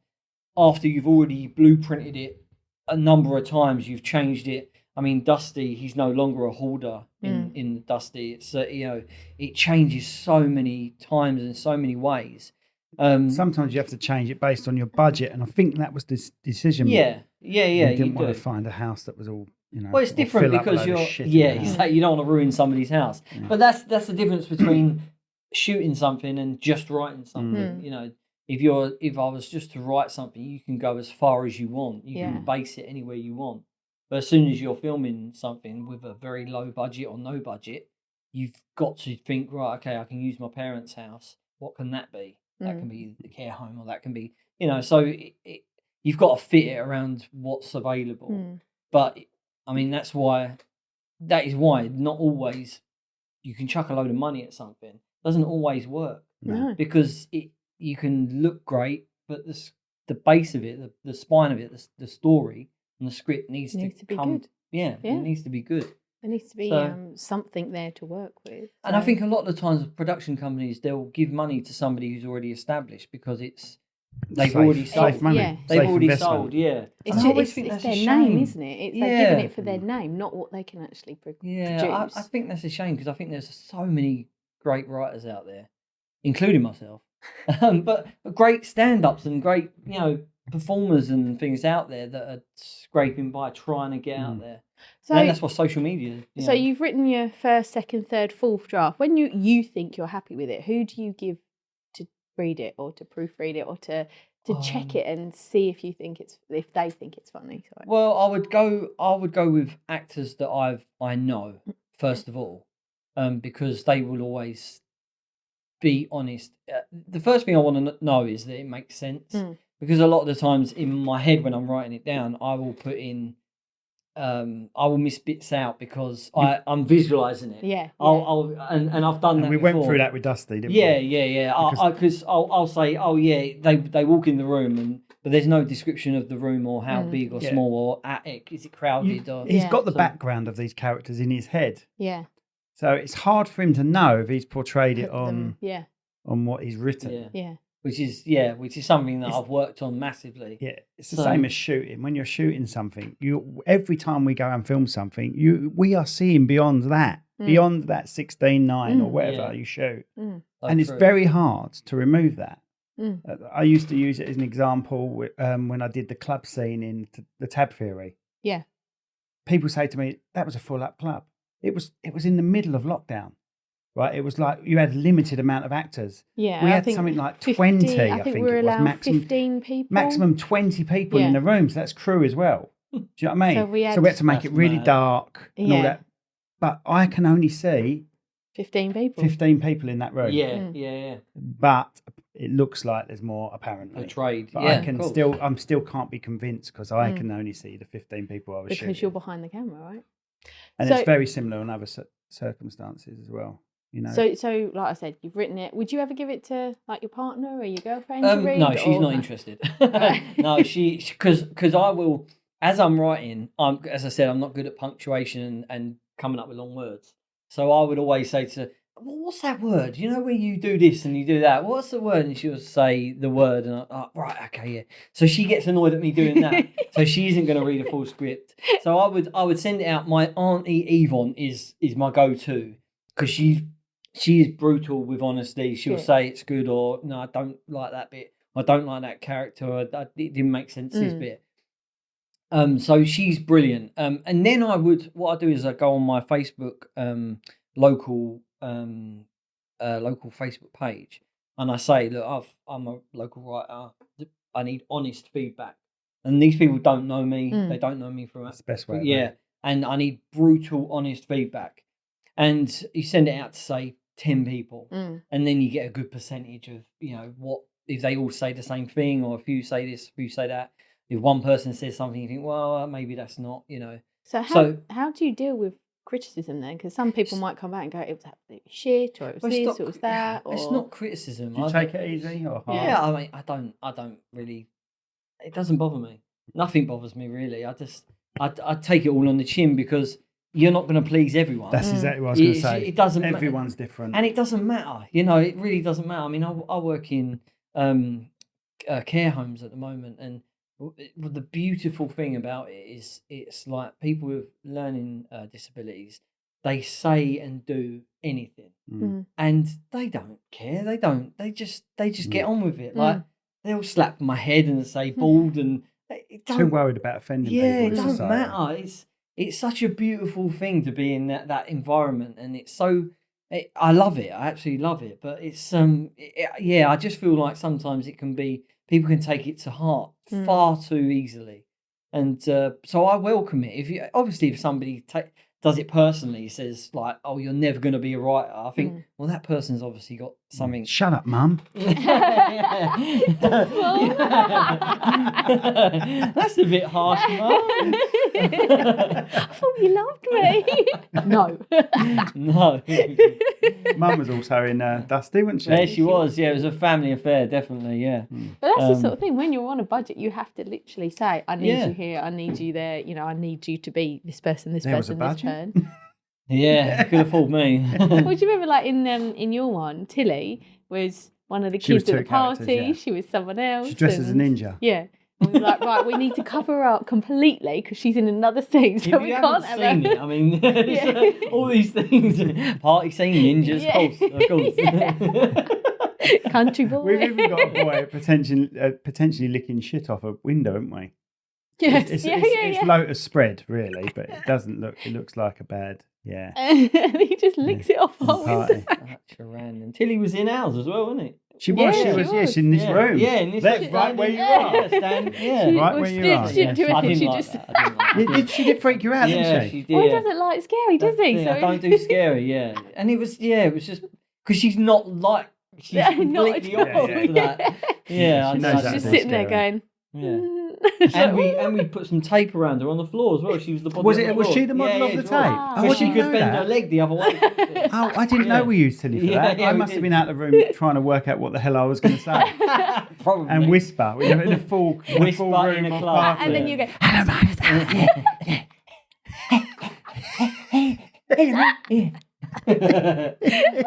Speaker 1: after you've already blueprinted it a number of times. You've changed it. I mean, Dusty, he's no longer a hoarder in Dusty. It's it changes so many times in so many ways.
Speaker 2: Sometimes you have to change it based on your budget, and I think that was this decision.
Speaker 1: Yeah.
Speaker 2: You didn't want to find a house that was all,
Speaker 1: Well, it's different because you don't want to ruin somebody's house. Yeah. But that's the difference between shooting something and just writing something. If I was just to write something, you can go as far as you want. You can base it anywhere you want. But as soon as you're filming something with a very low budget or no budget, you've got to think, right, okay, I can use my parents' house. What can that be? That can be the care home, or that can be, so you've got to fit it around what's available. But, I mean, that is why not always you can chuck a load of money at something. It doesn't always work.
Speaker 3: No.
Speaker 1: Because you can look great, but the base of it, the spine of it, the story, and the script needs to
Speaker 3: be
Speaker 1: come.
Speaker 3: Good.
Speaker 1: Yeah, it needs to be good.
Speaker 3: There needs to be something there to work with.
Speaker 1: And I think a lot of the times production companies, they'll give money to somebody who's already established because they've already sold.
Speaker 2: Safe money.
Speaker 3: Yeah.
Speaker 1: They've already sold,
Speaker 3: It's their name, isn't it? It's they're giving it for their name, not what they can actually produce.
Speaker 1: Yeah, I think that's a shame because I think there's so many great writers out there, including myself, but great stand-ups and great, performers and things out there that are scraping by, trying to get out there.
Speaker 3: So
Speaker 1: and that's what social media.
Speaker 3: So you've written your first, second, third, fourth draft. When you think you're happy with it, who do you give to read it or to proofread it or to check it and see if they think it's funny? Sorry.
Speaker 1: Well, I would go with actors that I know first of all, because they will always be honest. The first thing I want to know is that it makes sense, because a lot of the times in my head when I'm writing it down, I will put in. I will miss bits out because I'm visualizing it.
Speaker 3: Yeah.
Speaker 1: I'll I've done that.
Speaker 2: We
Speaker 1: before.
Speaker 2: went through that with Dusty, didn't we?
Speaker 1: Yeah. Because I'll say, oh yeah, they walk in the room but there's no description of the room or how big or small or attic. Is it crowded?
Speaker 2: He's got the background of these characters in his head.
Speaker 3: Yeah.
Speaker 2: So it's hard for him to know if he's portrayed it on what he's written.
Speaker 3: Yeah.
Speaker 1: Which is something that I've worked on massively.
Speaker 2: Yeah, it's the same as shooting. When you're shooting something, every time we go and film something, we are seeing beyond that 16:9 or whatever you shoot, and it's very hard to remove that. I used to use it as an example when I did the club scene in the Tab Theory.
Speaker 3: Yeah,
Speaker 2: people say to me that was a full up club. It was in the middle of lockdown. Right, it was like you had a limited amount of actors.
Speaker 3: Yeah,
Speaker 2: we had something like 20. I think
Speaker 3: we were
Speaker 2: it was
Speaker 3: allowed 15 people.
Speaker 2: Maximum 20 people in the room, so that's crew as well. Do you know what I mean? So we had to make it really dark and all that. But I can only see
Speaker 3: 15 people.
Speaker 2: 15 people in that room.
Speaker 1: Yeah.
Speaker 2: But it looks like there's more apparently.
Speaker 1: Portrayed.
Speaker 2: But I still can't be convinced because I can only see the 15 people I was shooting.
Speaker 3: Because you're behind the camera, right?
Speaker 2: And it's very similar in other circumstances as well. You know.
Speaker 3: So like I said, you've written it. Would you ever give it to like your partner or your girlfriend to read?
Speaker 1: No, she's not interested. No, because I will, as I'm writing, as I said, I'm not good at punctuation and coming up with long words. So I would always say to her, well, what's that word? You know, where you do this and you do that. What's the word? And she'll say the word, and right, okay, yeah. So she gets annoyed at me doing that. So she isn't going to read a full script. So I would send it out. My auntie Yvonne is my go-to because she is brutal with honesty. She'll say it's good or no, I don't like that bit. I don't like that character. Or it didn't make sense this bit. So she's brilliant. And then what I do is I go on my Facebook local Facebook page and I say, look, I'm a local writer. I need honest feedback. And these people don't know me. They don't know me from
Speaker 2: That's the best way.
Speaker 1: Yeah. And I need brutal, honest feedback. And you send it out to say 10 people, and then you get a good percentage of, you know, what if they all say the same thing, or if you say this, if you say that. If one person says something, you think, well, maybe that's not, you know.
Speaker 3: So how do you deal with criticism then? Because some people might come back and go, it was absolutely shit, or it was this, or it was that. Or...
Speaker 1: It's not criticism.
Speaker 2: Do you take it easy or hard?
Speaker 1: Yeah, I mean, I don't really. It doesn't bother me. Nothing bothers me really. I take it all on the chin because you're not going to please everyone.
Speaker 2: That's exactly what I was going to say.
Speaker 1: It doesn't.
Speaker 2: Everyone's different,
Speaker 1: and it doesn't matter. You know, it really doesn't matter. I mean, I work in care homes at the moment, and the beautiful thing about it is it's like people with learning disabilities. They say and do anything, and they don't care. They just get on with it. Like they'll slap my head and say bald, and
Speaker 2: too worried about offending people.
Speaker 1: Yeah, it doesn't matter. It's such a beautiful thing to be in that environment, and it's so. I love it. I absolutely love it. But it's I just feel like sometimes it can be people can take it to heart far too easily, and so I welcome it. If somebody does it personally, says like, "Oh, you're never going to be a writer," I think, well, that person's obviously got something.
Speaker 2: Shut up, Mum.
Speaker 1: That's a bit harsh, Mum.
Speaker 3: I thought you loved me. No.
Speaker 1: No.
Speaker 2: Mum was also in Dusty, wasn't she?
Speaker 1: There she was. Yeah, it was a family affair, definitely. Yeah.
Speaker 3: But that's the sort of thing. When you're on a budget, you have to literally say, "I need you here. I need you there. You know, I need you to be this person, this person, this person."
Speaker 1: Yeah, could have fooled me.
Speaker 3: Well, do you remember, like in your one, Tilly was one of the kids at the party. Yeah. She was someone else.
Speaker 2: She dressed as a ninja.
Speaker 3: Yeah. And we were like, right, we need to cover her up completely because she's in another scene, so we can't have her.
Speaker 1: It, I mean, all these things, party scene, ninjas, of course.
Speaker 3: Country boy.
Speaker 2: We've even got a boy potentially licking shit off a window, haven't we?
Speaker 3: Yes.
Speaker 2: It's Lotus spread, really, but it doesn't look. It looks like a bad. Yeah.
Speaker 3: And he just licks it off our
Speaker 2: Party.
Speaker 3: window.
Speaker 1: Such a random. Tilly was in ours as well, wasn't it?
Speaker 2: She was.
Speaker 3: Yeah,
Speaker 2: She
Speaker 3: she
Speaker 2: was. Yeah,
Speaker 3: was.
Speaker 2: she's in this room.
Speaker 1: Yeah, in this
Speaker 2: That's
Speaker 1: room.
Speaker 2: right where you
Speaker 3: Yeah.
Speaker 2: are.
Speaker 1: Yeah, stand, yeah.
Speaker 3: She-
Speaker 2: Right
Speaker 3: well,
Speaker 2: where
Speaker 3: she
Speaker 2: you
Speaker 3: didn't-
Speaker 2: are.
Speaker 3: she didn't do
Speaker 1: I
Speaker 3: anything,
Speaker 1: didn't
Speaker 3: she
Speaker 1: like
Speaker 3: just-
Speaker 1: that. I didn't like that.
Speaker 2: She did freak you out,
Speaker 1: Yeah,
Speaker 2: didn't she?
Speaker 1: she did.
Speaker 3: Well, he
Speaker 1: yeah.
Speaker 3: doesn't like scary, does he?
Speaker 1: Yeah, I don't do scary, yeah. And it was just because she's not like, she's
Speaker 3: Yeah, not
Speaker 1: completely
Speaker 3: at all.
Speaker 1: opposite to that. Yeah,
Speaker 2: She
Speaker 1: I
Speaker 2: knows
Speaker 1: know.
Speaker 2: how
Speaker 3: She's
Speaker 2: to
Speaker 3: just
Speaker 2: do
Speaker 3: sitting there
Speaker 2: scary.
Speaker 3: going.
Speaker 1: Yeah.
Speaker 3: It's
Speaker 1: And
Speaker 3: like,
Speaker 1: we put some tape around her on the floor as well. She was the model
Speaker 2: Was
Speaker 1: of
Speaker 2: it?
Speaker 1: the
Speaker 2: Was
Speaker 1: floor.
Speaker 2: she the model
Speaker 1: Yeah,
Speaker 2: of
Speaker 1: yeah,
Speaker 2: the
Speaker 1: she
Speaker 2: tape?
Speaker 1: was.
Speaker 3: Wow.
Speaker 2: Oh, I
Speaker 1: Because she
Speaker 2: didn't
Speaker 1: could
Speaker 2: know
Speaker 1: bend her
Speaker 2: that.
Speaker 1: leg the other way.
Speaker 2: Oh, I didn't know
Speaker 1: Yeah.
Speaker 2: we used Tilly for
Speaker 1: Yeah,
Speaker 2: that.
Speaker 1: yeah,
Speaker 2: I
Speaker 1: we
Speaker 2: must have
Speaker 1: did.
Speaker 2: been out of the room trying to work out what the hell I was going to say
Speaker 1: Probably.
Speaker 2: and whisper. We were in a full
Speaker 1: Whisper
Speaker 2: room
Speaker 1: in a
Speaker 2: of
Speaker 1: club.
Speaker 2: party.
Speaker 3: and then you go.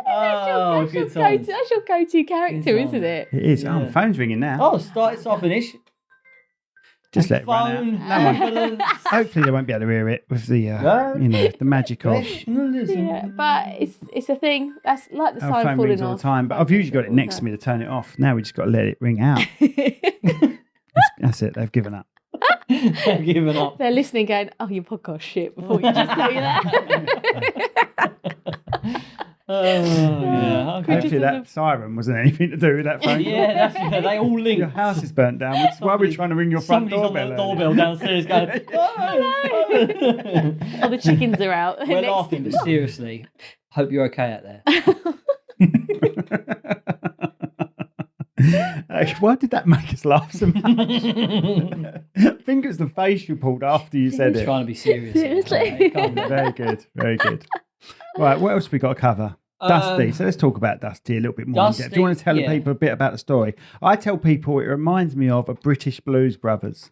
Speaker 1: Oh, good times.
Speaker 3: That's your go-to character,
Speaker 1: Good
Speaker 3: isn't
Speaker 1: times.
Speaker 3: it?
Speaker 2: It is.
Speaker 1: Yeah.
Speaker 2: Oh, phone's ringing now.
Speaker 1: Oh, it's off finish.
Speaker 2: Just let it run
Speaker 1: Phone.
Speaker 2: out. No one.
Speaker 1: ambulance.
Speaker 2: Hopefully they won't be able to hear it with the,
Speaker 1: No.
Speaker 2: the magic of.
Speaker 3: Yeah, but it's a thing. That's like the
Speaker 2: Our
Speaker 3: sign
Speaker 2: phone
Speaker 3: falling
Speaker 2: rings all
Speaker 3: off.
Speaker 2: the time, but I've usually got it next to me to turn it off. Now we just got to let it ring out. That's it. They've given up.
Speaker 1: I've given up.
Speaker 3: They're listening, going, "Oh, your podcast shit." Before you just tell you that.
Speaker 1: Oh, yeah. Okay.
Speaker 2: Hopefully that siren wasn't anything to do with that phone call.
Speaker 1: Yeah, they all link.
Speaker 2: Your house is burnt down, which is why we're trying to ring your front
Speaker 1: Somebody's
Speaker 2: doorbell.
Speaker 1: on the
Speaker 2: earlier.
Speaker 1: doorbell downstairs going,
Speaker 3: Oh, the chickens are out.
Speaker 1: We're
Speaker 3: Next-
Speaker 1: laughing, but seriously, hope you're okay out there.
Speaker 2: Why did that make us laugh so much? I think it was the face you pulled after you said it.
Speaker 1: Trying to be serious.
Speaker 3: Seriously?
Speaker 1: Right, calm down.
Speaker 2: Very good, very good. Right, what else have we got to cover? Dusty. So let's talk about Dusty a little bit more. in depth. Do you want to tell
Speaker 1: Dusty,
Speaker 2: the people a bit about the story? I tell people it reminds me of a British Blues Brothers.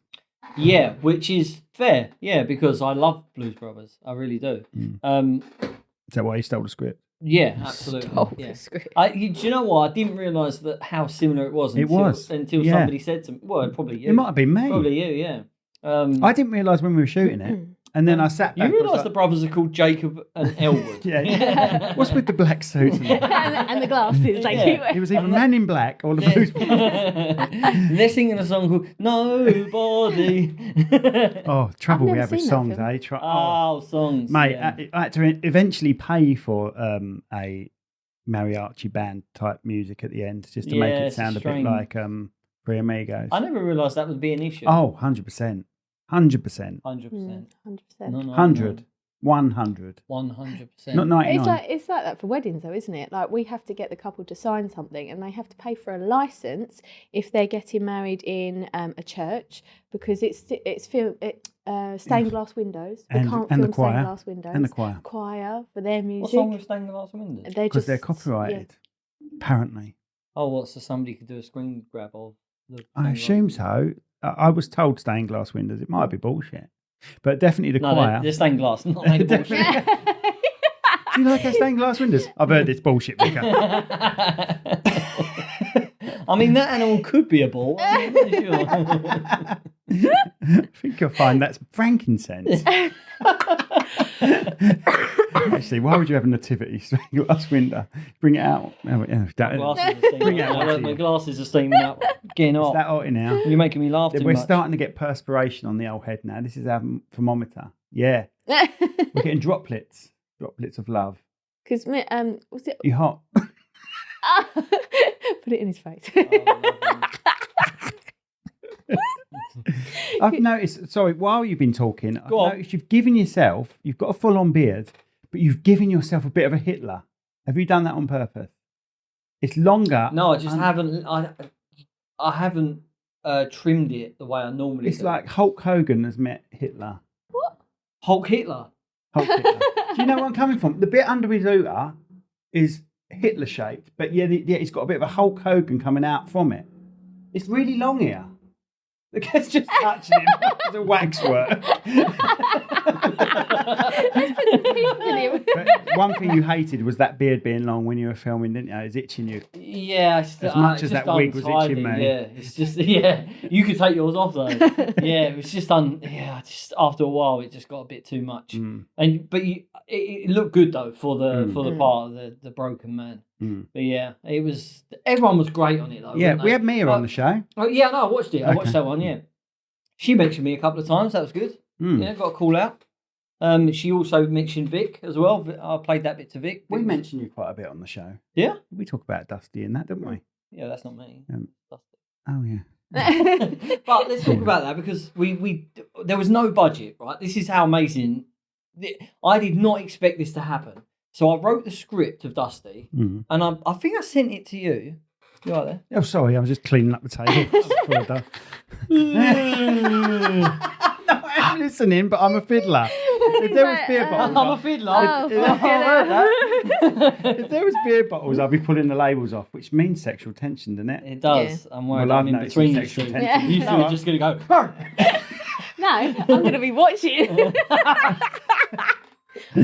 Speaker 1: Yeah, which is fair. Yeah, because I love Blues Brothers. I really do.
Speaker 2: Is that why you stole the script?
Speaker 1: Yeah, absolutely.
Speaker 3: Stole
Speaker 1: Yeah.
Speaker 3: the script.
Speaker 1: Do you know what? I didn't realise that how similar it was.
Speaker 2: It
Speaker 1: Until,
Speaker 2: was,
Speaker 1: until
Speaker 2: yeah.
Speaker 1: somebody said to me. Well, probably you.
Speaker 2: It might have been me.
Speaker 1: Probably you. Yeah.
Speaker 2: I didn't realise when we were shooting it, and then I sat
Speaker 1: You
Speaker 2: back.
Speaker 1: realise
Speaker 2: I was
Speaker 1: the brothers are called Jacob and Elwood.
Speaker 2: yeah. What's with the black suit?
Speaker 3: and the glasses, like
Speaker 1: Yeah.
Speaker 2: It was either Man in Black or the Blues Brothers.
Speaker 1: And they're singing a song called Nobody.
Speaker 2: Oh, trouble
Speaker 3: I've
Speaker 2: we
Speaker 3: never
Speaker 2: have with
Speaker 3: seen that
Speaker 2: songs,
Speaker 3: film.
Speaker 2: eh?
Speaker 1: Oh, songs.
Speaker 2: Mate,
Speaker 1: yeah.
Speaker 2: I had to eventually pay for a mariachi band type music at the end just to make
Speaker 1: Yeah,
Speaker 2: it
Speaker 1: it's
Speaker 2: sound a bit
Speaker 1: strange.
Speaker 2: like Three Amigos.
Speaker 1: I never realised that would be an issue.
Speaker 2: Oh, 100%. 100%.
Speaker 1: 100%.
Speaker 3: 100%.
Speaker 1: No, no,
Speaker 2: 100. 100.
Speaker 1: 100%.
Speaker 2: Not 99.
Speaker 3: It's like that for weddings, though, isn't it? Like we have to get the couple to sign something, and they have to pay for a license if they're getting married in a church because it's stained glass windows. They
Speaker 2: And-
Speaker 3: can't
Speaker 2: and the
Speaker 3: film
Speaker 2: choir.
Speaker 3: stained glass windows.
Speaker 2: And the choir.
Speaker 3: Choir for their music.
Speaker 1: What's wrong with stained glass windows?
Speaker 2: Because they're copyrighted, apparently.
Speaker 1: Oh, what? So somebody could do a screen grab of the.
Speaker 2: I assume so. I was told stained glass windows. It might be bullshit. But definitely the
Speaker 1: No,
Speaker 2: choir.
Speaker 1: they're stained glass, not made of bullshit.
Speaker 3: Yeah.
Speaker 2: Do you like our stained glass windows? I've heard it's bullshit, Vicar.
Speaker 1: I mean, that animal could be a ball. I'm not sure.
Speaker 2: I think you'll find that's frankincense. Actually, why would you have a nativity stained glass window? Bring it out. Oh, yeah, don't-
Speaker 1: Glasses are steaming
Speaker 2: Bring it
Speaker 1: out.
Speaker 2: out to
Speaker 1: My
Speaker 2: you.
Speaker 1: glasses are steaming up. Getting
Speaker 2: It's
Speaker 1: hot.
Speaker 2: that hot in now.
Speaker 1: You're making me laugh too
Speaker 2: We're
Speaker 1: much.
Speaker 2: starting to get perspiration on the old head now. This is our thermometer. Yeah. We're getting droplets. Droplets of love.
Speaker 3: Because was it?
Speaker 2: You hot?
Speaker 3: Put it in his face.
Speaker 2: I've noticed, sorry, while you've been talking, I've
Speaker 1: Go on.
Speaker 2: noticed you've given yourself, you've got a full-on beard, but you've given yourself a bit of a Hitler. Have you done that on purpose? It's longer.
Speaker 1: No, I just haven't. I haven't trimmed it the way I normally
Speaker 2: It's
Speaker 1: do.
Speaker 2: like Hulk Hogan has met Hitler.
Speaker 1: Hulk Hitler.
Speaker 2: Hulk Hitler. Do you know where I'm coming from? The bit under his Uter is Hitler-shaped, but yeah, it's got a bit of a Hulk Hogan coming out from it. It's really long here. The cat's just touching him. It's a waxwork.
Speaker 3: Let's put some teeth in him.
Speaker 2: But one thing you hated was that beard being long when you were filming, didn't you? It was itching you.
Speaker 1: Yeah,
Speaker 2: As much as that wig was itching me.
Speaker 1: Yeah, it's just you could take yours off though. Yeah, it was just just after a while it just got a bit too much. But it looked good though for the part of the broken man. But yeah, everyone was great on it though.
Speaker 2: Yeah,
Speaker 1: weren't
Speaker 2: we
Speaker 1: they?
Speaker 2: had Mia on the show.
Speaker 1: Oh yeah, no, I watched it. I watched
Speaker 2: Okay.
Speaker 1: that one. Yeah, She mentioned me a couple of times. That was good. Yeah, got a call out. She also mentioned Vic as well. I played that bit to Vic.
Speaker 2: We mentioned you quite a bit on the show.
Speaker 1: Yeah?
Speaker 2: We talk about Dusty and that, don't we?
Speaker 1: Yeah, that's not me.
Speaker 2: Oh, yeah.
Speaker 1: But let's talk about that because we there was no budget, right? This is how amazing. I did not expect this to happen. So I wrote the script of Dusty, and I think I sent it to you. You right there?
Speaker 2: Oh, sorry, I was just cleaning up the table. No, I'm listening, but I'm a fiddler. If there was beer bottles,
Speaker 1: I'm a fiddler.
Speaker 2: if there was beer bottles, I'd be pulling the labels off, which means sexual tension, doesn't it?
Speaker 1: It does. I'm worried.
Speaker 2: Well,
Speaker 1: I'm in
Speaker 2: noticed
Speaker 1: between you
Speaker 2: sexual
Speaker 1: two.
Speaker 2: tension.
Speaker 1: You two are just going to go.
Speaker 3: No, I'm going to be watching.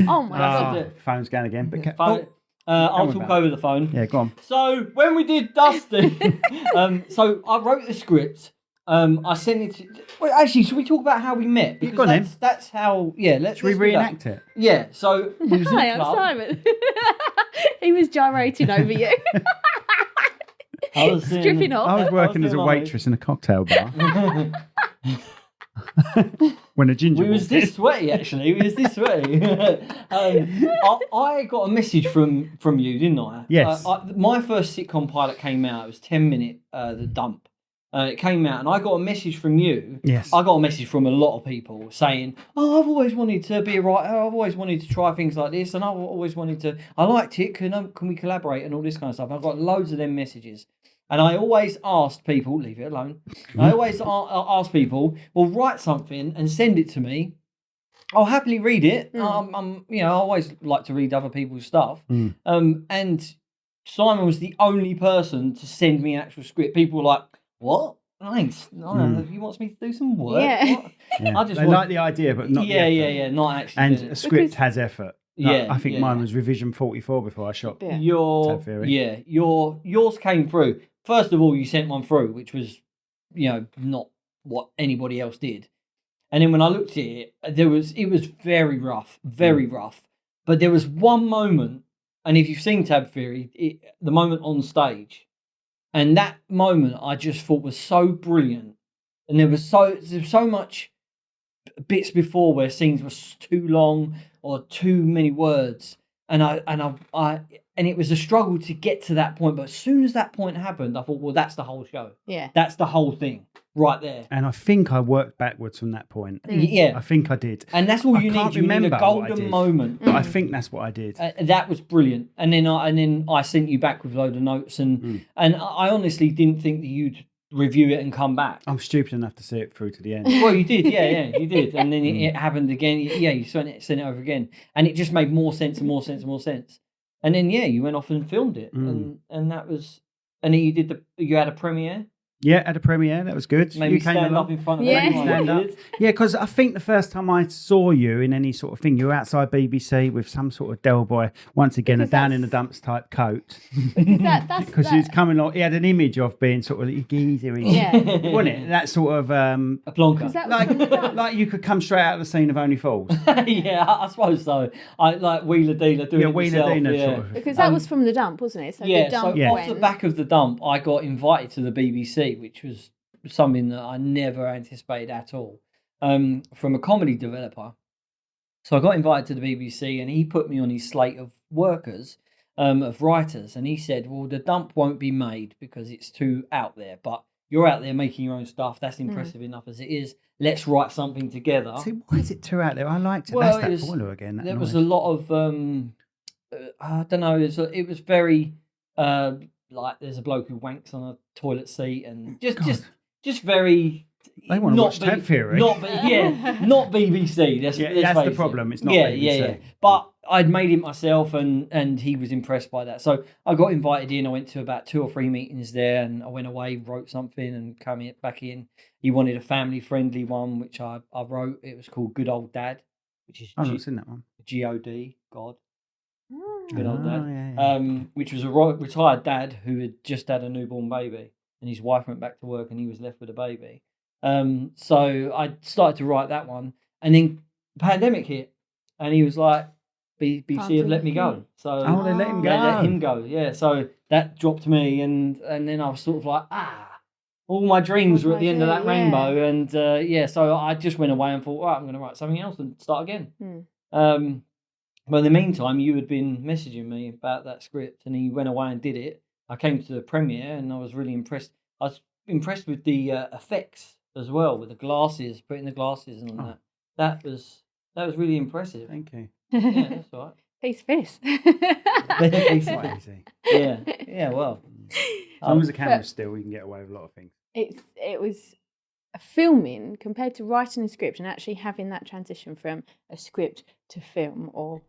Speaker 3: Oh my God.
Speaker 2: Phone's going again. But
Speaker 1: I'll talk over the phone.
Speaker 2: Yeah, go on.
Speaker 1: So when we did Dusty, so I wrote the script. I sent it to. Well, actually, should we talk about how we met?
Speaker 2: Because
Speaker 1: that's how. Yeah, let's.
Speaker 2: Should we reenact it?
Speaker 1: Yeah. So we was in
Speaker 3: Hi,
Speaker 1: the
Speaker 3: I'm
Speaker 1: club.
Speaker 3: Simon. He was gyrating over you.
Speaker 1: I was
Speaker 3: Stripping off.
Speaker 2: I was working as a waitress in a cocktail bar. When a ginger.
Speaker 1: We was this sweaty, actually. We was this sweaty. I got a message from you, didn't I?
Speaker 2: Yes.
Speaker 1: My first sitcom pilot came out. It was 10-minute. The dump. It came out, and I got a message from you.
Speaker 2: Yes.
Speaker 1: I got a message from a lot of people saying, "Oh, I've always wanted to be a writer. I've always wanted to try things like this, and I've always wanted to. I liked it. Can we collaborate and all this kind of stuff?" I've got loads of them messages. And I always asked people, leave it alone. I always ask people, well, write something and send it to me. I'll happily read it. I always like to read other people's stuff. And Simon was the only person to send me an actual script. People were like, what? Nice. He wants me to do some work.
Speaker 3: Yeah.
Speaker 2: I just like the idea, but not the effort.
Speaker 1: Yeah, not actually.
Speaker 2: And a script has effort.
Speaker 1: Yeah,
Speaker 2: I think mine was revision 44 before I shot.
Speaker 1: Yours came through. First of all, you sent one through, which was, not what anybody else did. And then when I looked at it, it was very rough, But there was one moment, and if you've seen Tab Theory, the moment on stage, and that moment I just thought was so brilliant. And there was so much bits before where scenes were too long or too many words, and it was a struggle to get to that point. But as soon as that point happened, I thought, well, that's the whole show.
Speaker 3: Yeah,
Speaker 1: that's the whole thing right there.
Speaker 2: And I think I worked backwards from that point.
Speaker 1: Yeah,
Speaker 2: I think I did.
Speaker 1: And that's all you need. You need a golden moment.
Speaker 2: But I think that's what I did.
Speaker 1: That was brilliant. And then I sent you back with a load of notes, and I honestly didn't think that you'd review it and come back.
Speaker 2: I'm stupid enough to see it through to the end.
Speaker 1: Well, you did, yeah, you did. And then it happened again. Yeah, you sent it over again, and it just made more sense and more sense and more sense. And then you went off and filmed it, and that was. And then you had a premiere.
Speaker 2: Yeah, at a premiere, that was good.
Speaker 1: Maybe
Speaker 2: you
Speaker 1: stand up in front of
Speaker 3: everyone.
Speaker 2: Stand up. Yeah, because I think the first time I saw you in any sort of thing, you were outside BBC with some sort of Del Boy, once again,
Speaker 3: Because
Speaker 2: a down in the dumps type coat.
Speaker 3: Because
Speaker 2: he's coming on, he had an image of being sort of a geezer.
Speaker 3: Yeah.
Speaker 2: Wasn't it? That sort of...
Speaker 1: a plonker.
Speaker 2: Like you could come straight out of the scene of Only Fools.
Speaker 1: Yeah, I suppose so. I like Wheeler Dealer doing it
Speaker 2: Wheeler
Speaker 1: yourself,
Speaker 2: Dealer sort of.
Speaker 3: Because that was from the dump, wasn't it? So
Speaker 1: yeah,
Speaker 3: the dump
Speaker 1: so off the back of the dump, I got invited to the BBC, which was something that I never anticipated at all, from a comedy developer. So I got invited to the BBC, and he put me on his slate of workers, of writers, and he said, well, the dump won't be made because it's too out there, but you're out there making your own stuff. That's impressive enough as it is. Let's write something together.
Speaker 2: See, why is it too out there? I liked it.
Speaker 1: Well,
Speaker 2: that's that boiler again.
Speaker 1: There was a lot of, I don't know, it was very, like there's a bloke who wanks on a toilet seat, and just very.
Speaker 2: They want to watch Tab Theory.
Speaker 1: Not BBC. That's
Speaker 2: the problem. It's not BBC.
Speaker 1: Yeah. But I'd made it myself, and he was impressed by that. So I got invited in. I went to about 2 or 3 meetings there, and I went away, wrote something, and came back in. He wanted a family-friendly one, which I wrote. It was called Good Old Dad, which is
Speaker 2: I've not seen that one.
Speaker 1: God, God.
Speaker 3: Mm.
Speaker 1: Good Old Dad.
Speaker 2: Yeah.
Speaker 1: Which was a retired dad who had just had a newborn baby, and his wife went back to work, and he was left with a baby. So I started to write that one, and then the pandemic hit, and he was like, BBC have let me go. So
Speaker 2: they let him go.
Speaker 1: They let him go, yeah. So that dropped me, and then I was sort of like, all my dreams were at
Speaker 3: my
Speaker 1: the end of that
Speaker 3: God, yeah.
Speaker 1: rainbow, and so I just went away and thought, right, I'm going to write something else and start again. But in the meantime, you had been messaging me about that script, and he went away and did it. I came to the premiere, and I was really impressed. I was impressed with the effects as well, with the glasses, putting the glasses and all that. That was really impressive.
Speaker 2: Thank you.
Speaker 1: Yeah, that's all right.
Speaker 3: Piece of fish.
Speaker 2: It's quite easy.
Speaker 1: Yeah. Well,
Speaker 2: As long as the camera's still, we can get away with a lot of things.
Speaker 3: It was filming compared to writing a script and actually having that transition from a script to film or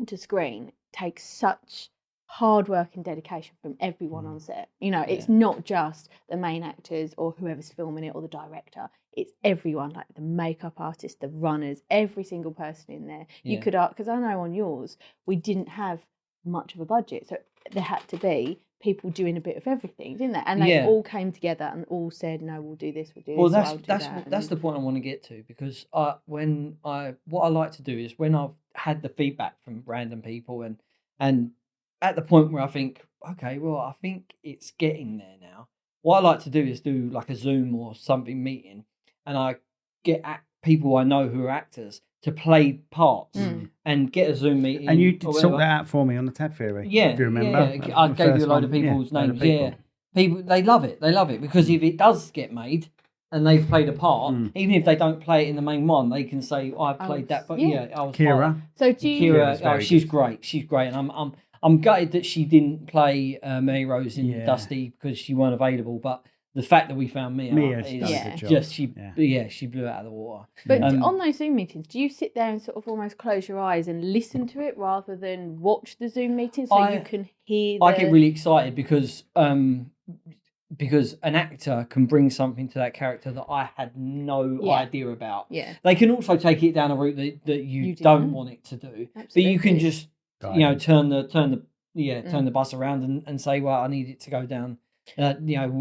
Speaker 3: to screen takes such hard work and dedication from everyone on set. You know, it's not just the main actors or whoever's filming it or the director. It's everyone, like the makeup artist, the runners, every single person in there. You could, because I know on yours, we didn't have much of a budget. So there had to be people doing a bit of everything, didn't there? And they all came together and all said, no, we'll do this, we'll do this.
Speaker 1: Well, that's the point I want to get to, because what I like to do is when I've had the feedback from random people and at the point where I think, okay, well, I think it's getting there now. What I like to do is do like a Zoom or something meeting, and I get people I know who are actors to play parts and get a Zoom meeting.
Speaker 2: And you did sort that out for me on the Tab Theory.
Speaker 1: Yeah,
Speaker 2: do you remember?
Speaker 1: Yeah. I gave you a load of people's names. Yeah, people, they love it. They love it because if it does get made and they've played a part, even if they don't play it in the main one, they can say, I played that. But I was
Speaker 2: Kira.
Speaker 3: So do you?
Speaker 1: Kira, she's great. She's great, and I'm gutted that she didn't play Mary Rose in Dusty because she weren't available. But the fact that we found Mia is just she blew it out of the water.
Speaker 3: But on those Zoom meetings, do you sit there and sort of almost close your eyes and listen to it rather than watch the Zoom meeting so you can hear?
Speaker 1: I get really excited because an actor can bring something to that character that I had no idea about.
Speaker 3: Yeah,
Speaker 1: they can also take it down a route that you don't want it to do. Absolutely. But you can just turn the bus around and say, well, I need it to go down. I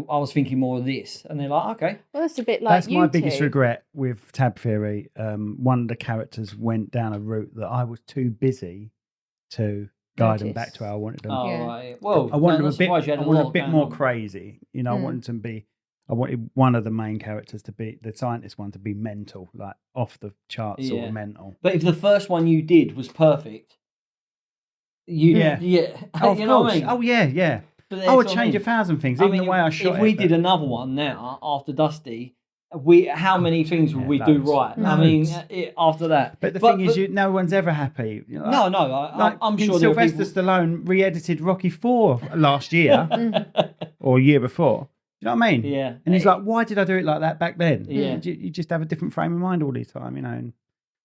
Speaker 1: was thinking more of this, and they're like, okay.
Speaker 3: Well, that's a bit like
Speaker 2: that's my biggest regret with Tab Theory. One of the characters went down a route that I was too busy to guide them back to how I wanted them.
Speaker 1: Oh, right. Well,
Speaker 2: I wanted them a bit more crazy. You know, I wanted one of the main characters to be the scientist one to be mental, like off the charts sort of mental.
Speaker 1: But if the first one you did was perfect,
Speaker 2: Oh,
Speaker 1: you know what I mean?
Speaker 2: Oh yeah. I would change 1,000 things, even the way I shot it.
Speaker 1: If we did another one now after Dusty, how many things would we do right?
Speaker 2: Loads.
Speaker 1: I mean, after that.
Speaker 2: But the thing is, no one's ever happy. You know,
Speaker 1: I'm sure
Speaker 2: Sylvester Stallone re-edited Rocky IV last year or year before. Do you know what I mean?
Speaker 1: Yeah.
Speaker 2: And he's like, why did I do it like that back then?
Speaker 1: Yeah.
Speaker 2: You just have a different frame of mind all the time, you know. And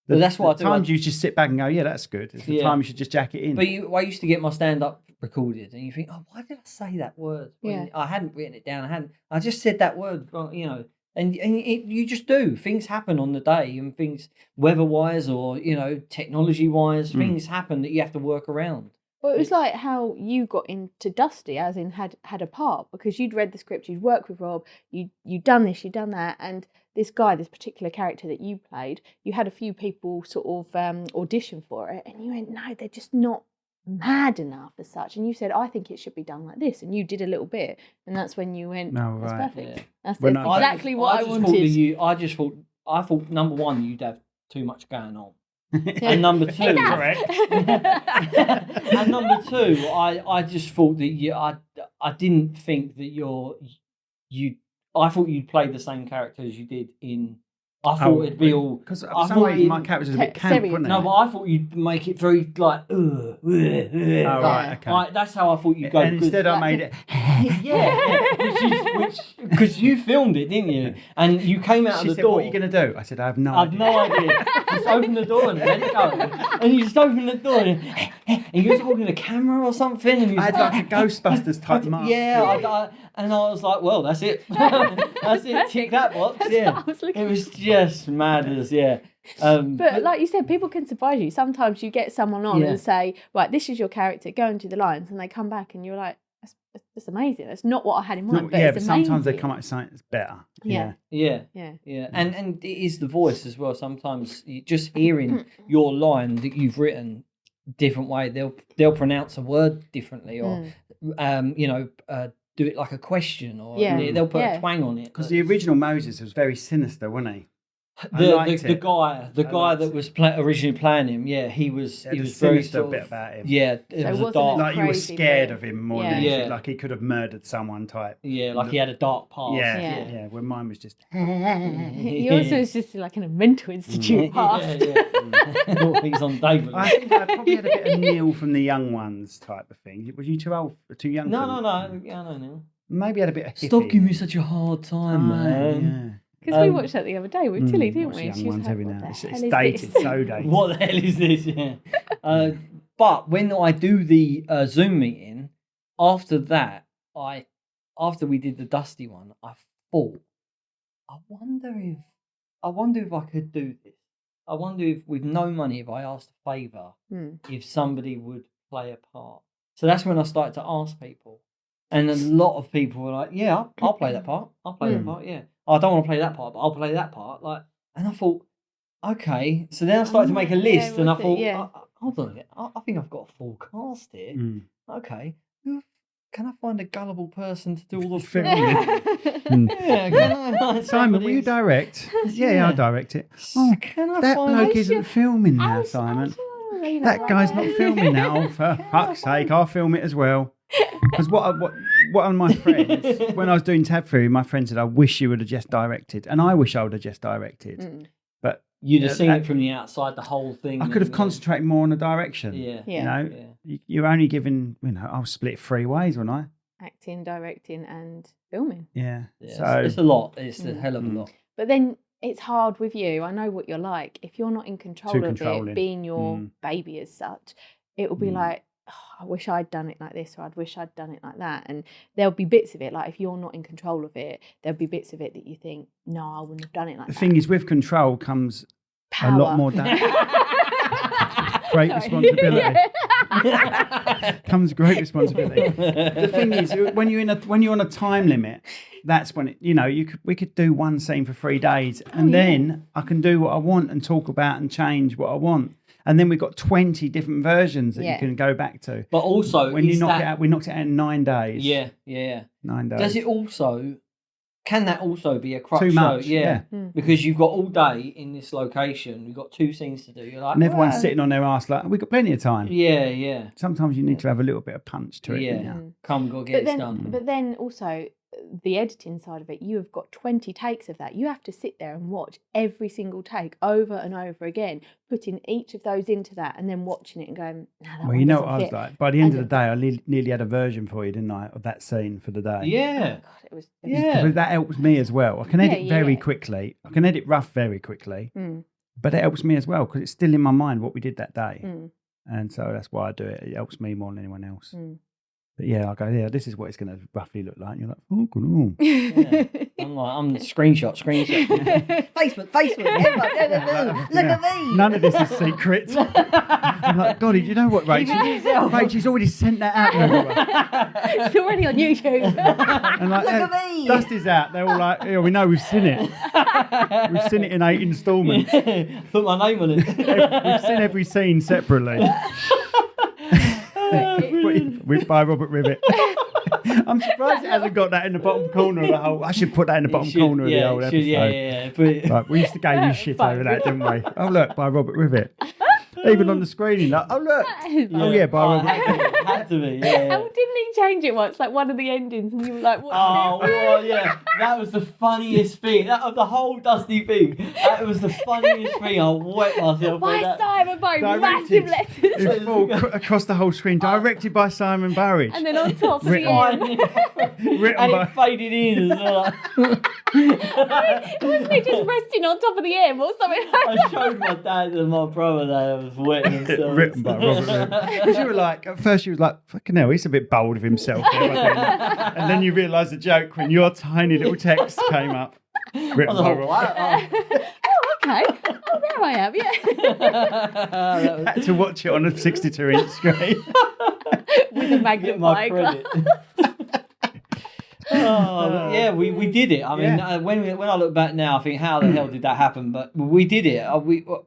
Speaker 1: but that's what
Speaker 2: times you just sit back and go, yeah, that's good. It's the time you should just jack it in.
Speaker 1: But I used to get my stand-up recorded, and you think, oh, why did I say that word? I hadn't written it down. I just said that word, you know. And you just do. Things happen on the day, and things, weather-wise or technology-wise, things happen that you have to work around.
Speaker 3: Well, it was like how you got into Dusty, as in had a part, because you'd read the script, you'd worked with Rob, you'd done this, you'd done that, and this particular character that you played, you had a few people sort of audition for it, and you went, no, they're just not mad enough as such. And you said, I think it should be done like this, and you did a little bit, and that's when you went, that's perfect. Yeah. That's exactly what I wanted.
Speaker 1: I thought number one, you'd have too much going on. And number two,
Speaker 2: correct.
Speaker 1: And number two, I just thought that I didn't think that I thought you'd play the same character as you did in. I thought it'd be all
Speaker 2: because my character was a bit camp, wasn't it?
Speaker 1: No, but I thought you'd make it very like.
Speaker 2: Right, okay.
Speaker 1: That's how I thought you'd go.
Speaker 2: And instead, I made it.
Speaker 1: which because you filmed it, didn't you? And you came out of the door.
Speaker 2: What are you going to do? I said, I have no idea.
Speaker 1: Just open the door and let it go. And you just open the door and you're talking to the camera or something. And
Speaker 2: I had like a Ghostbusters type mark.
Speaker 1: Yeah, and I was like, well, that's it. That's it. Tick that box. Yeah, it was just madness. Yeah.
Speaker 3: But like you said, people can surprise you. Sometimes you get someone on and say, right, this is your character, go and do the lines, and they come back and you're like, that's amazing. That's not what I had in mind. But
Speaker 2: sometimes they come up with something that's better.
Speaker 1: Yeah. And it is the voice as well. Sometimes just hearing your line that you've written different way, they'll pronounce a word differently, or do it like a question, or
Speaker 3: Yeah.
Speaker 1: they'll put
Speaker 3: Yeah.
Speaker 1: a twang on it.
Speaker 2: Because the original Moses was very sinister, wasn't he? I liked
Speaker 1: The
Speaker 2: it.
Speaker 1: guy
Speaker 2: liked
Speaker 1: that was originally playing him, he was
Speaker 2: There was a
Speaker 1: very
Speaker 2: sinister
Speaker 1: sort
Speaker 2: bit
Speaker 1: of,
Speaker 2: about him.
Speaker 1: yeah, it
Speaker 3: So
Speaker 1: was
Speaker 3: it
Speaker 1: a
Speaker 3: wasn't
Speaker 1: dark,
Speaker 3: as
Speaker 2: Like you were
Speaker 3: crazy,
Speaker 2: scared
Speaker 3: but-
Speaker 2: of him more
Speaker 3: Yeah.
Speaker 2: than anything.
Speaker 1: Yeah.
Speaker 2: Like he could have murdered someone type.
Speaker 1: like he had a dark past.
Speaker 2: Yeah,
Speaker 3: Yeah.
Speaker 2: yeah. Where mine was just.
Speaker 3: Yours was just like in a mental institute past.
Speaker 1: He's on David.
Speaker 2: I think I probably had a bit of Neil from the Young Ones type of thing. Was you too old, too young?
Speaker 1: No,
Speaker 2: for
Speaker 1: no,
Speaker 2: them?
Speaker 1: no. I don't know.
Speaker 2: Maybe had a bit of hippie.
Speaker 1: Stop giving me such a hard time, man.
Speaker 2: Yeah.
Speaker 3: Because we watched that the other day with Tilly, didn't
Speaker 2: Watch
Speaker 3: we?
Speaker 2: the
Speaker 3: And
Speaker 2: Young
Speaker 3: she was
Speaker 2: Ones
Speaker 3: like,
Speaker 2: every
Speaker 3: what
Speaker 2: now.
Speaker 3: the
Speaker 2: It's
Speaker 3: hell is
Speaker 2: dated,
Speaker 3: this?
Speaker 2: so dated.
Speaker 1: What the hell is this? Yeah. But when I do the Zoom meeting, after that, after we did the Dusty one, I thought, I wonder if I could do this. I wonder if, with no money, if I asked a favour, if somebody would play a part. So that's when I started to ask people. And a lot of people were like, yeah, I'll play that part. I'll play that part, yeah. I don't want to play that part, but I'll play that part. And I thought, okay. So then I started to make a list, and I thought, hold on a minute. I think I've got a full cast here. Okay. Can I find a gullible person to do all the filming? Yeah, can I?
Speaker 2: Simon, will you direct? Yeah, I'll direct it. Oh,
Speaker 1: can I
Speaker 2: that
Speaker 1: find
Speaker 2: bloke isn't filming now, Simon. That guy's not filming now. Oh, for fuck's sake, I'll film it as well. Because what on my friends, when I was doing Tab Theory, my friend said, I wish you would have just directed. And I wish I would have just directed. But
Speaker 1: you'd have seen it from the outside, the whole thing.
Speaker 2: I could have concentrated more on the direction.
Speaker 1: Yeah.
Speaker 2: You know, you're only given, I'll split it 3 ways, won't I?
Speaker 3: Acting, directing, and filming.
Speaker 2: Yeah.
Speaker 1: So it's a lot. It's a hell of a lot.
Speaker 3: But then it's hard with you. I know what you're like. If you're not in control of
Speaker 2: controlling.
Speaker 3: it, being your baby as such, it will be like, oh, I wish I'd done it like this, or I wish I'd done it like that. And there'll be bits of it, like if you're not in control of it, there'll be bits of it that you think, no, I wouldn't have done it like that.
Speaker 2: The thing is, with control comes
Speaker 3: Power.
Speaker 2: a lot more great responsibility. Comes great responsibility. The thing is, when you're on a time limit, that's when we could do one scene for 3 days, and then I can do what I want and talk about and change what I want. And then we've got 20 different versions that you can go back to.
Speaker 1: But also,
Speaker 2: when you knock it out, we knocked it out in 9 days.
Speaker 1: Yeah.
Speaker 2: 9 days.
Speaker 1: Does it also? Can that also be a crux
Speaker 2: Too
Speaker 1: show?
Speaker 2: much,
Speaker 1: Yeah. Because you've got all day in this location. You've got 2 scenes to do. You're like,
Speaker 2: and everyone's
Speaker 1: "Well."
Speaker 2: sitting on their ass like, we've got plenty of time.
Speaker 1: Yeah.
Speaker 2: Sometimes you need to have a little bit of punch to it.
Speaker 1: Yeah.
Speaker 2: don't you?
Speaker 1: Come, go get it done.
Speaker 3: But then also the editing side of it, you have got 20 takes of that. You have to sit there and watch every single take over and over again, putting each of those into that, and then watching it and going, no, that
Speaker 2: Well,
Speaker 3: one
Speaker 2: you know
Speaker 3: doesn't
Speaker 2: what I was
Speaker 3: fit.
Speaker 2: like? By the end of the day, I nearly had a version for you, didn't I, of that scene for the day?
Speaker 1: Yeah.
Speaker 3: God, it was
Speaker 2: Because that helps me as well. I can edit very
Speaker 3: yeah.
Speaker 2: quickly. I can edit rough very quickly.
Speaker 3: Mm.
Speaker 2: But it helps me as well because it's still in my mind what we did that day.
Speaker 3: Mm.
Speaker 2: And so that's why I do it. It helps me more than anyone else.
Speaker 3: Mm.
Speaker 2: But yeah, I go, yeah, this is what it's going to roughly look like. And you're like, oh, good on.
Speaker 1: Yeah. I'm screenshot. Facebook. Look at me.
Speaker 2: None of this is secret. I'm like, God, you know what, Rachel? Rachel's already sent that out to everyone.
Speaker 3: It's already on YouTube.
Speaker 2: And like,
Speaker 1: Look at me.
Speaker 2: Dusty's out. They're all like, yeah, we know we've seen it. We've seen it in 8 instalments.
Speaker 1: Put my name on it.
Speaker 2: We've seen every scene separately. With by Robert Rivett. I'm surprised it hasn't got that in the bottom corner of the whole. I should put that in the bottom corner of the whole episode.
Speaker 1: Yeah. But
Speaker 2: Right, we used to give you shit over that, didn't we? Oh look, by Robert Rivett. Even on the screen, like, oh look, oh yeah, by Robert.
Speaker 1: had to be. Yeah.
Speaker 3: And didn't he change it once, like one of the endings, and you were like, "What's
Speaker 1: Oh,
Speaker 3: this?"
Speaker 1: well, yeah. That was the funniest thing. That of the whole Dusty thing. That was the funniest thing. I wet myself.
Speaker 3: By
Speaker 1: with that.
Speaker 3: Simon Burridge,
Speaker 2: Directed.
Speaker 3: massive letters,
Speaker 2: It's full across the whole screen, directed by Simon Burridge.
Speaker 3: and then on top of the
Speaker 2: Written
Speaker 3: end,
Speaker 2: Written
Speaker 1: And
Speaker 2: by.
Speaker 1: it faded in as well.
Speaker 3: wasn't he just resting on top of the M or something like
Speaker 1: I
Speaker 3: that?
Speaker 1: showed my dad and my brother that I was wetting themselves.
Speaker 2: Written by Robert Rivett. Because you were like, at first you was like, fucking hell, he's a bit bold of himself there, wasn't he? And then you realised the joke when your tiny little text came up. Written by Robert.
Speaker 3: Oh, okay. Oh, there I am. Yeah,
Speaker 2: Had to watch it on a 62-inch screen.
Speaker 3: with a
Speaker 1: Get my
Speaker 3: magnifying glass.
Speaker 1: credit. Oh, yeah, we did it. I mean, when I look back now, I think, how the hell did that happen? But we did it.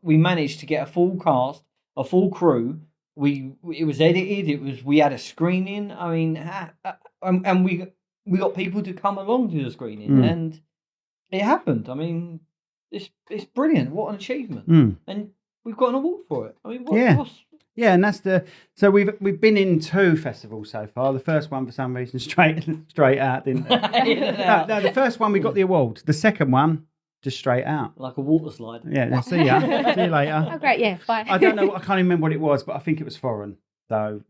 Speaker 1: We managed to get a full cast, a full crew. It was edited. We had a screening. I mean, and we we got people to come along to the screening, and it happened. I mean, it's brilliant. What an achievement! And we've got an award for it. I mean,
Speaker 2: yeah, and that's so we've been in 2 festivals so far. The first one, for some reason, straight out, didn't it? No, the first one we got the award. The second one, just straight out,
Speaker 1: like a water slide.
Speaker 2: Yeah, see ya. See you later.
Speaker 3: Oh, great! Yeah, bye.
Speaker 2: I don't know. I can't even remember what it was, but I think it was foreign. So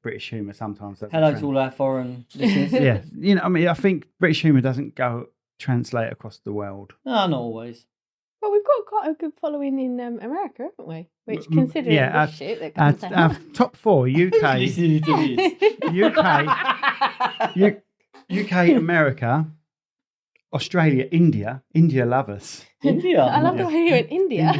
Speaker 2: British humour sometimes doesn't.
Speaker 1: Hello to all our foreign listeners.
Speaker 2: Yeah, I mean, I think British humour doesn't go translate across the world.
Speaker 1: No, not always.
Speaker 3: Well, we've got quite a good following in America, haven't we? Which, considering the shit that comes out.
Speaker 2: Our top 4, UK, UK, America, Australia, India. India love us.
Speaker 1: India.
Speaker 3: I love the way you're in India.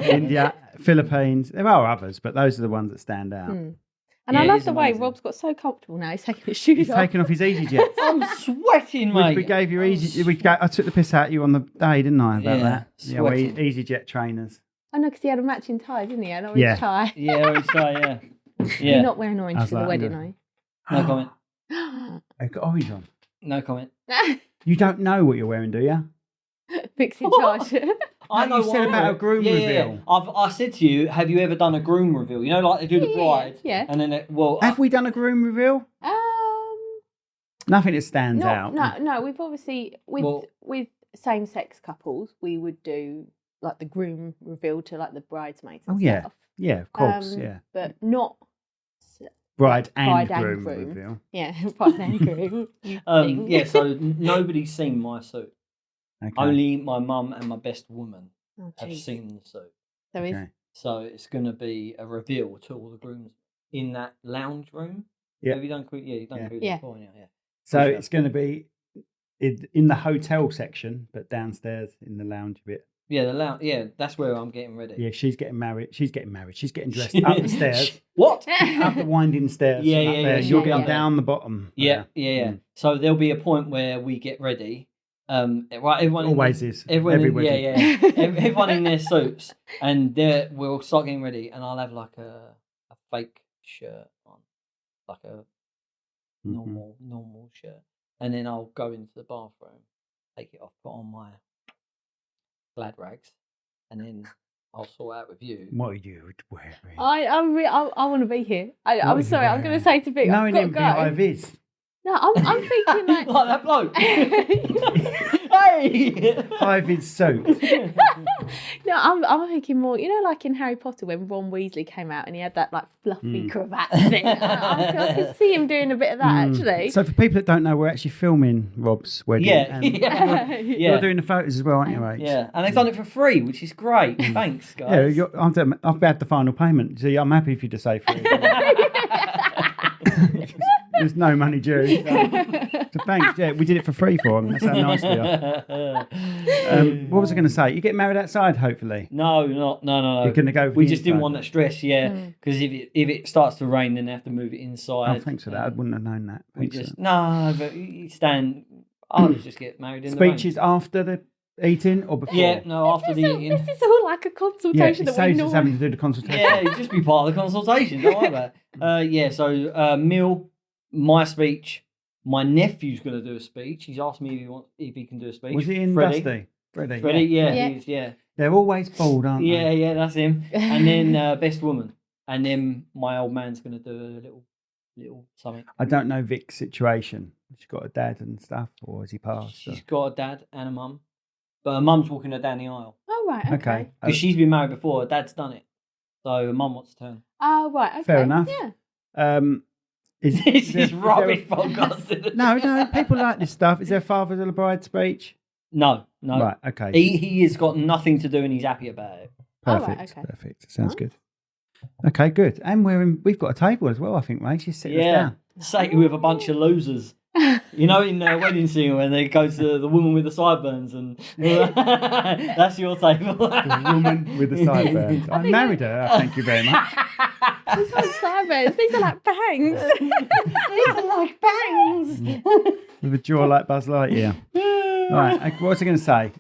Speaker 2: India, Philippines. There are others, but those are the ones that stand out.
Speaker 3: And I love the way Rob's got so comfortable now. He's taking his shoes
Speaker 2: off. He's taking off his EasyJet.
Speaker 1: I'm sweating, mate.
Speaker 2: We gave you I took the piss out of you on the day, didn't I? About that.
Speaker 1: Sweating.
Speaker 2: Yeah, EasyJet trainers.
Speaker 3: I know, because he had a matching tie, didn't he? An orange tie.
Speaker 1: Yeah, orange tie. Yeah.
Speaker 3: You're not wearing orange for the wedding, are you?
Speaker 1: No comment.
Speaker 2: I've got orange on.
Speaker 1: No comment.
Speaker 2: You don't know what you're wearing, do you?
Speaker 3: Vic's in charge.
Speaker 2: I know you said about a groom reveal.
Speaker 1: I said to you, have you ever done a groom reveal? You know, like they do the bride.
Speaker 3: Yeah.
Speaker 1: And then,
Speaker 2: have we done a groom reveal? Nothing that stands out.
Speaker 3: No. We've obviously with same-sex couples, we would do like the groom reveal to like the bridesmaids and stuff.
Speaker 2: Yeah, of course.
Speaker 3: But not
Speaker 2: bride and groom reveal.
Speaker 3: Yeah, bride and groom.
Speaker 1: So nobody's seen my suit. Okay. Only my mum and my best woman have seen the suit. So it's going to be a reveal to all the grooms in that lounge room. Yeah. Have you done cruise? Yeah, you've done cruise before. Yeah.
Speaker 2: So it's going to be in the hotel section, but downstairs in the lounge bit.
Speaker 1: Yeah, the lounge. Yeah, that's where I'm getting ready.
Speaker 2: Yeah, she's getting married. She's getting dressed up the stairs.
Speaker 1: What?
Speaker 2: Up the winding stairs.
Speaker 1: Yeah.
Speaker 2: You're going down the bottom.
Speaker 1: Yeah. So there'll be a point where we get ready. Everyone
Speaker 2: always is.
Speaker 1: Everyone everyone in their suits, and we'll start getting ready, and I'll have like a fake shirt on, like a normal shirt, and then I'll go into the bathroom, take it off, put on my glad rags, and then I'll sort out with you.
Speaker 2: What are you wearing?
Speaker 3: I want to be here. I'm sorry. I'm going to say to Vic, I've got to go.
Speaker 2: High-vis.
Speaker 3: No, I'm thinking like
Speaker 1: that bloke. Hey,
Speaker 2: high-vis suit.
Speaker 3: No, I'm thinking more. You know, like in Harry Potter when Ron Weasley came out and he had that like fluffy cravat thing. I could see him doing a bit of that actually.
Speaker 2: So for people that don't know, we're actually filming Rob's wedding. You're doing the photos as well, aren't you, Rach?
Speaker 1: Yeah, and they've done it for free, which is great. Thanks, guys.
Speaker 2: Yeah, I've had the final payment, so I'm happy for you to say free. There's no money due. So thanks. Yeah, we did it for free for him. That's how nice we are. What was I going to say? You get married outside, hopefully?
Speaker 1: No.
Speaker 2: You're going to go.
Speaker 1: We just didn't want that stress, because if it starts to rain, then they have to move it inside.
Speaker 2: Oh, thanks for that. I wouldn't have known that.
Speaker 1: But you stand. I'll just get married in the rain.
Speaker 2: Speeches after the eating or before?
Speaker 1: Yeah, no, after the eating.
Speaker 3: This is all like a consultation that we know.
Speaker 2: Having to do the consultation.
Speaker 1: Yeah, you just be part of the consultation. Don't worry about it. So meal, my speech. My nephew's going to do a speech. He's asked me if he can do a speech.
Speaker 2: Was he in
Speaker 1: Freddie?
Speaker 2: Freddie,
Speaker 1: yeah.
Speaker 2: They're always bald, aren't they?
Speaker 1: Yeah, that's him. And then best woman. And then my old man's going to do a little something.
Speaker 2: I don't know Vic's situation. She's got a dad and stuff, or has he passed?
Speaker 1: She's got a dad and a mum. But her mum's walking her down the aisle.
Speaker 3: Oh, right, okay.
Speaker 1: Because she's been married before, her dad's done it. So her mum wants to turn.
Speaker 3: Oh, right, okay.
Speaker 2: Fair enough.
Speaker 1: Yeah. This is rubbish podcast.
Speaker 2: No, people like this stuff. Is there a father to the bride speech?
Speaker 1: No.
Speaker 2: Right, okay.
Speaker 1: He has got nothing to do and he's happy about it.
Speaker 2: Perfect, perfect. Sounds good. Okay, good. And we've got a table as well, I think, mate. She's sitting us down.
Speaker 1: Sat with a bunch of losers. You know, in the wedding scene when they go to the woman with the sideburns and that's your table.
Speaker 2: The woman with the sideburns. I married her, thank you very much.
Speaker 3: These aren't sideburns, these are like bangs.
Speaker 1: These are like bangs.
Speaker 2: With a jaw like Buzz Lightyear. Right, what was I going to say?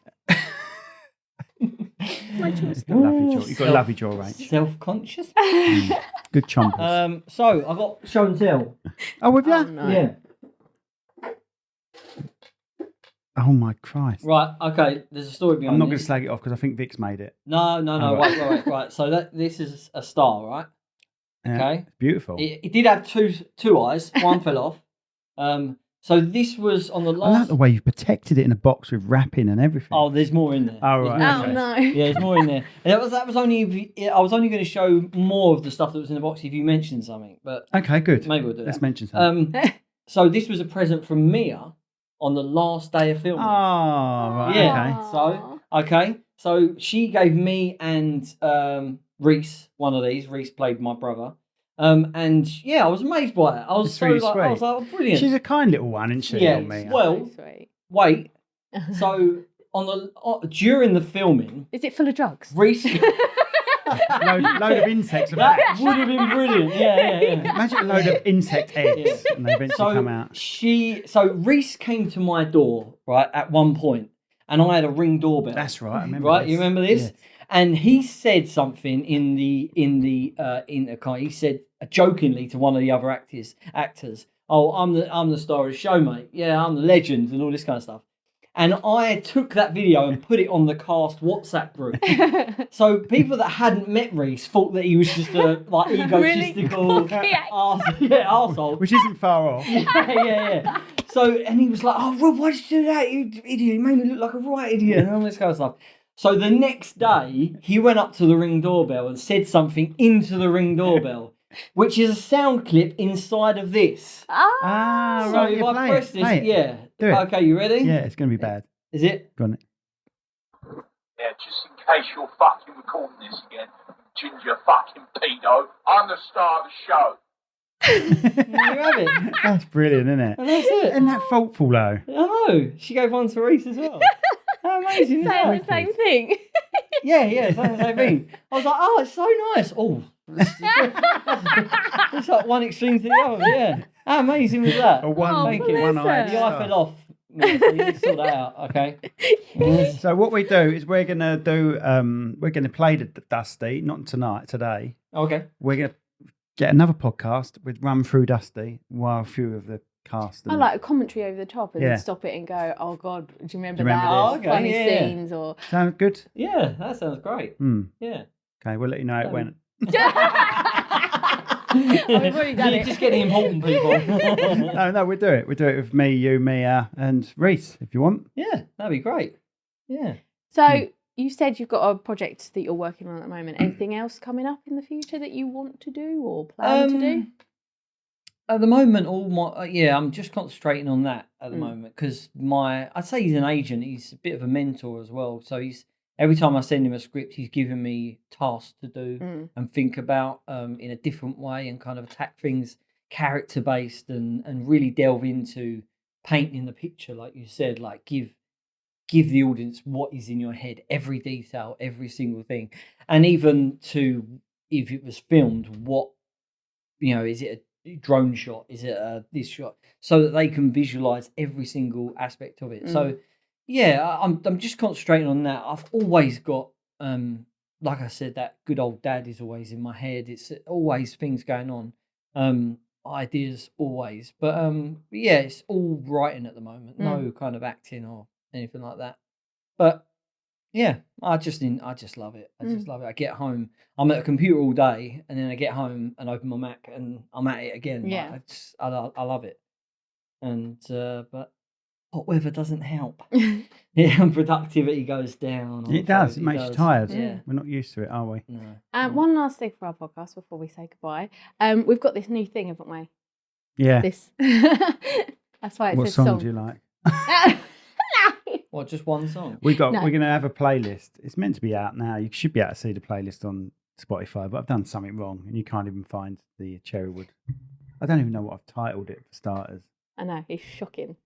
Speaker 3: My jaw's
Speaker 2: You've got a lovely jaw, Rach.
Speaker 1: Self-conscious?
Speaker 2: Good chompers.
Speaker 1: So, I got show and tell.
Speaker 2: Oh, with you?
Speaker 3: Oh, no.
Speaker 1: Yeah.
Speaker 2: Oh my Christ!
Speaker 1: Right. Okay. There's a story behind.
Speaker 2: I'm not going to
Speaker 1: this.
Speaker 2: slag it off because I think Vic's made it.
Speaker 1: No.
Speaker 2: Oh, right.
Speaker 1: Right. So this is a star, right?
Speaker 2: Yeah,
Speaker 1: Okay.
Speaker 2: it's beautiful.
Speaker 1: It did have two eyes. One fell off. So this was on the
Speaker 2: I
Speaker 1: last.
Speaker 2: like the way you've protected it in a box with wrapping and everything.
Speaker 1: Oh, there's more in there.
Speaker 2: Oh,
Speaker 1: There's
Speaker 2: right.
Speaker 1: more
Speaker 3: Oh
Speaker 1: in there.
Speaker 3: no.
Speaker 1: Yeah, there's more in there. And that was only. I was only going to show more of the stuff that was in the box if you mentioned something, but
Speaker 2: Okay, good.
Speaker 1: maybe we'll do
Speaker 2: Let's
Speaker 1: that.
Speaker 2: mention something.
Speaker 1: So this was a present from Mia on the last day of filming.
Speaker 2: Oh, right.
Speaker 1: Yeah.
Speaker 2: Okay.
Speaker 1: So she gave me and Reese one of these. Reese played my brother. And yeah, I was amazed by it. I was
Speaker 2: It's
Speaker 1: so
Speaker 2: really
Speaker 1: like,
Speaker 2: sweet.
Speaker 1: I was like, oh, brilliant.
Speaker 2: She's a kind little one, isn't she?
Speaker 1: Yeah,
Speaker 2: on me?
Speaker 1: well-
Speaker 3: So sweet.
Speaker 1: Wait. So during the filming,
Speaker 3: Is it full of drugs?
Speaker 1: Reese
Speaker 2: load of insects.
Speaker 1: that would have been brilliant. Yeah.
Speaker 2: Imagine a load of insect eggs, and they eventually come out.
Speaker 1: So Reese came to my door right at one point, and I had a Ring doorbell.
Speaker 2: That's right. I remember.
Speaker 1: right.
Speaker 2: this.
Speaker 1: You remember this?
Speaker 2: Yeah.
Speaker 1: And he said something in the car. He said jokingly to one of the other actors, "Oh, I'm the star of the show, mate. Yeah, I'm the legend," and all this kind of stuff. And I took that video and put it on the cast WhatsApp group. So people that hadn't met Reese thought that he was just a like egotistical
Speaker 3: cocky
Speaker 1: arsehole.
Speaker 2: Which isn't far off.
Speaker 1: yeah. So, and he was like, "Oh, Rob, why did you do that? You idiot! You made me look like a right idiot," and all this kind of stuff. So the next day, he went up to the Ring doorbell and said something into the Ring doorbell, which is a sound clip inside of this.
Speaker 2: Ah,
Speaker 1: So
Speaker 2: right.
Speaker 1: if
Speaker 2: You
Speaker 1: I
Speaker 2: play
Speaker 1: press
Speaker 2: it.
Speaker 1: this,
Speaker 2: Play it.
Speaker 1: yeah.
Speaker 2: Do it.
Speaker 1: Okay, you ready?
Speaker 2: Yeah, it's going to be bad.
Speaker 1: Is it?
Speaker 2: Go on.
Speaker 5: Yeah, just in case you're fucking recording this again, ginger fucking pedo, I'm the star of the show.
Speaker 1: There you have it.
Speaker 2: That's brilliant, isn't it?
Speaker 1: And that's it.
Speaker 2: Isn't that thoughtful though?
Speaker 1: I know. She gave one to Reese as well. How amazing is
Speaker 3: Saying
Speaker 1: that?
Speaker 3: the same thing.
Speaker 1: Yeah, saying the same thing. I was like, oh, it's so nice. Oh, it's like one extreme to the other. Yeah. How amazing was that?
Speaker 2: A one,
Speaker 1: thank you.
Speaker 2: one
Speaker 3: bless
Speaker 2: eye.
Speaker 3: her.
Speaker 1: The eye fell off. mate, so you need to sort that out, okay?
Speaker 2: So what we do is we're gonna play the Dusty, not today.
Speaker 1: Okay.
Speaker 2: We're gonna get another podcast with Run Through Dusty while a few of the cast.
Speaker 3: I like a commentary over the top and
Speaker 2: Yeah.
Speaker 3: then stop it and go, oh God, do you remember
Speaker 2: Do you
Speaker 3: that?
Speaker 2: remember
Speaker 1: this?
Speaker 3: Or funny
Speaker 1: Okay, yeah.
Speaker 3: scenes or...
Speaker 2: Sound good?
Speaker 1: Yeah, that sounds great.
Speaker 2: Hmm.
Speaker 1: Yeah.
Speaker 2: Okay, we'll let you know how it went.
Speaker 3: We've already done
Speaker 1: You
Speaker 3: it.
Speaker 1: just get the important people.
Speaker 2: No, we'll do it. We'll do it with me, you, Mia, and Reese, if you want.
Speaker 1: Yeah, that'd be great. Yeah.
Speaker 3: So you said you've got a project that you're working on at the moment. Anything else coming up in the future that you want to do or plan to do?
Speaker 1: At the moment, I'm just concentrating on that at the moment because I'd say he's an agent. He's a bit of a mentor as well. So every time I send him a script, he's giving me tasks to do and think about in a different way and kind of attack things character based and really delve into painting the picture, like you said, like give the audience what is in your head, every detail, every single thing, and even to if it was filmed, what is it a drone shot? Is it this shot? So that they can visualize every single aspect of it. So yeah, I'm just concentrating on that. I've always got like I said, that good old dad is always in my head. It's always things going on, ideas always. But yeah, it's all writing at the moment. No kind of acting or anything like that. But yeah, I just love it. I just love it. I get home, I'm at a computer all day, and then I get home and open my Mac and I'm at it again.
Speaker 3: Yeah.
Speaker 1: Like, I love it. And but hot weather doesn't help. Yeah, and productivity goes down.
Speaker 2: It does. It makes you tired.
Speaker 1: Yeah.
Speaker 2: We're not used to it, are we?
Speaker 1: No.
Speaker 3: One last thing for our podcast before we say goodbye. We've got this new thing, haven't we?
Speaker 2: Yeah.
Speaker 3: This. That's why it
Speaker 2: What
Speaker 3: says
Speaker 2: song
Speaker 3: song.
Speaker 2: do you like?
Speaker 1: What, just one song?
Speaker 2: We're
Speaker 3: No.
Speaker 2: going to have a playlist. It's meant to be out now. You should be able to see the playlist on Spotify, but I've done something wrong, and you can't even find the Cherrywood. I don't even know what I've titled it for starters.
Speaker 3: I know, it's shocking.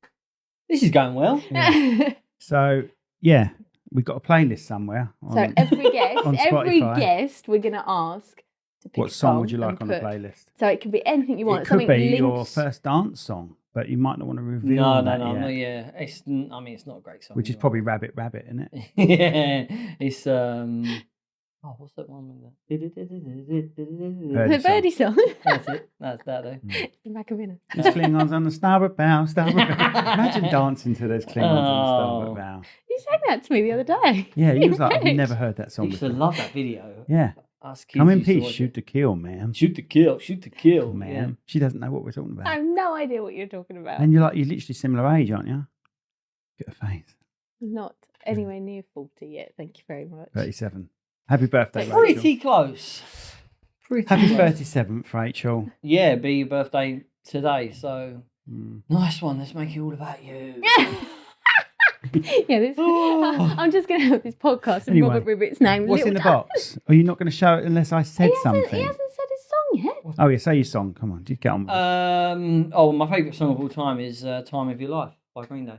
Speaker 1: This is going well.
Speaker 2: Yeah. So yeah, we've got a playlist somewhere.
Speaker 3: So every guest,
Speaker 2: on Spotify.
Speaker 3: we're going to ask to pick
Speaker 2: What
Speaker 3: a
Speaker 2: song would you
Speaker 3: and
Speaker 2: like on the
Speaker 3: put-
Speaker 2: playlist?
Speaker 3: So it can be anything you want.
Speaker 2: It could
Speaker 3: Something
Speaker 2: be your
Speaker 3: linked-
Speaker 2: first dance song, but you might not want to reveal
Speaker 1: No,
Speaker 2: that
Speaker 1: no,
Speaker 2: yet,
Speaker 1: it's not a great song.
Speaker 2: which is probably Rabbit Rabbit, isn't it?
Speaker 1: yeah, it's Oh, what's that one with
Speaker 3: The birdie song.
Speaker 1: That's it. That's that, though.
Speaker 3: The Macarena.
Speaker 2: There's Klingons on the starboard bow, starboard bow. Imagine dancing to those Klingons on the starboard bow.
Speaker 3: You sang that to me the other day.
Speaker 2: Yeah, he was like,
Speaker 3: Correct.
Speaker 2: I've never heard that
Speaker 1: I
Speaker 2: song
Speaker 1: used to
Speaker 2: before.
Speaker 1: love that video.
Speaker 2: Yeah.
Speaker 1: Us kids
Speaker 2: Come in
Speaker 1: used to
Speaker 2: peace,
Speaker 1: watch
Speaker 2: shoot
Speaker 1: it.
Speaker 2: to kill, ma'am.
Speaker 1: Shoot to kill. Shoot to kill.
Speaker 2: Ma'am. She doesn't know what we're talking
Speaker 3: I
Speaker 2: about.
Speaker 3: have no idea what you're talking about.
Speaker 2: And you're literally similar age, aren't you? Look at her face.
Speaker 3: Not anywhere near 40 yet. Thank you very much.
Speaker 2: 37. Happy birthday,
Speaker 3: Thank
Speaker 2: Rachel.
Speaker 1: Pretty close. Pretty
Speaker 2: Happy
Speaker 1: close.
Speaker 2: 37th, Rachel.
Speaker 1: Yeah, be your birthday today. So
Speaker 2: Mm.
Speaker 1: nice one. Let's make it all about you.
Speaker 3: Yeah, this, I'm just going to have this podcast and
Speaker 2: Anyway,
Speaker 3: Robert Rivett's name.
Speaker 2: What's in the
Speaker 3: Little
Speaker 2: box? Are you not going to show it unless I said
Speaker 3: He hasn't
Speaker 2: something?
Speaker 3: said his song yet.
Speaker 2: Oh, yeah, say your song. Come on, just get on with it.
Speaker 1: Oh, my favourite song of all time is "Time of Your Life" by Green Day.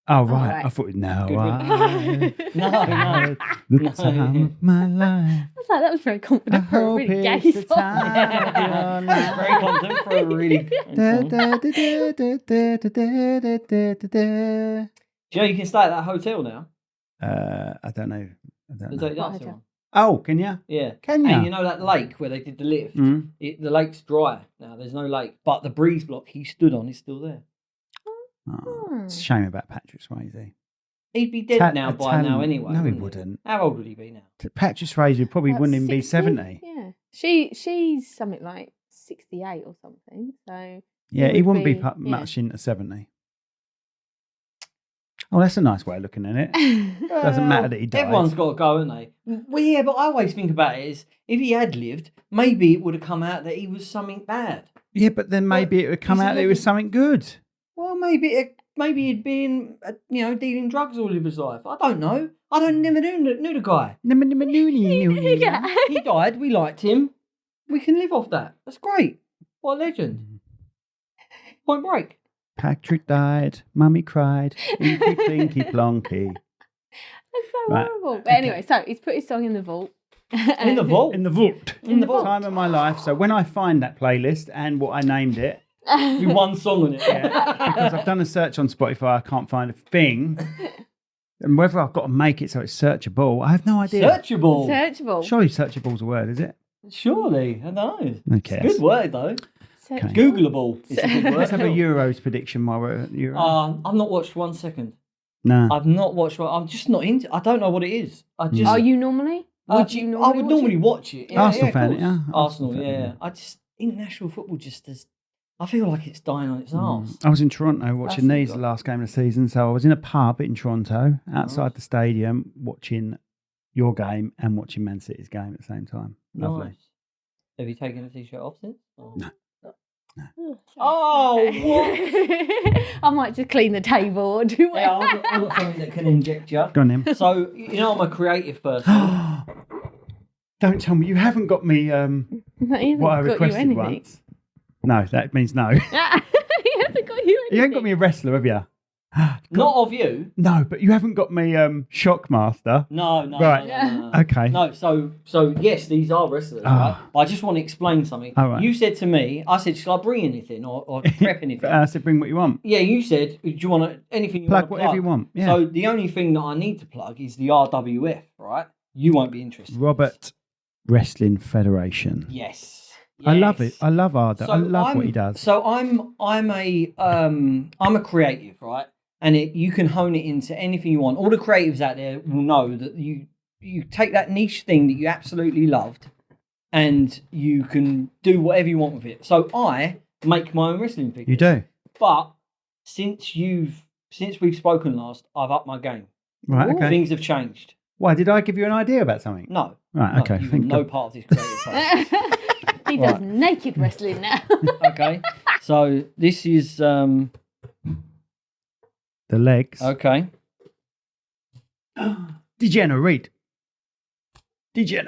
Speaker 2: Oh, right.
Speaker 3: right.
Speaker 2: I thought, no,
Speaker 1: Good
Speaker 2: I
Speaker 1: No, no.
Speaker 2: the
Speaker 1: No.
Speaker 2: time of my life.
Speaker 3: I was like, that was very
Speaker 2: I
Speaker 3: confident for a
Speaker 2: hope
Speaker 3: really
Speaker 2: it's
Speaker 3: gay
Speaker 2: the
Speaker 3: song.
Speaker 2: time of your life.
Speaker 1: Very confident for a really.
Speaker 2: Da,
Speaker 1: song.
Speaker 2: da, da, da, da, da, da, da, da, da.
Speaker 1: Do you know you can stay at that hotel now?
Speaker 2: I don't know.
Speaker 1: The
Speaker 2: know.
Speaker 1: Dirty Dancing
Speaker 3: hotel?
Speaker 1: one.
Speaker 2: Oh, can you?
Speaker 1: Yeah.
Speaker 2: Can you?
Speaker 1: And you know that lake where they did the lift?
Speaker 2: Mm.
Speaker 1: The lake's dry now. There's no lake, but the breeze block he stood on is still there.
Speaker 2: Oh, it's a shame about Patrick Swayze.
Speaker 1: He'd be dead now by now anyway.
Speaker 2: No, he
Speaker 1: wouldn't
Speaker 2: wouldn't.
Speaker 1: How old would he be now?
Speaker 2: Patrick Swayze probably
Speaker 3: About
Speaker 2: wouldn't even be
Speaker 3: 60?
Speaker 2: 70.
Speaker 3: Yeah. She's something like 68 or something. So
Speaker 2: Yeah, he
Speaker 3: would
Speaker 2: wouldn't be
Speaker 3: be- yeah.
Speaker 2: much into 70. Oh, that's a nice way of looking at it. Doesn't matter that he died.
Speaker 1: Everyone's got to go, haven't they? Well, yeah, but I always think about it as if he had lived, maybe it would have come out that he was something bad.
Speaker 2: Yeah, but then maybe it would come
Speaker 1: he's
Speaker 2: out that it was
Speaker 1: living-
Speaker 2: something good.
Speaker 1: Well, maybe he'd been, dealing drugs all of his life. I don't know. I don't never knew the guy. He died. We liked him. We can live off that. That's great. What a legend. Point Break.
Speaker 2: Patrick died, Mummy cried, Inky Plinky Plonky.
Speaker 3: That's so
Speaker 2: Right,
Speaker 3: horrible. But anyway, so he's put his song in the vault.
Speaker 1: In the vault.
Speaker 2: In the vault.
Speaker 3: In the vault.
Speaker 2: Time of my life. So when I find that playlist and what I named it,
Speaker 1: With one song on it.
Speaker 2: because I've done a search on Spotify, I can't find a thing. And whether I've got to make it so it's searchable, I have no idea.
Speaker 1: Searchable.
Speaker 3: Searchable.
Speaker 2: Surely searchable's a word, is it?
Speaker 1: Surely. I don't know.
Speaker 2: Okay.
Speaker 1: It's a good word, though.
Speaker 2: Okay.
Speaker 1: Googleable is a good word.
Speaker 2: Let's have a Euros prediction while we're at Euro.
Speaker 1: I've not watched 1 second.
Speaker 2: no.
Speaker 1: I've not watched one. I'm just not into. I don't know what it is. I just.
Speaker 3: Are you normally? Would you normally?
Speaker 1: I would normally watch it. Yeah,
Speaker 2: Arsenal
Speaker 1: of
Speaker 2: fan,
Speaker 1: course.
Speaker 2: yeah.
Speaker 1: Arsenal,
Speaker 2: Arsenal fan,
Speaker 1: yeah.
Speaker 2: yeah.
Speaker 1: I just international football just does. I feel like it's dying on its arse.
Speaker 2: I was in Toronto watching
Speaker 1: That's
Speaker 2: these the last game of the season. So I was in a pub in Toronto outside the stadium watching your game and watching Man City's game at the same time. Lovely.
Speaker 1: Nice. Have you taken the t-shirt off since? Or-
Speaker 2: No.
Speaker 1: Oh, what?
Speaker 3: I might just clean the table or do
Speaker 1: Yeah,
Speaker 3: whatever.
Speaker 1: I've got something that can inject you.
Speaker 2: Go on then.
Speaker 1: So I'm a creative person.
Speaker 2: Don't tell me you haven't got me
Speaker 3: He hasn't
Speaker 2: what I
Speaker 3: got you
Speaker 2: requested
Speaker 3: anything.
Speaker 2: once. No, that means no.
Speaker 3: He hasn't got you anything.
Speaker 2: You haven't got me a wrestler, have you?
Speaker 1: Not of you.
Speaker 2: No, but you haven't got me Shockmaster.
Speaker 1: No.
Speaker 2: Right.
Speaker 1: No.
Speaker 2: Okay.
Speaker 1: No, so yes, these are wrestlers,
Speaker 2: Ah.
Speaker 1: right? I just want to explain something.
Speaker 2: Oh, right.
Speaker 1: You said to me, I said, shall I bring anything or prep anything?
Speaker 2: I said, bring what you want.
Speaker 1: Yeah, you said, do you want anything you
Speaker 2: Plug
Speaker 1: want to
Speaker 2: whatever you want. Yeah.
Speaker 1: So the only thing that I need to plug is the RWF, right? You won't be interested.
Speaker 2: Robert Wrestling Federation.
Speaker 1: Yes.
Speaker 2: I love it.
Speaker 1: Yes.
Speaker 2: I love Arda.
Speaker 1: So
Speaker 2: I love what he does.
Speaker 1: So I'm a creative, right? And you can hone it into anything you want. All the creatives out there will know that you take that niche thing that you absolutely loved, and you can do whatever you want with it. So I make my own wrestling figures.
Speaker 2: You do.
Speaker 1: But since we've spoken last, I've upped my game.
Speaker 2: Right, okay.
Speaker 1: Things have changed.
Speaker 2: Why, did I give you an idea about something?
Speaker 1: No.
Speaker 2: Right,
Speaker 1: no,
Speaker 2: okay.
Speaker 1: You've
Speaker 2: Thank
Speaker 1: no
Speaker 2: God.
Speaker 1: part of this creative process.
Speaker 3: He does
Speaker 2: Right.
Speaker 3: naked wrestling now.
Speaker 1: Okay. So this is
Speaker 2: The legs.
Speaker 1: okay.
Speaker 2: Degenerate.
Speaker 1: There he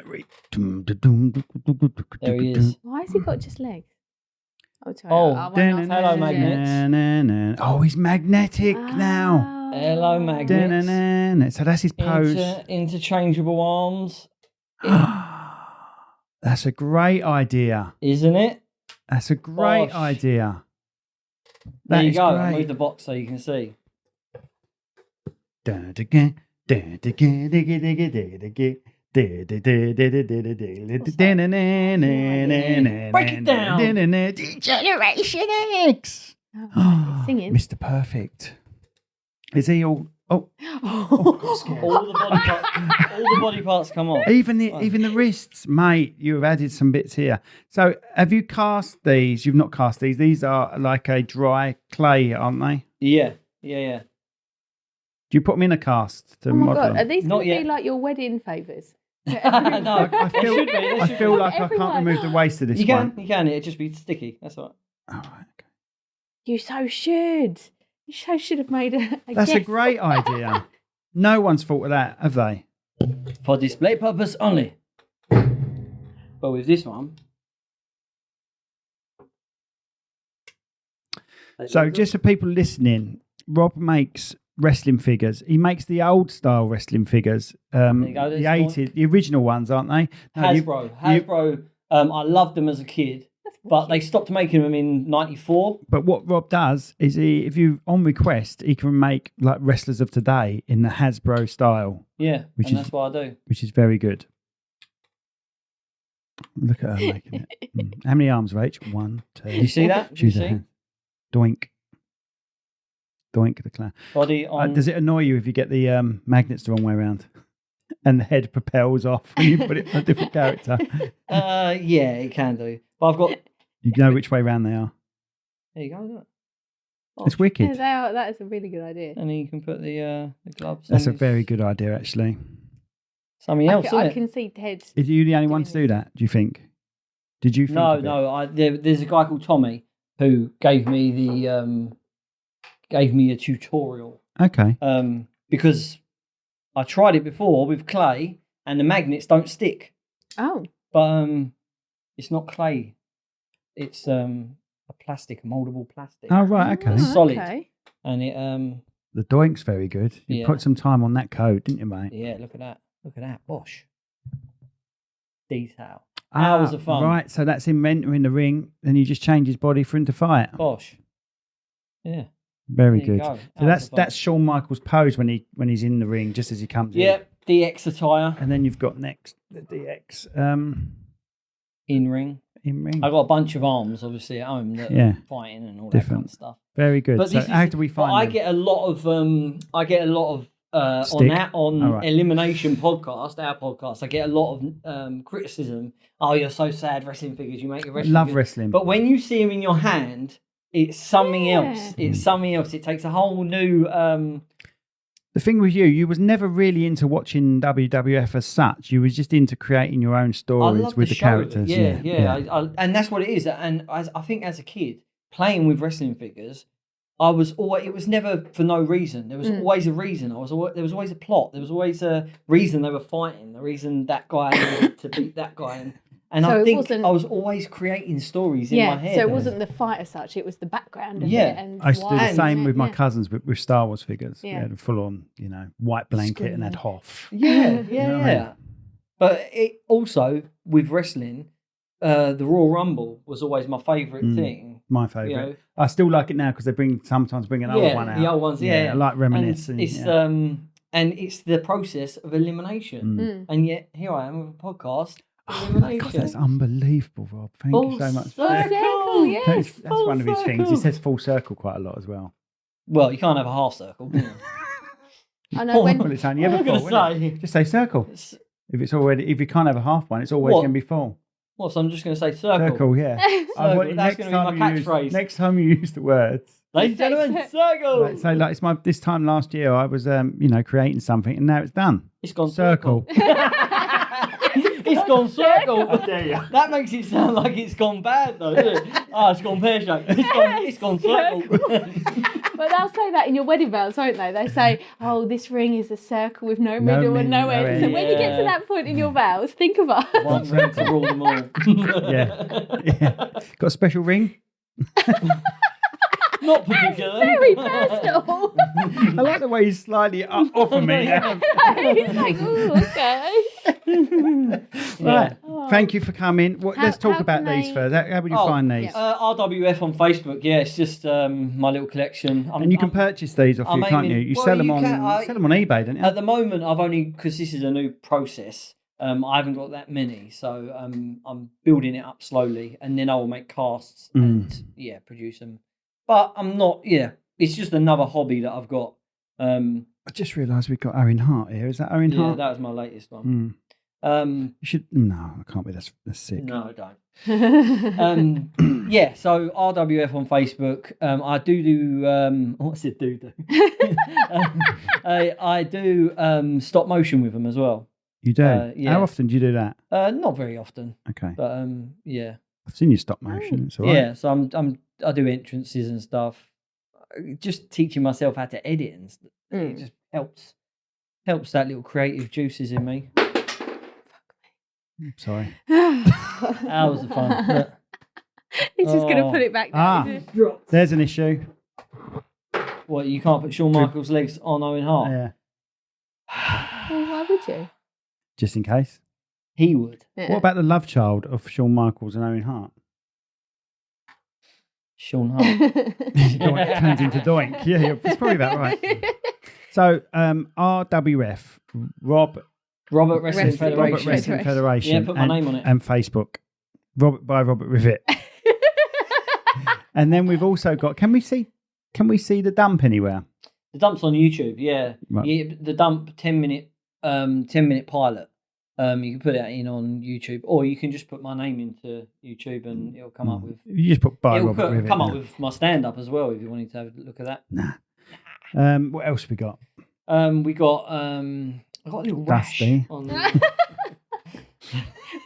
Speaker 1: is.
Speaker 3: Why has he got just legs? Oh, sorry.
Speaker 1: Oh,
Speaker 3: I won't ask
Speaker 1: hello,
Speaker 3: questions.
Speaker 1: Magnets.
Speaker 2: Oh, he's magnetic now.
Speaker 1: Hello,
Speaker 3: Oh.
Speaker 1: Magnets.
Speaker 2: So that's his pose.
Speaker 1: Interchangeable arms,
Speaker 2: That's a great idea.
Speaker 1: isn't it?
Speaker 2: That's a great
Speaker 1: Bosh.
Speaker 2: idea.
Speaker 1: There
Speaker 2: That
Speaker 1: you
Speaker 2: is
Speaker 1: go. I'll move
Speaker 2: great.
Speaker 1: the box so you can see.
Speaker 2: Break it down. Generation X.
Speaker 3: Oh, singing.
Speaker 2: Mr. Perfect. Is he all? Oh,
Speaker 1: all the body parts come off.
Speaker 2: even the wrists, mate. You have added some bits here. So, have you cast these? You've not cast these. These are like a dry clay, aren't they?
Speaker 1: Yeah.
Speaker 2: Do you put them in a cast to
Speaker 3: Oh my
Speaker 2: model
Speaker 3: God,
Speaker 2: them?
Speaker 3: are these
Speaker 1: Not
Speaker 3: going to be
Speaker 1: yet.
Speaker 3: like your wedding favours?
Speaker 1: No,
Speaker 2: I feel,
Speaker 1: it should be.
Speaker 2: I feel like I can't
Speaker 3: Everyone.
Speaker 2: remove the waste of this
Speaker 1: You
Speaker 2: one.
Speaker 1: can. It'd just be sticky. That's all right.
Speaker 2: Oh, right, okay.
Speaker 3: You so should. You so should have made a
Speaker 2: That's a
Speaker 3: guess.
Speaker 2: great idea. No one's thought of that, have they?
Speaker 1: For display purpose only. But with this one.
Speaker 2: So, just for people listening, Rob makes wrestling figures. He makes the old style wrestling figures.
Speaker 1: There you go,
Speaker 2: The
Speaker 1: there's
Speaker 2: 80s, the original ones, aren't they? No,
Speaker 1: Hasbro. I loved them as a kid, but they stopped making them in '94.
Speaker 2: But what Rob does is if you on request, he can make like wrestlers of today in the Hasbro style,
Speaker 1: Yeah,
Speaker 2: Which is-
Speaker 1: that's what I do.
Speaker 2: which is very good. Look at her making it. How many arms, Rach? 1, 2.
Speaker 1: You see that? Do you
Speaker 2: She's a
Speaker 1: see?
Speaker 2: hand. Doink. Doink the clown.
Speaker 1: Body on.
Speaker 2: Does it annoy you if you get the magnets the wrong way around and the head propels off when you put it on a different character?
Speaker 1: Yeah, it can do. But I've got.
Speaker 2: You know which way round they are.
Speaker 1: There you go. Look.
Speaker 2: It's
Speaker 3: Yeah,
Speaker 2: wicked.
Speaker 3: that is a really good idea.
Speaker 1: And then you can put the gloves.
Speaker 2: That's
Speaker 1: on
Speaker 2: a very good idea, actually.
Speaker 1: Something else,
Speaker 3: I
Speaker 1: isn't it?
Speaker 3: can see Ted.
Speaker 2: Are you the only one to do that, do you think? Did you think of it?
Speaker 1: No. There's a guy called Tommy who gave me a tutorial.
Speaker 2: Okay.
Speaker 1: Because I tried it before with clay and the magnets don't stick.
Speaker 3: Oh,
Speaker 1: But it's not clay. It's a moldable plastic.
Speaker 2: Oh, right, okay.
Speaker 1: Solid.
Speaker 3: Okay.
Speaker 1: And it
Speaker 2: The doink's very good. You
Speaker 1: Yeah.
Speaker 2: put some time on that code, didn't you, mate?
Speaker 1: yeah, look at that. Bosh. Detail. Hours of fun.
Speaker 2: Right, so that's him entering the ring, and you just change his body for him to fight.
Speaker 1: Bosh. Yeah.
Speaker 2: Very
Speaker 1: There you
Speaker 2: good.
Speaker 1: go.
Speaker 2: So
Speaker 1: Hours of fun.
Speaker 2: that's Shawn Michaels' pose when he's in the ring, just as he comes in.
Speaker 1: Yep. DX attire.
Speaker 2: And then you've got next the DX
Speaker 1: In ring.
Speaker 2: in ring.
Speaker 1: I got a bunch of arms, obviously, at home that
Speaker 2: Yeah.
Speaker 1: are fighting and all that kind
Speaker 2: Different.
Speaker 1: of stuff.
Speaker 2: Very good.
Speaker 1: But
Speaker 2: So
Speaker 1: this
Speaker 2: how
Speaker 1: is-
Speaker 2: do we
Speaker 1: But
Speaker 2: find
Speaker 1: I
Speaker 2: them?
Speaker 1: get a lot of
Speaker 2: Stick?
Speaker 1: on
Speaker 2: All right.
Speaker 1: Elimination Podcast, our podcast. I get a lot of criticism. Oh, you're so sad. Wrestling figures. You make your wrestling.
Speaker 2: Love
Speaker 1: figures.
Speaker 2: wrestling.
Speaker 1: But when you see them in your hand, it's something
Speaker 3: Yeah.
Speaker 1: else. It's something else. It takes a whole new.
Speaker 2: The thing with you was never really into watching WWF as such. You was just into creating your own
Speaker 1: I
Speaker 2: stories
Speaker 1: love
Speaker 2: with the
Speaker 1: show.
Speaker 2: characters.
Speaker 1: Yeah. And that's what it is. And I think as a kid playing with wrestling figures, I was always. It was never for no reason. There was always a reason. There was always a plot. There was always a reason they were fighting. The reason that guy needed to beat that guy. And
Speaker 3: So
Speaker 1: I
Speaker 3: it
Speaker 1: think
Speaker 3: wasn't-
Speaker 1: I was always creating stories in my
Speaker 3: Yeah,
Speaker 1: head.
Speaker 3: so it wasn't the fight as such; it was the background of
Speaker 1: Yeah.
Speaker 3: it. And
Speaker 2: I used to do the
Speaker 3: why,
Speaker 2: same with my
Speaker 3: yeah.
Speaker 2: cousins with Star Wars figures.
Speaker 3: Yeah.
Speaker 2: We had a full on, white blanket and had
Speaker 3: Screaming.
Speaker 2: Hoff.
Speaker 1: Yeah,
Speaker 2: You know what I mean?
Speaker 1: But it also with wrestling, the Royal Rumble was always my favourite thing.
Speaker 2: My
Speaker 1: You
Speaker 2: favourite.
Speaker 1: know,
Speaker 2: I still like it now because they sometimes bring an old one out.
Speaker 1: the old ones. Yeah,
Speaker 2: I like reminiscing.
Speaker 1: And it's and it's the process of elimination. And yet here I am with a podcast.
Speaker 2: Oh my God, that's unbelievable, Rob. Thank you so much.
Speaker 3: Full circle, yes.
Speaker 2: That's one of his things. He says full circle quite a lot as well.
Speaker 1: Well, you can't have a half circle. Can you?
Speaker 3: I know when
Speaker 2: Well, it's only ever
Speaker 1: I'm
Speaker 2: full.
Speaker 1: gonna
Speaker 2: isn't it?
Speaker 1: say-
Speaker 2: Just say circle. If you can't have a half one, it's always
Speaker 1: What?
Speaker 2: going to be full.
Speaker 1: Well, so I'm just going to say circle.
Speaker 2: Circle, yeah. I want you
Speaker 1: that's gonna be my catchphrase.
Speaker 2: Next time you use the words.
Speaker 1: Ladies and gentlemen, circle.
Speaker 2: Right, so like it's this time last year I was creating something and now it's done.
Speaker 1: It's gone
Speaker 2: Circle.
Speaker 1: It's gone circle.
Speaker 2: How dare you?
Speaker 1: That makes it sound like it's gone bad, though, doesn't it? Oh, it's gone pear shaped. It's gone circle.
Speaker 3: But they'll say that in your wedding vows, won't they? They say, "Oh, this ring is a circle with no middle
Speaker 2: middle,
Speaker 3: and no
Speaker 2: no
Speaker 3: end."
Speaker 2: end.
Speaker 3: So when you get to
Speaker 1: Yeah.
Speaker 3: that point in your vows, think of us.
Speaker 1: One ring to rule them all.
Speaker 2: Yeah. Got a special ring?
Speaker 1: Not particularly.
Speaker 3: Very personal.
Speaker 2: I like the way he's slightly off of me now.
Speaker 3: It's like, ooh, okay.
Speaker 2: Right.
Speaker 3: Oh.
Speaker 2: Thank you for coming. Let's talk
Speaker 3: how
Speaker 2: about
Speaker 3: can
Speaker 2: these
Speaker 3: they-
Speaker 2: first. How would you
Speaker 1: Oh,
Speaker 2: find these?
Speaker 1: RWF on Facebook. Yeah, it's just my little collection.
Speaker 2: And you can purchase these off
Speaker 1: I'm
Speaker 2: you, can't
Speaker 1: aiming-
Speaker 2: you? You
Speaker 1: well,
Speaker 2: sell them
Speaker 1: you
Speaker 2: on
Speaker 1: can-
Speaker 2: sell them on eBay, don't you?
Speaker 1: At the moment, I've only because this is a new process. I haven't got that many, so I'm building it up slowly, and then I will make casts and produce them. But I'm not. Yeah, it's just another hobby that I've got.
Speaker 2: I just realised we've got Owen Hart here. Is that Owen Hart?
Speaker 1: Yeah, that was my latest one.
Speaker 2: You should. No, I can't be. That's sick.
Speaker 1: No, don't. Yeah, so RWF on Facebook. I do. What's it do? I do stop motion with them as well.
Speaker 2: You do?
Speaker 1: Yeah.
Speaker 2: How often do you do that?
Speaker 1: Not very often.
Speaker 2: Okay.
Speaker 1: But yeah.
Speaker 2: I've seen you stop motion. It's all right.
Speaker 1: Yeah, so I do entrances and stuff. Just teaching myself how to edit and stuff. It just helps that little creative juices in me.
Speaker 2: Sorry.
Speaker 1: Hours of fun. But,
Speaker 3: He's just going to put it back down.
Speaker 2: There's an issue.
Speaker 1: What, you can't put Shawn Michaels' legs on Owen Hart?
Speaker 2: Yeah.
Speaker 3: Well, why would you?
Speaker 2: Just in case.
Speaker 1: He would.
Speaker 3: Yeah.
Speaker 2: What about the love child of Shawn Michaels and Owen Hart?
Speaker 1: Shawn Hart.
Speaker 2: Doink turns into Doink. Yeah, that's probably about right. So, RWF, Robert
Speaker 1: Wrestling Federation.
Speaker 2: Robert Wrestling Federation.
Speaker 1: Yeah, put my name on it.
Speaker 2: And Facebook. Robert Rivett. And then we've also got. Can we see the dump anywhere?
Speaker 1: The dump's on YouTube. Yeah,
Speaker 2: Right.
Speaker 1: Yeah, the dump 10-minute pilot. You can put that in on YouTube, or you can just put my name into YouTube, and it'll come up with.
Speaker 2: You just put
Speaker 1: It'll
Speaker 2: Robert Rivett.
Speaker 1: come up with my stand up as well if you wanted to have a look at that.
Speaker 2: Nah. What else we got?
Speaker 1: We got I got a little rash
Speaker 2: Dusty.
Speaker 1: on.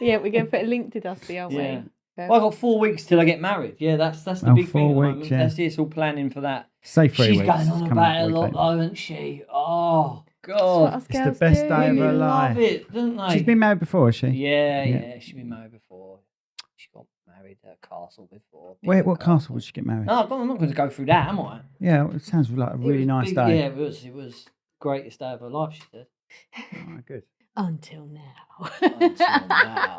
Speaker 3: Yeah, we're going to put a link to Dusty, aren't
Speaker 1: Yeah.
Speaker 3: we?
Speaker 1: Well, I got 4 weeks till I get married. Yeah, that's the big
Speaker 2: 4
Speaker 1: thing. At the
Speaker 2: weeks,
Speaker 1: moment.
Speaker 2: yeah.
Speaker 1: That's it. It's all planning for that.
Speaker 2: Say 3
Speaker 1: She's
Speaker 2: weeks.
Speaker 1: going on
Speaker 2: It's
Speaker 1: about
Speaker 2: coming
Speaker 1: it a
Speaker 2: up
Speaker 1: lot,
Speaker 2: later.
Speaker 1: though, isn't she? Oh
Speaker 3: That's what
Speaker 1: God,
Speaker 3: us
Speaker 2: It's the
Speaker 3: girls
Speaker 2: best
Speaker 3: do.
Speaker 2: day of her
Speaker 1: women
Speaker 2: life.
Speaker 1: love it, don't they?
Speaker 2: She's been married before, has she?
Speaker 1: Yeah, she's been married before. She got married at a castle before.
Speaker 2: What castle would she get married?
Speaker 1: No, I'm not going to go through that, am I?
Speaker 2: Yeah, it sounds like a really
Speaker 1: was
Speaker 2: nice
Speaker 1: big,
Speaker 2: day.
Speaker 1: Yeah, it was the greatest day of her life, she said.
Speaker 2: Oh, good.
Speaker 3: Until now.
Speaker 1: Until now.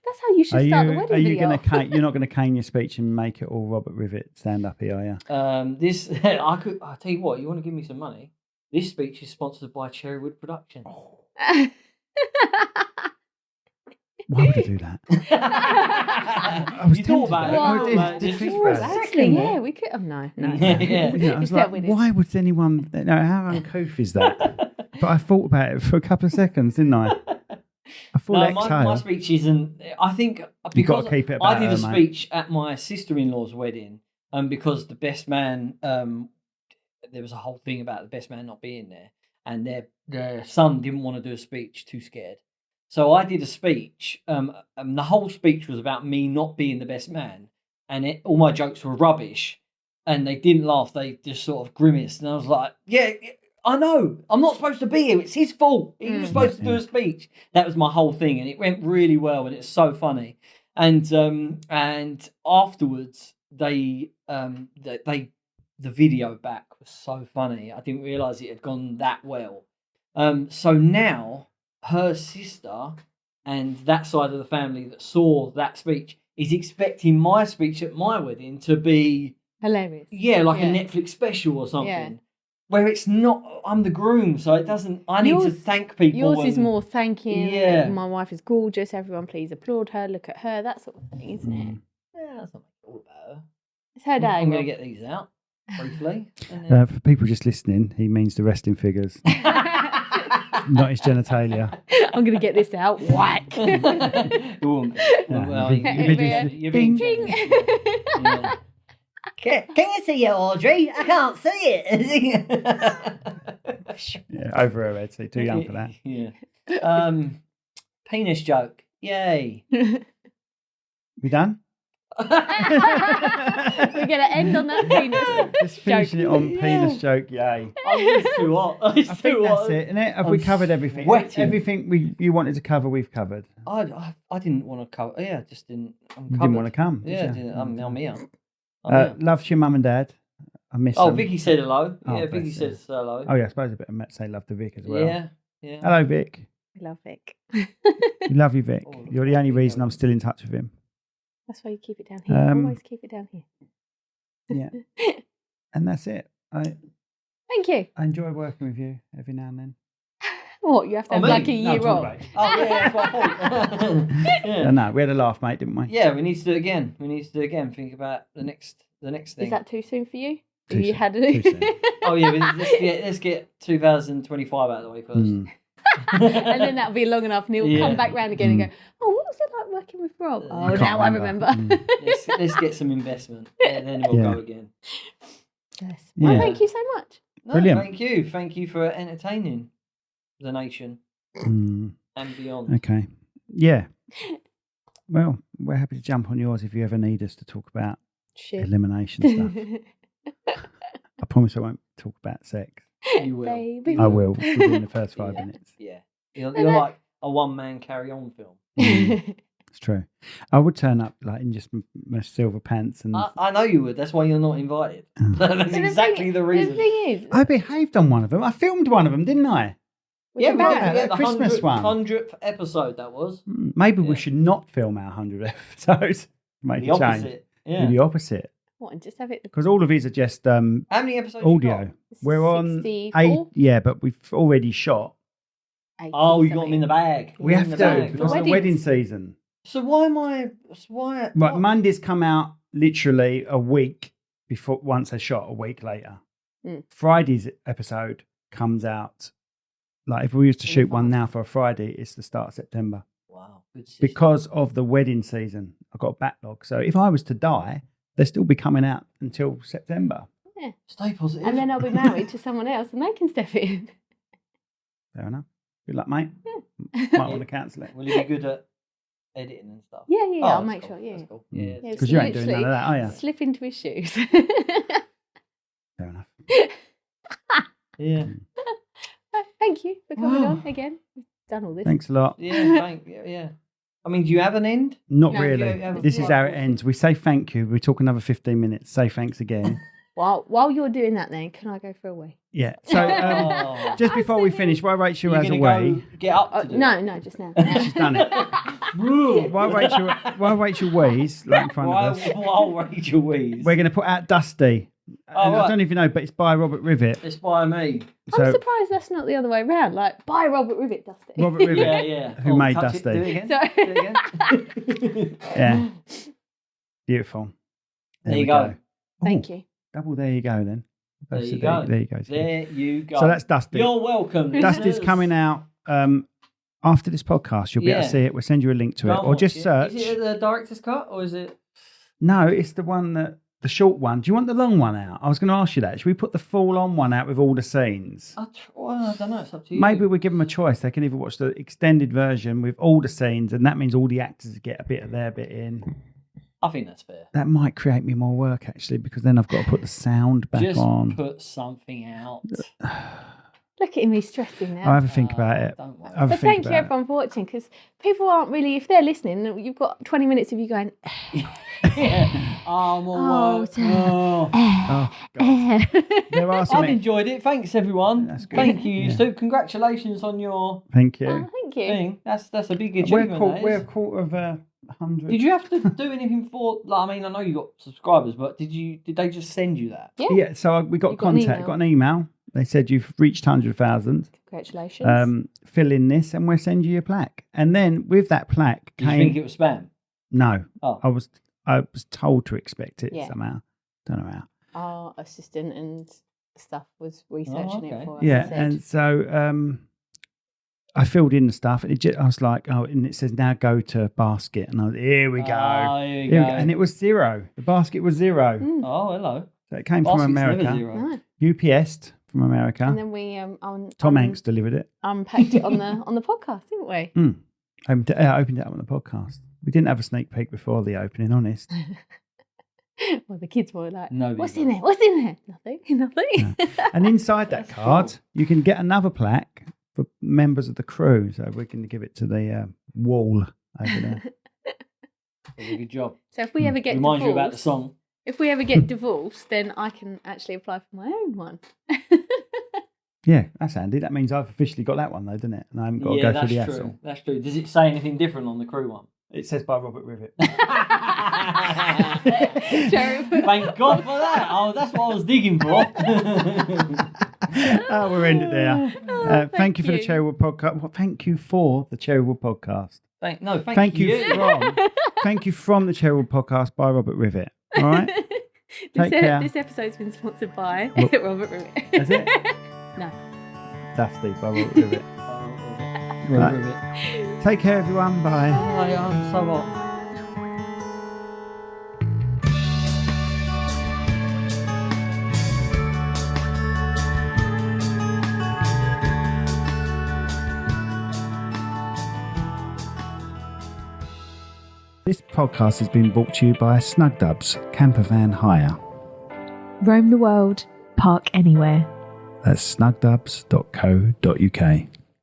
Speaker 3: That's how you should start the wedding
Speaker 2: Are you
Speaker 3: video.
Speaker 2: you're not going to cane your speech and make it all Robert Rivett stand up here, are you?
Speaker 1: This I'll tell you what. You want to give me some money? This speech is sponsored by Cherrywood Productions.
Speaker 2: Why would I do that? I was
Speaker 1: You thought
Speaker 2: tempted,
Speaker 1: about
Speaker 2: though.
Speaker 1: it.
Speaker 2: I did
Speaker 1: Just
Speaker 2: think
Speaker 3: Well,
Speaker 2: about it.
Speaker 3: actually, yeah, we could have. No.
Speaker 1: Yeah.
Speaker 2: Yeah, I was
Speaker 3: It's their
Speaker 2: like,
Speaker 3: wedding.
Speaker 2: why would anyone? No, how uncouth is that? But I thought about it for a couple of seconds, didn't I? A full
Speaker 1: No,
Speaker 2: exhale.
Speaker 1: my speech isn't. I think
Speaker 2: You've got
Speaker 1: because
Speaker 2: to keep it
Speaker 1: I
Speaker 2: about
Speaker 1: did a
Speaker 2: her, mate.
Speaker 1: speech at my sister-in-law's wedding, because the best man. There was a whole thing about the best man not being there, and their son didn't want to do a speech, too scared. So I did a speech. The whole speech was about me not being the best man, and all my jokes were rubbish, and they didn't laugh. They just sort of grimaced, and I was like, "Yeah, I know. I'm not supposed to be here. It's his fault. He was supposed to do a speech." That was my whole thing, and it went really well, and it's so funny. And afterwards, the video back was so funny. I didn't realise it had gone that well. So now her sister and that side of the family that saw that speech is expecting my speech at my wedding to be
Speaker 3: Hilarious.
Speaker 1: like a Netflix special or something.
Speaker 3: Yeah.
Speaker 1: Where it's not, I'm the groom, so it doesn't. I need to thank people.
Speaker 3: Yours is
Speaker 1: and-
Speaker 3: more thanking.
Speaker 1: Yeah.
Speaker 3: My wife is gorgeous. Everyone, please applaud her. Look at her. That sort of thing, isn't it?
Speaker 1: Yeah, that's not all about her.
Speaker 3: It's her day.
Speaker 1: I'm going
Speaker 3: Rob.
Speaker 1: to get these out briefly. and then-
Speaker 2: For people just listening, he means the resting figures, not his genitalia.
Speaker 3: I'm going to get this out. Whack.
Speaker 1: It won't be.
Speaker 2: Yeah,
Speaker 1: Well,
Speaker 2: you'd be-
Speaker 1: you're being
Speaker 3: Ding.
Speaker 1: generous. Yeah. Can you see it, Audrey? I can't see it.
Speaker 2: Yeah, over her head, so you're too young for that.
Speaker 1: Yeah. Penis joke. Yay.
Speaker 2: We done?
Speaker 3: We're going to end on that penis.
Speaker 2: Just finishing it on penis joke, yay.
Speaker 1: It's too hot. It's
Speaker 2: I think
Speaker 1: too
Speaker 2: that's
Speaker 1: hot.
Speaker 2: it, isn't it? Have we
Speaker 1: I'm
Speaker 2: covered everything?
Speaker 1: sweating.
Speaker 2: Everything you wanted to cover, we've covered.
Speaker 1: I didn't want to cover. Yeah, just didn't. I'm
Speaker 2: You
Speaker 1: covered.
Speaker 2: didn't want to come, did
Speaker 1: Yeah,
Speaker 2: you?
Speaker 1: didn't, I'm here. I'm here.
Speaker 2: Love to your mum and dad. I miss
Speaker 1: Oh,
Speaker 2: them.
Speaker 1: Vicky said hello.
Speaker 2: Oh,
Speaker 1: Yeah,
Speaker 2: bless
Speaker 1: Vicky
Speaker 2: you.
Speaker 1: said hello.
Speaker 2: Oh, yeah, I suppose I better say love to Vic as well.
Speaker 1: Yeah, yeah.
Speaker 2: Hello, Vic.
Speaker 3: I love Vic.
Speaker 2: We love you, Vic.
Speaker 1: Oh,
Speaker 2: You're the only
Speaker 1: Vic,
Speaker 2: reason
Speaker 1: yeah.
Speaker 2: I'm still in touch with him.
Speaker 3: That's why you keep it down here. Always keep it down here.
Speaker 2: Yeah. And that's it. I
Speaker 3: Thank you.
Speaker 2: enjoy working with you every now and then.
Speaker 3: What, you have to have like a year off?
Speaker 1: Oh, yeah, that's what I thought. Yeah.
Speaker 2: No, we had a laugh, mate, didn't we?
Speaker 1: Yeah, we need to do it again. Think about the next thing.
Speaker 3: Is that too soon for you?
Speaker 2: Too
Speaker 3: You
Speaker 2: soon,
Speaker 3: had
Speaker 2: too soon.
Speaker 1: Oh yeah, but let's get 2025 out of the way first.
Speaker 2: Mm.
Speaker 3: And then that'll be long enough and he'll come back round again and go, oh, what was it like working with Rob? Oh,
Speaker 2: can't
Speaker 3: now I
Speaker 2: remember.
Speaker 3: remember.
Speaker 1: Let's get some investment, and then we'll go again.
Speaker 3: Yes. Well,
Speaker 2: Yeah.
Speaker 3: thank you so much.
Speaker 1: No,
Speaker 2: Brilliant.
Speaker 1: Thank you for entertaining the nation
Speaker 2: Mm.
Speaker 1: and beyond.
Speaker 2: Okay. Yeah. Well, we're happy to jump on yours if you ever need us to talk about
Speaker 3: Shit.
Speaker 2: elimination stuff. I promise I won't talk about sex.
Speaker 1: You will.
Speaker 3: Baby.
Speaker 2: I will within the first 5 minutes.
Speaker 1: Yeah, you're like a one-man carry-on film.
Speaker 2: It's true. I would turn up like in just my silver pants and
Speaker 1: I know you would. That's why you're not invited.
Speaker 2: Oh.
Speaker 1: That's exactly the reason.
Speaker 3: The thing is,
Speaker 2: I behaved on one of them. I filmed one of them, didn't I?
Speaker 3: yeah,
Speaker 1: we
Speaker 3: but
Speaker 2: yeah,
Speaker 1: did
Speaker 2: the Christmas one.
Speaker 1: 100th episode that was.
Speaker 2: Maybe we
Speaker 1: Yeah.
Speaker 2: should not film our 100 episodes. Make
Speaker 1: The
Speaker 2: a change.
Speaker 1: opposite.
Speaker 2: Do
Speaker 1: Yeah.
Speaker 2: the opposite.
Speaker 3: what, and just have it
Speaker 2: Because all of these are just
Speaker 1: How many episodes? you got?
Speaker 2: audio. We're on
Speaker 3: 64?
Speaker 2: 8. Yeah, but we've already shot.
Speaker 3: 80
Speaker 1: Oh, you got them
Speaker 3: something.
Speaker 1: in the bag.
Speaker 2: We
Speaker 1: You're
Speaker 2: have
Speaker 1: in
Speaker 2: to
Speaker 1: the bag.
Speaker 2: because of the wedding season.
Speaker 1: So why am I? Why?
Speaker 2: Right,
Speaker 1: what?
Speaker 2: Mondays come out literally a week before once they're shot, a week later.
Speaker 3: Mm.
Speaker 2: Friday's episode comes out like if we used to shoot one now for a Friday, it's the start of September.
Speaker 1: Wow. Good system.
Speaker 2: Because of the wedding season. I've got a backlog. So if I was to die, they'll still be coming out until September.
Speaker 1: Stay positive.
Speaker 3: And then I'll be married to someone else and they can step in.
Speaker 2: Fair enough. Good luck, mate.
Speaker 3: Yeah.
Speaker 2: Might want to cancel it.
Speaker 1: Will you be good at editing and stuff?
Speaker 3: Yeah,
Speaker 1: Oh,
Speaker 3: I'll
Speaker 1: that's
Speaker 3: make
Speaker 1: cool.
Speaker 3: sure, yeah.
Speaker 1: That's cool. Yeah.
Speaker 3: Yeah,
Speaker 2: Because you ain't doing none of that, are you?
Speaker 3: Slip into his shoes.
Speaker 2: Fair enough.
Speaker 1: Yeah.
Speaker 3: Thank you for coming
Speaker 2: Wow.
Speaker 3: on again. We've done all this.
Speaker 2: Thanks a lot.
Speaker 1: Yeah. I mean, do you have an end?
Speaker 2: Not
Speaker 3: No,
Speaker 2: really.
Speaker 1: you have a
Speaker 2: This is how it
Speaker 1: follow-up.
Speaker 2: ends. We say thank you. We talk another 15 minutes. Say thanks again.
Speaker 3: While you're doing that then, can I go for a wee?
Speaker 2: Yeah. So
Speaker 1: Oh.
Speaker 2: just before we finish, while Rachel
Speaker 1: You're
Speaker 2: has a
Speaker 1: gonna
Speaker 2: wee,
Speaker 1: go get up to do it?
Speaker 3: No, just now.
Speaker 2: she's done it. While Rachel wees, like in front of us,
Speaker 1: While Rachel wheeze.
Speaker 2: we're going to put out Dusty.
Speaker 1: Oh,
Speaker 2: And I
Speaker 1: right.
Speaker 2: don't know if you know, but it's by Robert Rivett.
Speaker 1: It's by me.
Speaker 2: So
Speaker 3: I'm surprised that's not the other way around. Like, bye Robert Rivett, Dusty.
Speaker 2: Robert Rivett.
Speaker 1: Yeah.
Speaker 2: Who made
Speaker 1: touch it.
Speaker 2: Dusty.
Speaker 1: Do it again.
Speaker 3: Sorry.
Speaker 1: Do it again.
Speaker 2: Yeah. Beautiful.
Speaker 1: There you
Speaker 2: we
Speaker 1: go.
Speaker 3: Thank you.
Speaker 2: Double there you go then.
Speaker 1: There
Speaker 2: So
Speaker 1: you go.
Speaker 2: There you go.
Speaker 1: There you go.
Speaker 2: So that's Dusty.
Speaker 1: You're welcome.
Speaker 2: Dusty's
Speaker 1: listeners.
Speaker 2: coming out after this podcast. You'll be able
Speaker 1: Yeah.
Speaker 2: to see it. We'll send you a link to
Speaker 1: Go
Speaker 2: it.
Speaker 1: and
Speaker 2: Or
Speaker 1: watch
Speaker 2: just
Speaker 1: it.
Speaker 2: search.
Speaker 1: Is it the director's cut or is it?
Speaker 2: No, it's the one the short one. Do you want the long one out? I was going to ask you that. Should we put the full on one out with all the scenes?
Speaker 1: Well, I don't know. It's up to you.
Speaker 2: Maybe we give them a choice. They can either watch the extended version with all the scenes, and that means all the actors get a bit of their bit in.
Speaker 1: I think that's fair.
Speaker 2: That might create me more work, actually, because then I've got to put the sound back
Speaker 1: Just
Speaker 2: on.
Speaker 1: put something out.
Speaker 3: Look at him, he's stressing now.
Speaker 2: I'll have a think about it.
Speaker 1: Don't worry.
Speaker 2: I'll have a
Speaker 3: But
Speaker 2: think
Speaker 3: thank you
Speaker 2: about it.
Speaker 3: everyone for watching, because people aren't really, if they're listening, you've got 20 minutes of you going,
Speaker 1: Oh, more
Speaker 3: Oh,
Speaker 1: work.
Speaker 3: damn.
Speaker 1: Oh.
Speaker 2: Oh, God. There are some.
Speaker 1: I've enjoyed it. Thanks, everyone.
Speaker 2: That's good.
Speaker 1: Thank you.
Speaker 2: Yeah.
Speaker 1: So, congratulations on your
Speaker 2: Thank you.
Speaker 3: oh, thank you.
Speaker 1: thing. That's a big
Speaker 2: We're
Speaker 1: achievement. that
Speaker 2: we're a
Speaker 1: is.
Speaker 2: quarter of 100.
Speaker 1: Did you have to do anything for? Like, I mean, I know you got subscribers, but did they just send you that?
Speaker 3: Yeah.
Speaker 2: Yeah, so we got
Speaker 3: You got an
Speaker 2: contact,
Speaker 3: email.
Speaker 2: got an email. They said you've reached 100,000.
Speaker 3: Congratulations.
Speaker 2: Fill in this, and we'll send you your plaque. And then with that plaque
Speaker 1: Did you
Speaker 2: came
Speaker 1: think it was spam?
Speaker 2: no.
Speaker 1: Oh.
Speaker 2: I was told to expect it
Speaker 3: Yeah.
Speaker 2: somehow. Don't know how.
Speaker 3: Our assistant and stuff was researching
Speaker 1: okay.
Speaker 3: it for us.
Speaker 2: Yeah,
Speaker 3: said.
Speaker 2: and so I filled in the stuff, and I was like, oh, and it says now go to basket, and I was here we go.
Speaker 1: Oh, here we
Speaker 2: Here
Speaker 1: go.
Speaker 2: we go. And it was 0. The basket was 0.
Speaker 3: Mm.
Speaker 1: Oh, hello.
Speaker 2: So it came from
Speaker 1: Basket's
Speaker 2: America.
Speaker 1: never zero.
Speaker 3: No.
Speaker 2: UPS from America.
Speaker 3: And then we
Speaker 2: Tom Hanks delivered it.
Speaker 3: unpacked it on the podcast, didn't we?
Speaker 2: Opened it up on the podcast. We didn't have a sneak peek before the opening, honest.
Speaker 3: Well, the kids were like,
Speaker 1: Nobody
Speaker 3: "What's
Speaker 1: does.
Speaker 3: in there? What's in there? Nothing.
Speaker 2: And inside that
Speaker 1: That's
Speaker 2: card,
Speaker 1: cool.
Speaker 2: you can get another plaque for members of the crew. So we're going to give it to the wall over there.
Speaker 1: Did a good job.
Speaker 3: So if we ever get
Speaker 1: Reminds
Speaker 3: divorced,
Speaker 1: you about the song.
Speaker 3: if we ever get divorced, then I can actually apply for my own one.
Speaker 2: Yeah, that's handy. That means I've officially got that one, though, doesn't it? And I haven't got to
Speaker 1: Yeah,
Speaker 2: go
Speaker 1: that's
Speaker 2: through the
Speaker 1: true.
Speaker 2: hassle.
Speaker 1: That's true. Does it say anything different on the crew one?
Speaker 2: It says by Robert Rivett.
Speaker 3: Cherrywood.
Speaker 1: Thank God for that. Oh, that's what I was digging for.
Speaker 2: Oh, we'll end it there. Thank you for the Cherrywood Podcast. Well, thank you for the Cherrywood Podcast.
Speaker 1: Thank
Speaker 2: you from thank you from the Cherrywood Podcast by Robert Rivett. All right. Take care.
Speaker 3: This episode's been sponsored by Robert Rivett.
Speaker 2: Is it?
Speaker 3: No.
Speaker 2: Dusty by Robert Rivett. Right. Take care, everyone. Bye.
Speaker 1: I'm so hot.
Speaker 2: This podcast has been brought to you by Snugdubs Campervan Hire.
Speaker 4: Roam the world, park anywhere.
Speaker 2: That's snugdubs.co.uk.